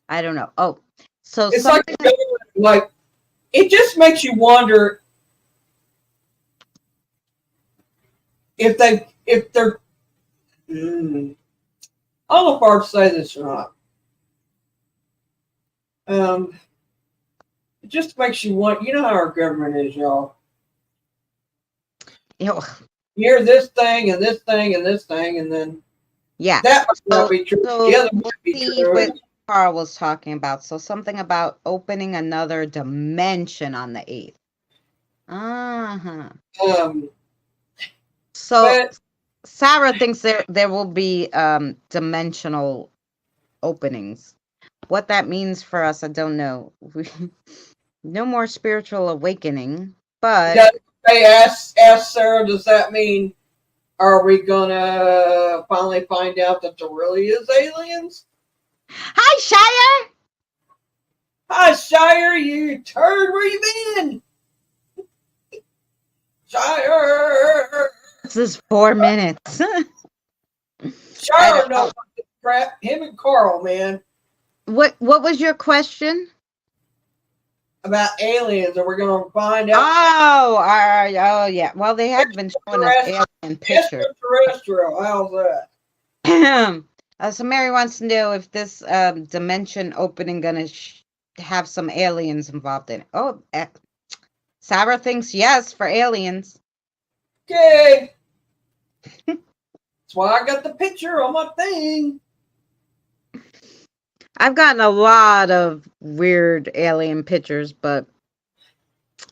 I don't know. Oh, so It's like something. the government, like it just makes you wonder if they're. I don't know if I should say this or not. It just makes you want. You know how our government is, y'all. You know, You hear this thing and this thing and this thing, and then yeah. that might not be true. So The other we'll might be see true. what Carl was talking about. So something about opening another dimension on the 8th. So But Sarah thinks there will be dimensional openings. What that means for us, I don't know. No more spiritual awakening, but they asked Sarah, does that mean are we gonna finally find out that there really is aliens? hi Shire. Hi Shire, you turd, where you been? Shire. This is 4 minutes. Shire knows crap. Him and Carl, man. What was your question? About aliens, and we're gonna find out. Oh, all right. Oh, yeah. Well, they have been showing us alien pictures. Extraterrestrial. How's that? So Mary wants to know if this dimension opening gonna have some aliens involved in it. Oh, Sarah thinks yes for aliens. Okay. That's why I got the picture on my thing. I've gotten a lot of weird alien pictures, but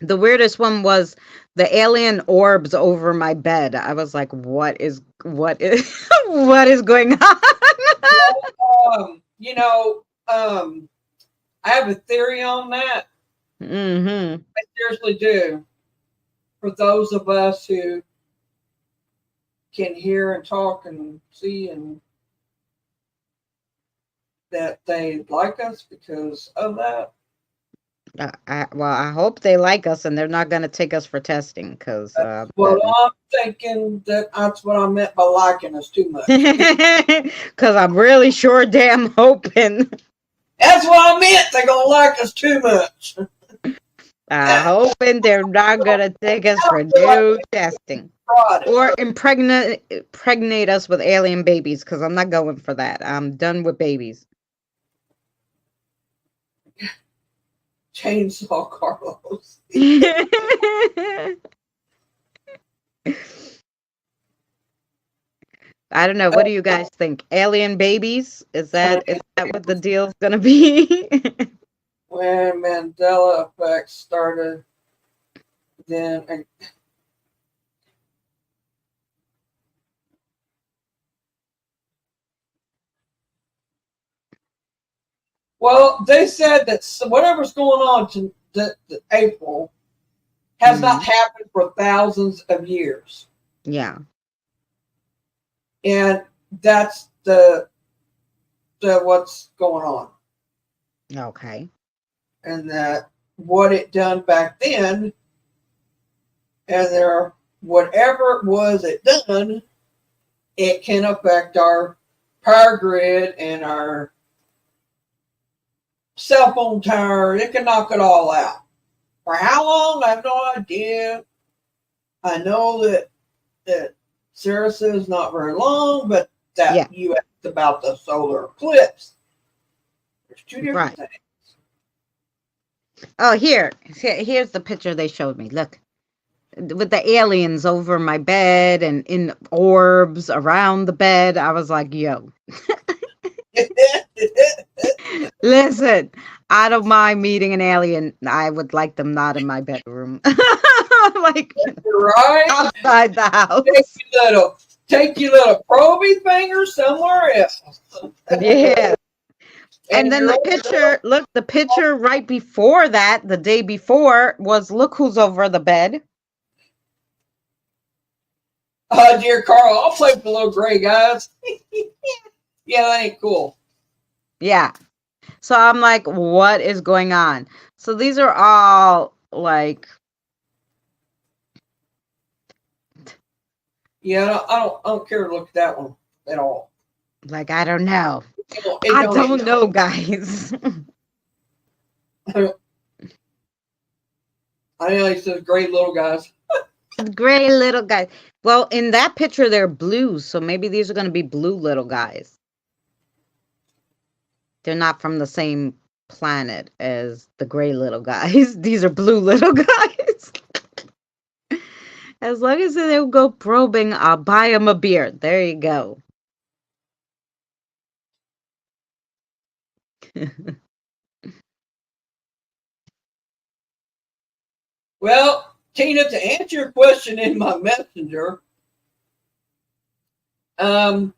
the weirdest one was the alien orbs over my bed. I was like, what is what is going on? I have a theory on that. Mm-hmm. I seriously do. For those of us who can hear and talk and see, and that they like us because of that. I hope they like us and they're not going to take us for testing because well, I'm thinking that's what I meant by liking us too much. Because I'm really sure damn hoping. That's what I meant. They're going to like us too much. I'm hoping they're not going to take us for no testing. Or impregnate us with alien babies because I'm not going for that. I'm done with babies. Chainsaw Carlos. I don't know. What do you guys think? Alien babies? Is that what the deal's gonna be? When Mandela effect started, then well, they said that whatever's going on to April has not happened for thousands of years. Yeah. And that's the what's going on. Okay. And that what it done back then, and there, whatever it was it done, it can affect our power grid and our cell phone tower. It can knock it all out. For how long? I have no idea. I know that Sarah says not very long, but that you asked about the solar eclipse. There's two different things. Oh, here's the picture they showed me. Look, with the aliens over my bed and in orbs around the bed. I was like, yo. Listen, I don't mind meeting an alien. I would like them not in my bedroom. Like right outside the house. Take your little probie finger somewhere else. Yeah. And then the picture, look, the picture right before that, the day before, was look who's over the bed. Dear Carl, I'll play with the little gray guys. Yeah, that ain't cool. Yeah. So I'm like, what is going on? So these are all like. Yeah, I don't care to look at that one at all. Like, I don't know. I don't know, guys. I know he says great little guys. Gray little guys. Well, in that picture, they're blues. So maybe these are going to be blue little guys. They're not from the same planet as the gray little guys. These are blue little guys. As long as they don't go probing, I'll buy them a beer. There you go. Well, Tina, to answer your question in my messenger, mine's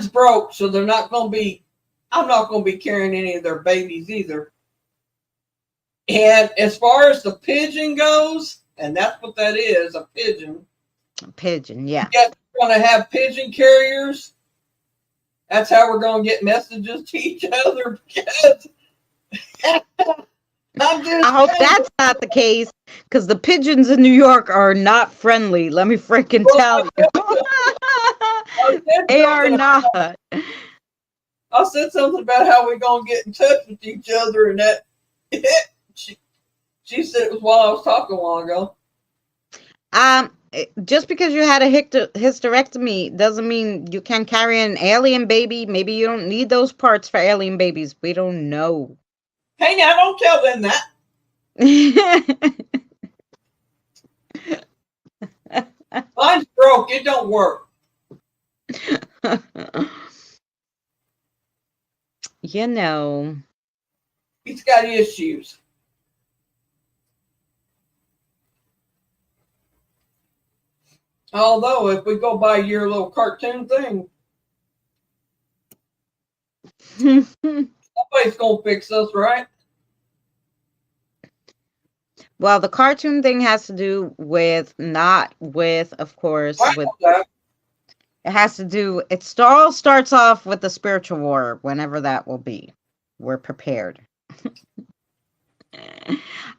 broke, so I'm not going to be carrying any of their babies either. And as far as the pigeon goes, and that's what that is, a pigeon. A pigeon, yeah. Yes, we're going to have pigeon carriers. That's how we're going to get messages to each other. Because I hope that's not the case, because the pigeons in New York are not friendly. Let me freaking tell you. They are not. I said something about how we're going to get in touch with each other, and that she said it was while I was talking a while ago. Just because you had a hysterectomy doesn't mean you can carry an alien baby. Maybe you don't need those parts for alien babies. We don't know. Hey, now don't tell them that. Mine's broke. It don't work. You know. He's got issues. Although, if we go by your little cartoon thing, somebody's going to fix us, right? Well, the cartoon thing has to do with, not with, of course, with. It has to do, it all starts off with the spiritual war, whenever that will be. We're prepared.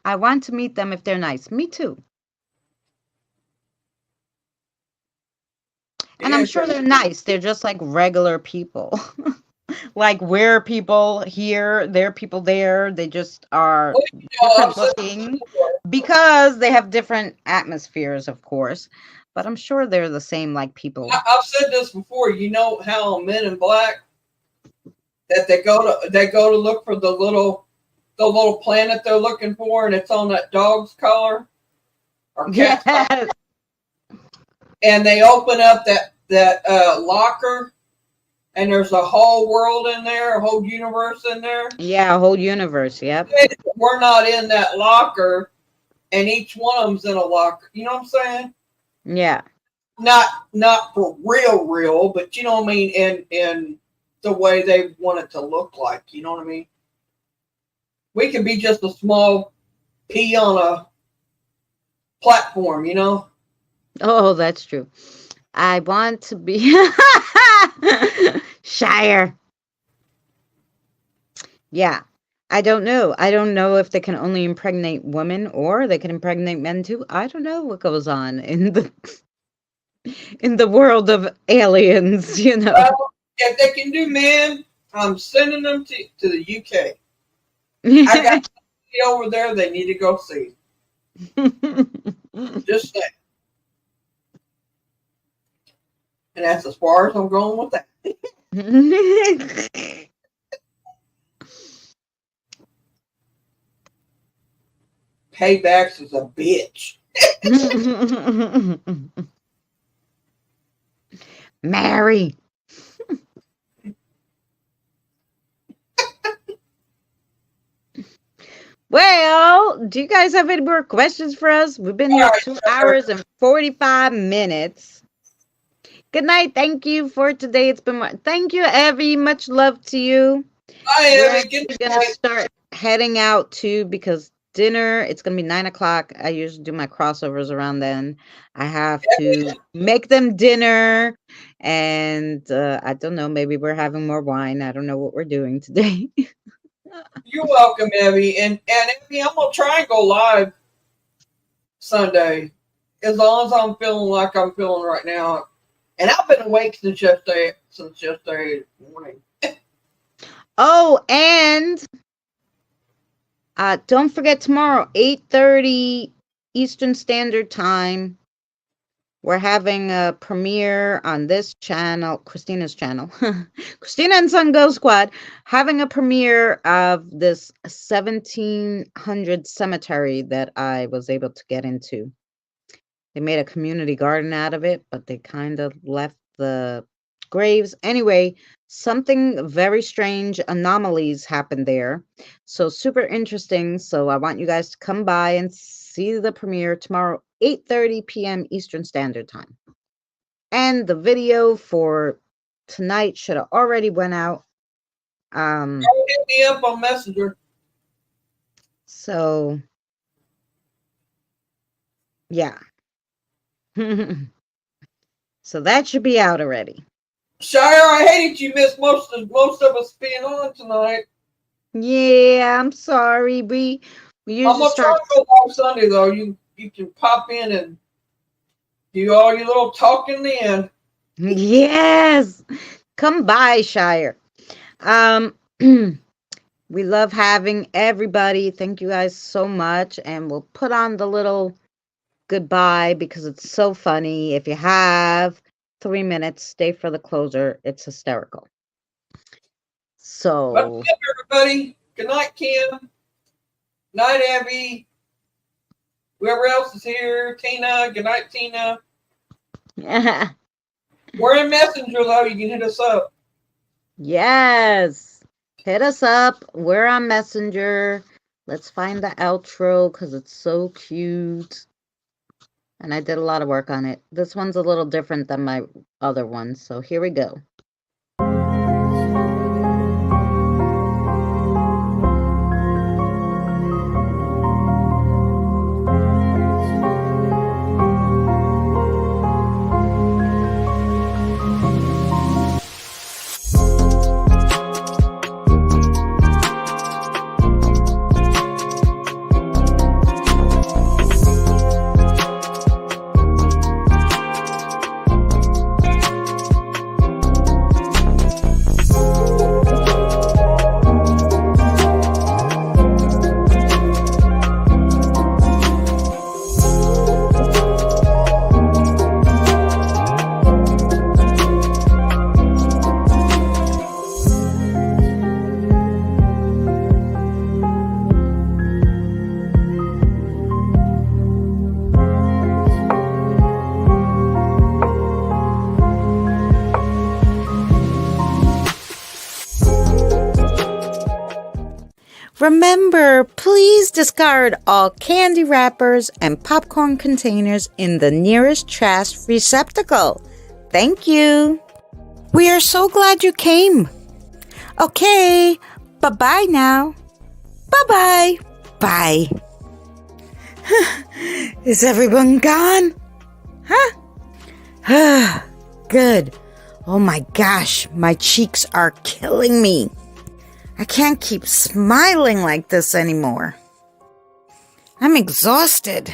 I want to meet them if they're nice. Me too. And I'm sure they're nice. They're just like regular people. Like we're people here, they're people there. They just are different looking because they have different atmospheres, of course. But I'm sure they're the same like people. I've said this before. You know how Men in Black that they go to look for the little planet they're looking for, and it's on that dog's collar or cat's collar. And they open up that locker, and there's a whole world in there, a whole universe in there. Yeah, a whole universe. Yep. We're not in that locker, and each one of them's in a locker. You know what I'm saying? Yeah. Not for real, but you know what I mean, in the way they want it to look like. You know what I mean? We could be just a small pea on a platform, you know? Oh, that's true. I want to be Shire. Yeah. I don't know. I don't know if they can only impregnate women or they can impregnate men too. I don't know what goes on in the world of aliens, Well, if they can do men, I'm sending them to the UK. I got somebody over there they need to go see. Just saying. And that's as far as I'm going with that. Paybacks is a bitch. Mary. Well, do you guys have any more questions for us? We've been here 2 hours and 45 minutes. Good night. Thank you for today. It's been thank you, Evie. Much love to you. Bye, Evie. We're gonna start heading out too because dinner. It's gonna be 9 o'clock. I usually do my crossovers around then. I have to make them dinner, and I don't know. Maybe we're having more wine. I don't know what we're doing today. You're welcome, Evie. And Evie, I'm gonna try and go live Sunday, as long as I'm feeling like I'm feeling right now. And I've been awake since yesterday morning. Oh, and don't forget tomorrow, 8:30 Eastern Standard Time. We're having a premiere on this channel, Christina's channel. Christina and Sun Go Squad having a premiere of this 1700 cemetery that I was able to get into. They made a community garden out of it, but they kind of left the graves. Anyway, something very strange, anomalies happened there. So super interesting. So I want you guys to come by and see the premiere tomorrow, 8:30 p.m. Eastern Standard Time. And the video for tonight should have already went out. Hit me up on Messenger. So, yeah. So that should be out already. Shire, I hated you missed most of us being on tonight. Yeah, I'm sorry. We usually I'm gonna try to go live Sunday though. You can pop in and do all your little talking in the end. Yes, come by, Shire. We love having everybody. Thank you guys so much, and we'll put on the little goodbye because it's so funny. If you have 3 minutes, stay for the closer. It's hysterical. So, but everybody, good night, Kim. Night, Abby. Whoever else is here, Tina. Good night, Tina. We're in Messenger though. You can hit us up. Yes, hit us up. We're on Messenger. Let's find the outro because it's so cute. And I did a lot of work on it. This one's a little different than my other one. So here we go. Remember, please discard all candy wrappers and popcorn containers in the nearest trash receptacle. Thank you. We are so glad you came. Okay, bye-bye now. Bye-bye. Bye. Is everyone gone? Huh? Good. Oh my gosh, my cheeks are killing me. I can't keep smiling like this anymore. I'm exhausted.